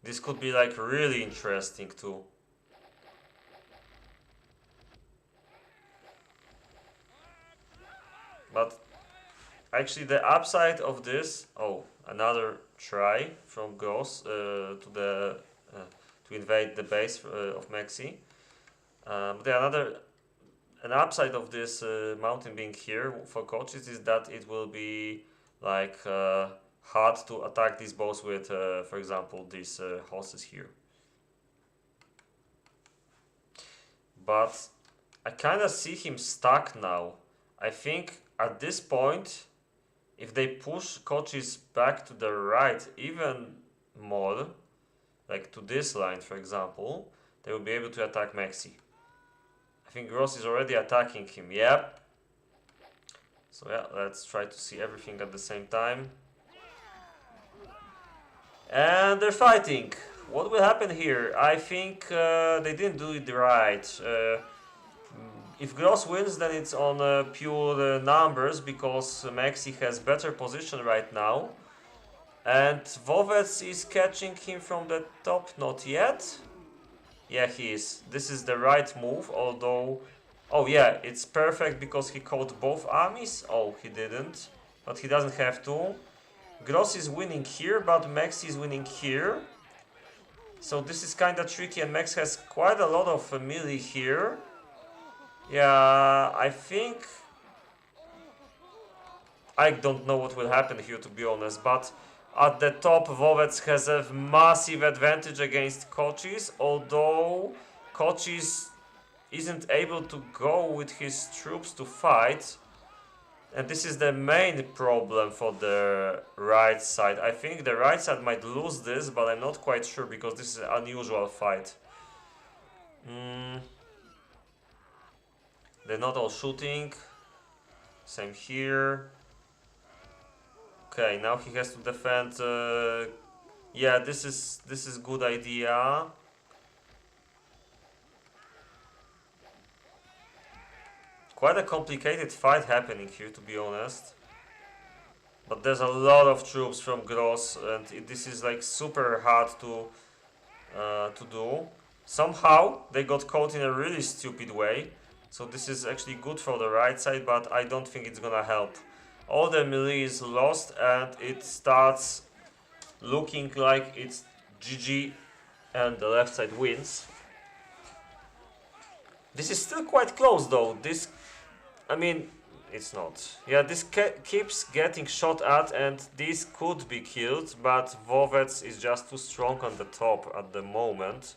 this could be like really interesting too. But actually the upside of this, oh, another try from Gross to invade the base of MexT. But an upside of this mountain being here for coaches is that it will be like hard to attack these bows with, for example, these horses here. But I kind of see him stuck now. I think at this point, if they push coaches back to the right even more, like to this line, for example, they will be able to attack MexT. I think Gross is already attacking him. Yep. So yeah, let's try to see everything at the same time. And they're fighting. What will happen here? I think they didn't do it right. If Gross wins, then it's on pure numbers, because MexT has better position right now. And vovets is catching him from the top, not yet. Yeah, he is. This is the right move, although... Oh yeah, it's perfect because he caught both armies. Oh, he didn't. But he doesn't have to. Gross is winning here, but MexT is winning here. So this is kinda tricky, and Max has quite a lot of melee here. Yeah, I think... I don't know what will happen here, to be honest, but at the top, vovets has a massive advantage against Koczis, although Koczis isn't able to go with his troops to fight. And this is the main problem for the right side. I think the right side might lose this, but I'm not quite sure, because this is an unusual fight. They're not all shooting. Same here. Okay, now he has to defend. Yeah, this is good idea. Quite a complicated fight happening here, to be honest. But there's a lot of troops from Gross, and this is like super hard to do. Somehow they got caught in a really stupid way. So this is actually good for the right side, but I don't think it's gonna help. All the melee is lost, and it starts looking like it's GG and the left side wins. This is still quite close though. This, I mean, it's not. Yeah, this keeps getting shot at, and this could be killed, but vovets is just too strong on the top at the moment.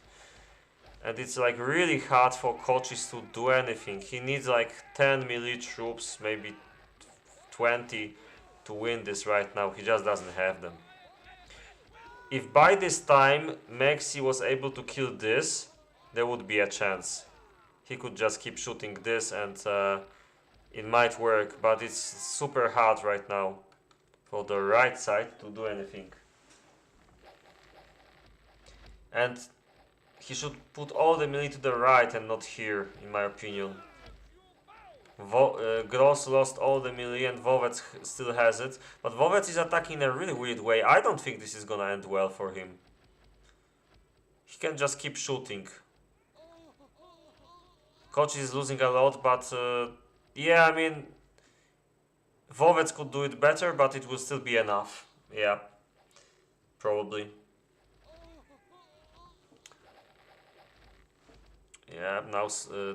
And it's like really hard for Koczis to do anything. He needs like 10 melee troops, maybe 20 to win this right now. He just doesn't have them. If by this time MexT was able to kill this, there would be a chance. He could just keep shooting this, and it might work, but it's super hard right now for the right side to do anything. And he should put all the melee to the right and not here, in my opinion. Gross lost all the melee and Vovets still has it. But Vovets is attacking in a really weird way. I don't think this is gonna end well for him. He can just keep shooting. Koczis is losing a lot, but yeah, I mean, Vovets could do it better, but it will still be enough. Yeah, probably. Yeah, now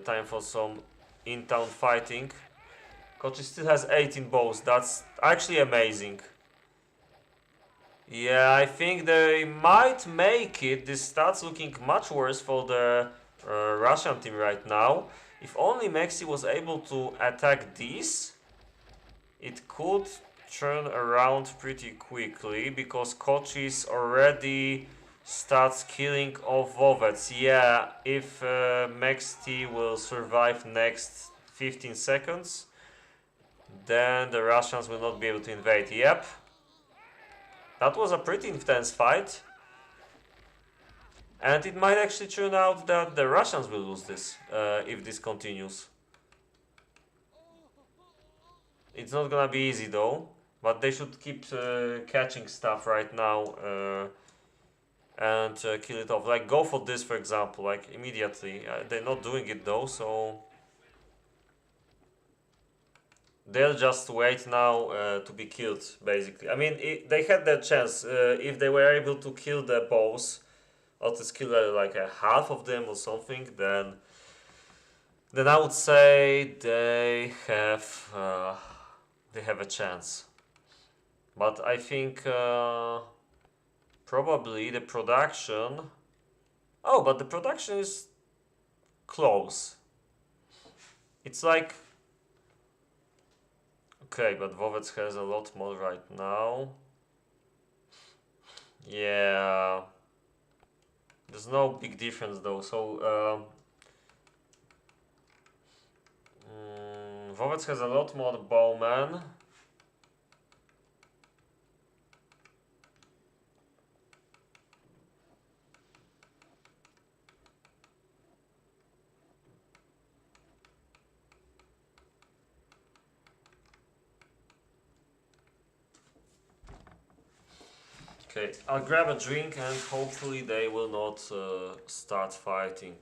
time for some in-town fighting. Koczis still has 18 bows. That's actually amazing. Yeah, I think they might make it. This starts looking much worse for the Russian team right now. If only MexT was able to attack this, it could turn around pretty quickly, because Koczis already starts killing off vovets. Yeah, if MexT will survive next 15 seconds, then the Russians will not be able to invade. Yep. That was a pretty intense fight. And it might actually turn out that the Russians will lose this if this continues. It's not gonna be easy though, but they should keep catching stuff right now and kill it off. Like, go for this, for example, like immediately. They're not doing it though, so they'll just wait now to be killed, basically. I mean, they had their chance. If they were able to kill the boss, or to kill like a half of them or something, then I would say they have a chance. But I think probably the production. Oh, but the production is close. It's like, okay, but Vovets has a lot more right now. Yeah, there's no big difference though. So Vovets has a lot more bowmen. Okay, I'll grab a drink and hopefully they will not start fighting.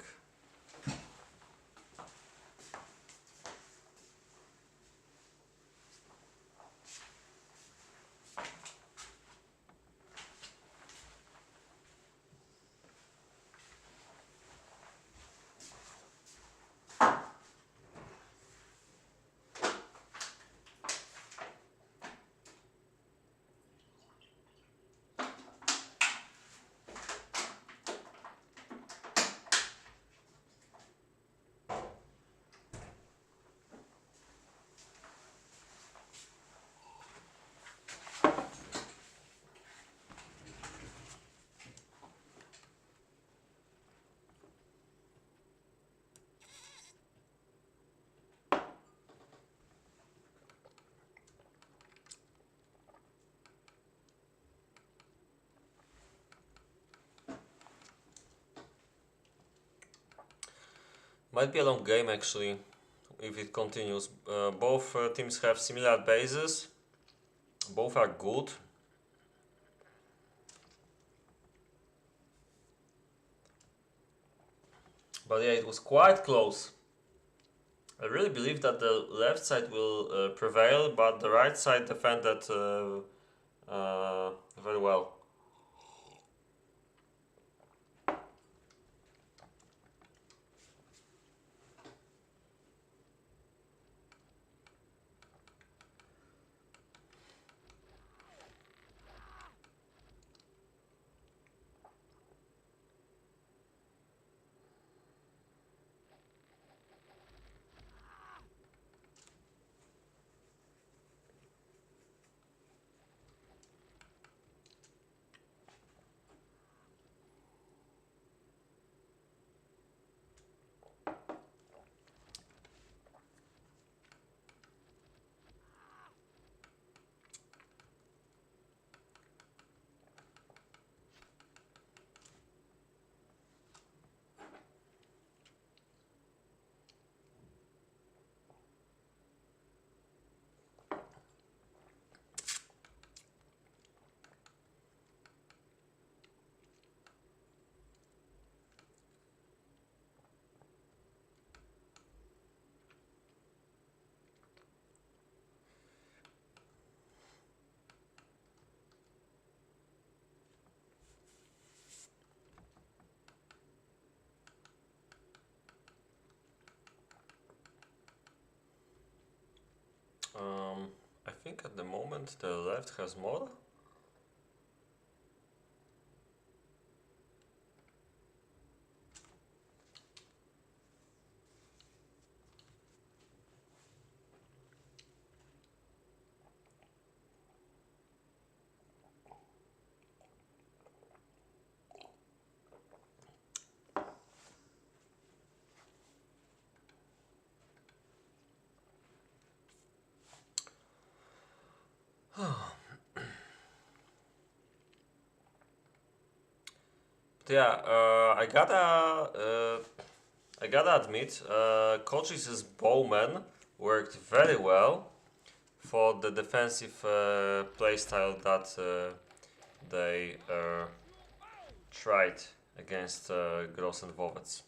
Might be a long game actually, if it continues. Both teams have similar bases. Both are good. But yeah, it was quite close. I really believe that the left side will prevail, but the right side defended very well. I think at the moment the left has more. Yeah, I gotta admit, Koczys' bowman worked very well for the defensive playstyle that they tried against Gross and Vovets.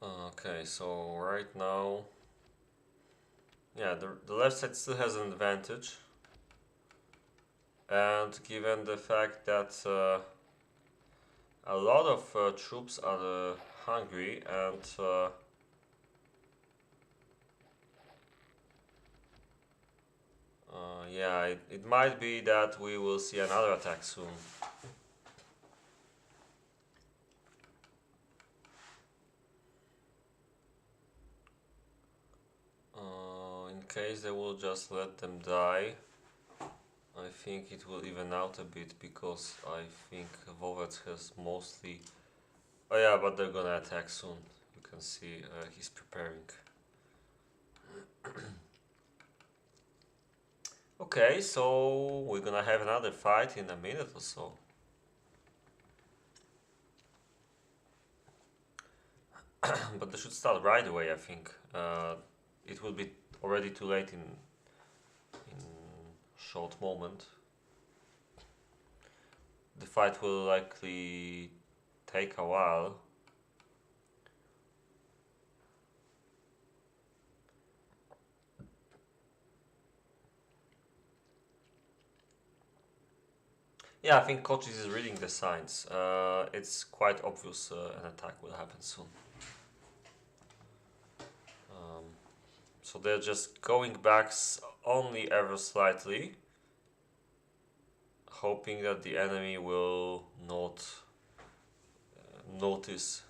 Okay, so right now, yeah, the left side still has an advantage. And given the fact that a lot of troops are hungry and yeah, it might be that we will see another attack soon. In case they will just let them die, I think it will even out a bit because I think Vovets has mostly... Oh yeah, but they're gonna attack soon. You can see he's preparing. Okay, so we're gonna have another fight in a minute or so. But they should start right away, I think. It will be already too late in short moment. The fight will likely take a while. Yeah, I think Koczys is reading the signs. It's quite obvious an attack will happen soon. So they're just going back only ever slightly, hoping that the enemy will not notice.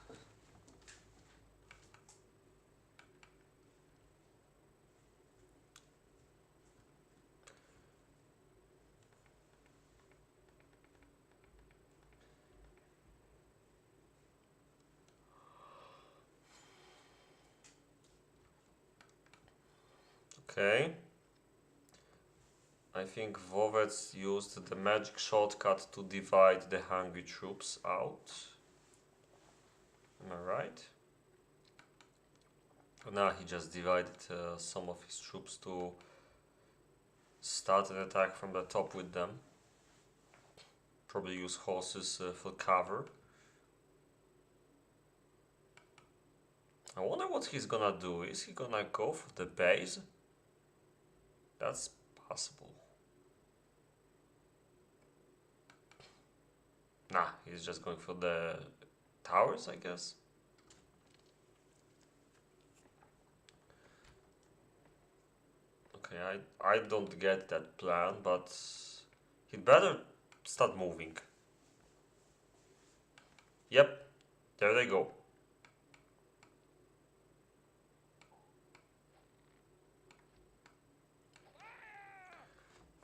Okay. I think Vovets used the magic shortcut to divide the hungry troops out. Am I right? Now he just divided some of his troops to start an attack from the top with them. Probably use horses for cover. I wonder what he's gonna do. Is he gonna go for the base? That's possible. Nah, he's just going for the towers, I guess. Okay, I don't get that plan, but he'd better start moving. Yep, there they go.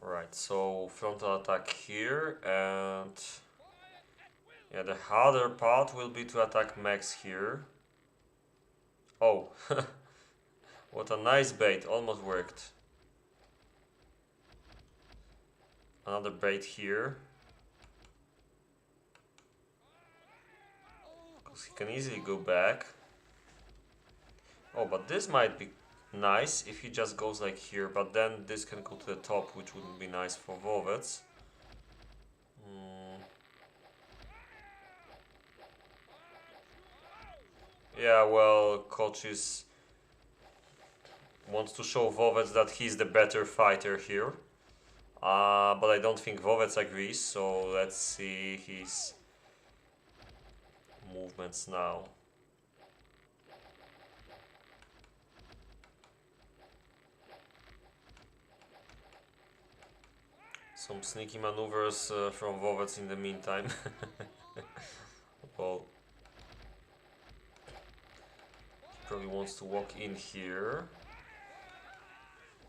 Right, so frontal attack here, and yeah, the harder part will be to attack MexT here. Oh, what a nice bait, almost worked. Another bait here. Because he can easily go back. Oh, but this might be nice if he just goes like here, but then this can go to the top, which wouldn't be nice for Vovets. Mm. Yeah, well, koczys wants to show vovets that he's the better fighter here. But I don't think vovets agrees, so let's see his movements now. Some sneaky maneuvers from vovets in the meantime. Well, he probably wants to walk in here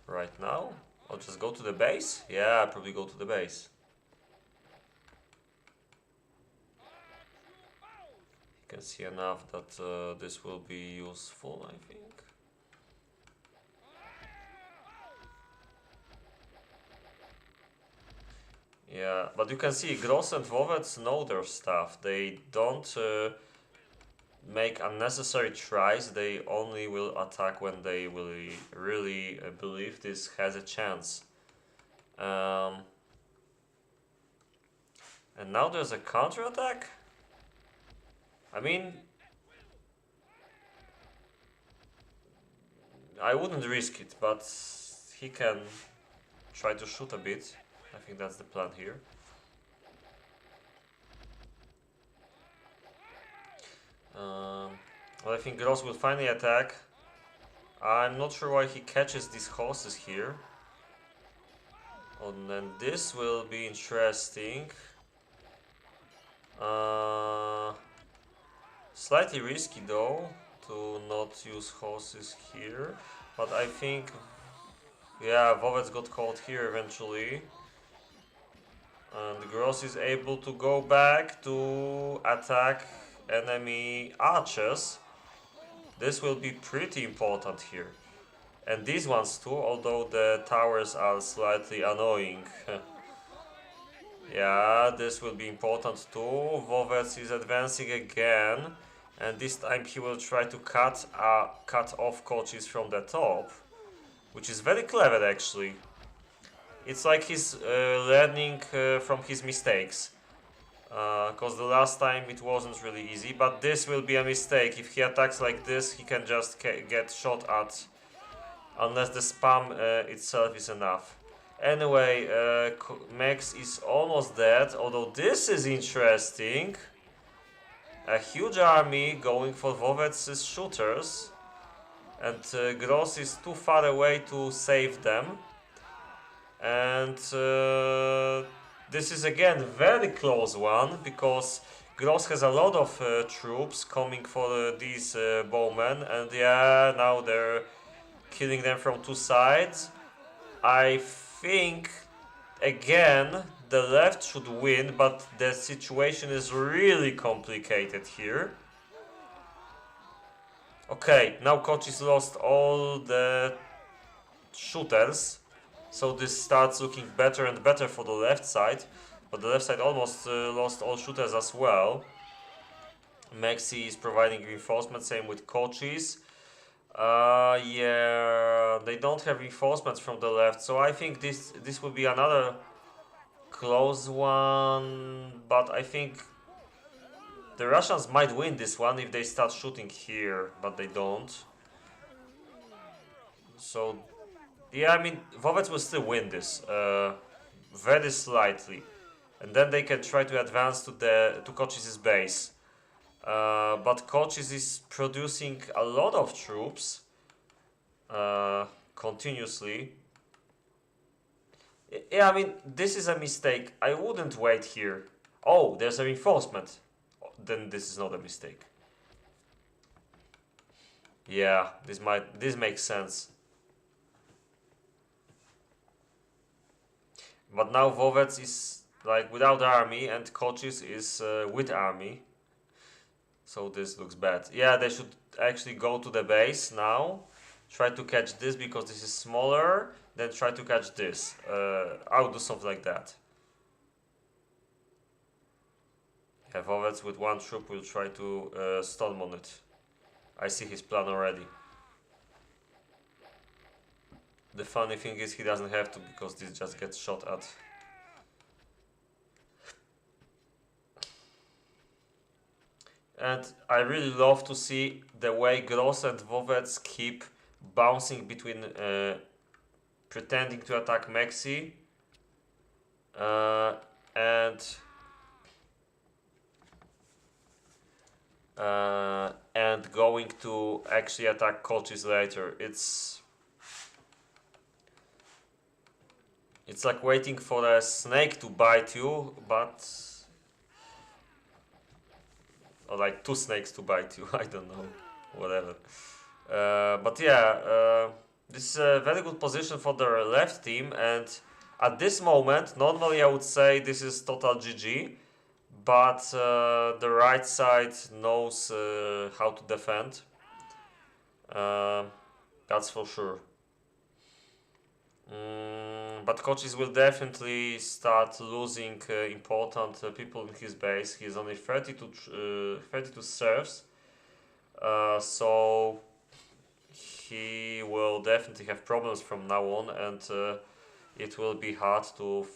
right now. I'll just go to the base. Yeah, I'll probably go to the base. You can see enough that this will be useful, I think. Yeah, but you can see Gross and vovets know their stuff. They don't make unnecessary tries. They only will attack when they will really believe this has a chance. And now there's a counterattack? I mean, I wouldn't risk it, but he can try to shoot a bit. I think that's the plan here. Well, I think Gross will finally attack. I'm not sure why he catches these horses here. And then this will be interesting. Slightly risky though to not use horses here, but I think, yeah, vovets got caught here eventually. And Gross is able to go back to attack enemy archers. This will be pretty important here. And these ones too, although the towers are slightly annoying. Yeah, this will be important too. Vovets is advancing again. And this time he will try to cut off koczys from the top. Which is very clever actually. It's like he's learning from his mistakes. Because the last time it wasn't really easy, but this will be a mistake. If he attacks like this, he can just get shot at, unless the spam itself is enough. Anyway, MexT is almost dead, although this is interesting. A huge army going for vovets' shooters, and Gross is too far away to save them. And this is again very close one, because Gross has a lot of troops coming for these bowmen, and yeah, now they're killing them from two sides. I think again the left should win, but the situation is really complicated here. Okay, now koczys lost all the shooters. So this starts looking better and better for the left side, but the left side almost lost all shooters as well. MexT is providing reinforcements, same with koczys. Yeah, they don't have reinforcements from the left, so I think this will be another close one, but I think the Russians might win this one if they start shooting here, but they don't. So yeah, I mean, vovets will still win this, very slightly, and then they can try to advance to koczys' base. But koczys is producing a lot of troops continuously. Yeah, I mean, this is a mistake. I wouldn't wait here. Oh, there's a reinforcement. Then this is not a mistake. Yeah, this makes sense. But now vovets is like without army, and koczys is with army. So this looks bad. Yeah, they should actually go to the base now. Try to catch this because this is smaller. Then try to catch this. I'll do something like that. Yeah, vovets with one troop will try to storm on it. I see his plan already. The funny thing is he doesn't have to, because this just gets shot at. And I really love to see the way Gross and Vovets keep bouncing between pretending to attack MexT uh, and and going to actually attack koczis later. It's like waiting for a snake to bite you, but or like two snakes to bite you. I don't know, whatever. But yeah, this is a very good position for the left team, and at this moment, normally I would say this is total GG, but the right side knows how to defend. That's for sure. But coaches will definitely start losing important people in his base. He's only 32 serves, so he will definitely have problems from now on, and it will be hard to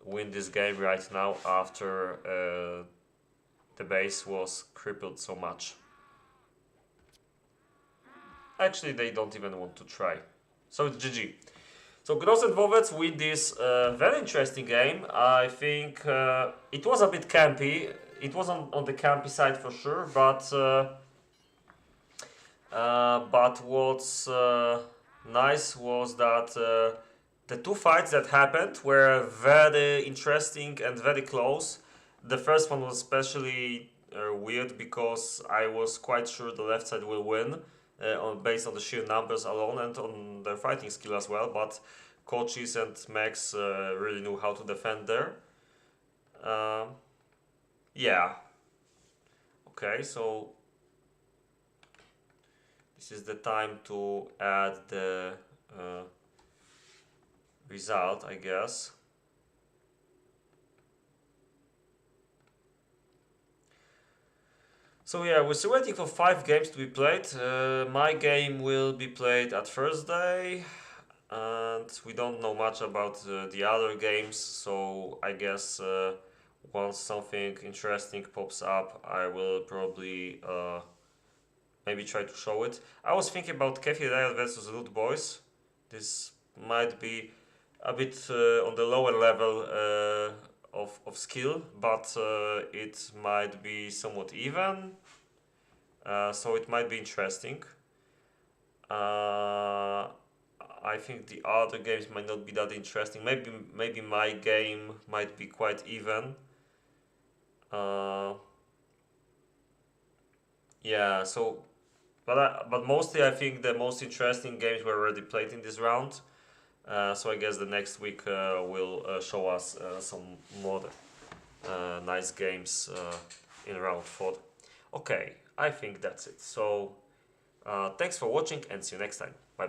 win this game right now after the base was crippled so much. Actually, they don't even want to try. So it's GG. So Gross and Vovets win this very interesting game. I think it was a bit campy. It was on the campy side for sure, but what's nice was that the two fights that happened were very interesting and very close. The first one was especially weird because I was quite sure the left side will win based on the sheer numbers alone and on their fighting skill as well. But koczis and MexT really knew how to defend there. Yeah. Okay, so this is the time to add the result, I guess. So yeah, we're still waiting for 5 games to be played. My game will be played at Thursday, and we don't know much about the other games, so I guess once something interesting pops up, I will probably maybe try to show it. I was thinking about Kefi Riot versus Root Boys. This might be a bit on the lower level of skill, but it might be somewhat even, so it might be interesting. I think the other games might not be that interesting. Maybe my game might be quite even. Yeah, so but mostly I think the most interesting games were already played in this round. So I guess the next week will show us some more nice games in round 4. Okay, I think that's it. So thanks for watching and see you next time. Bye.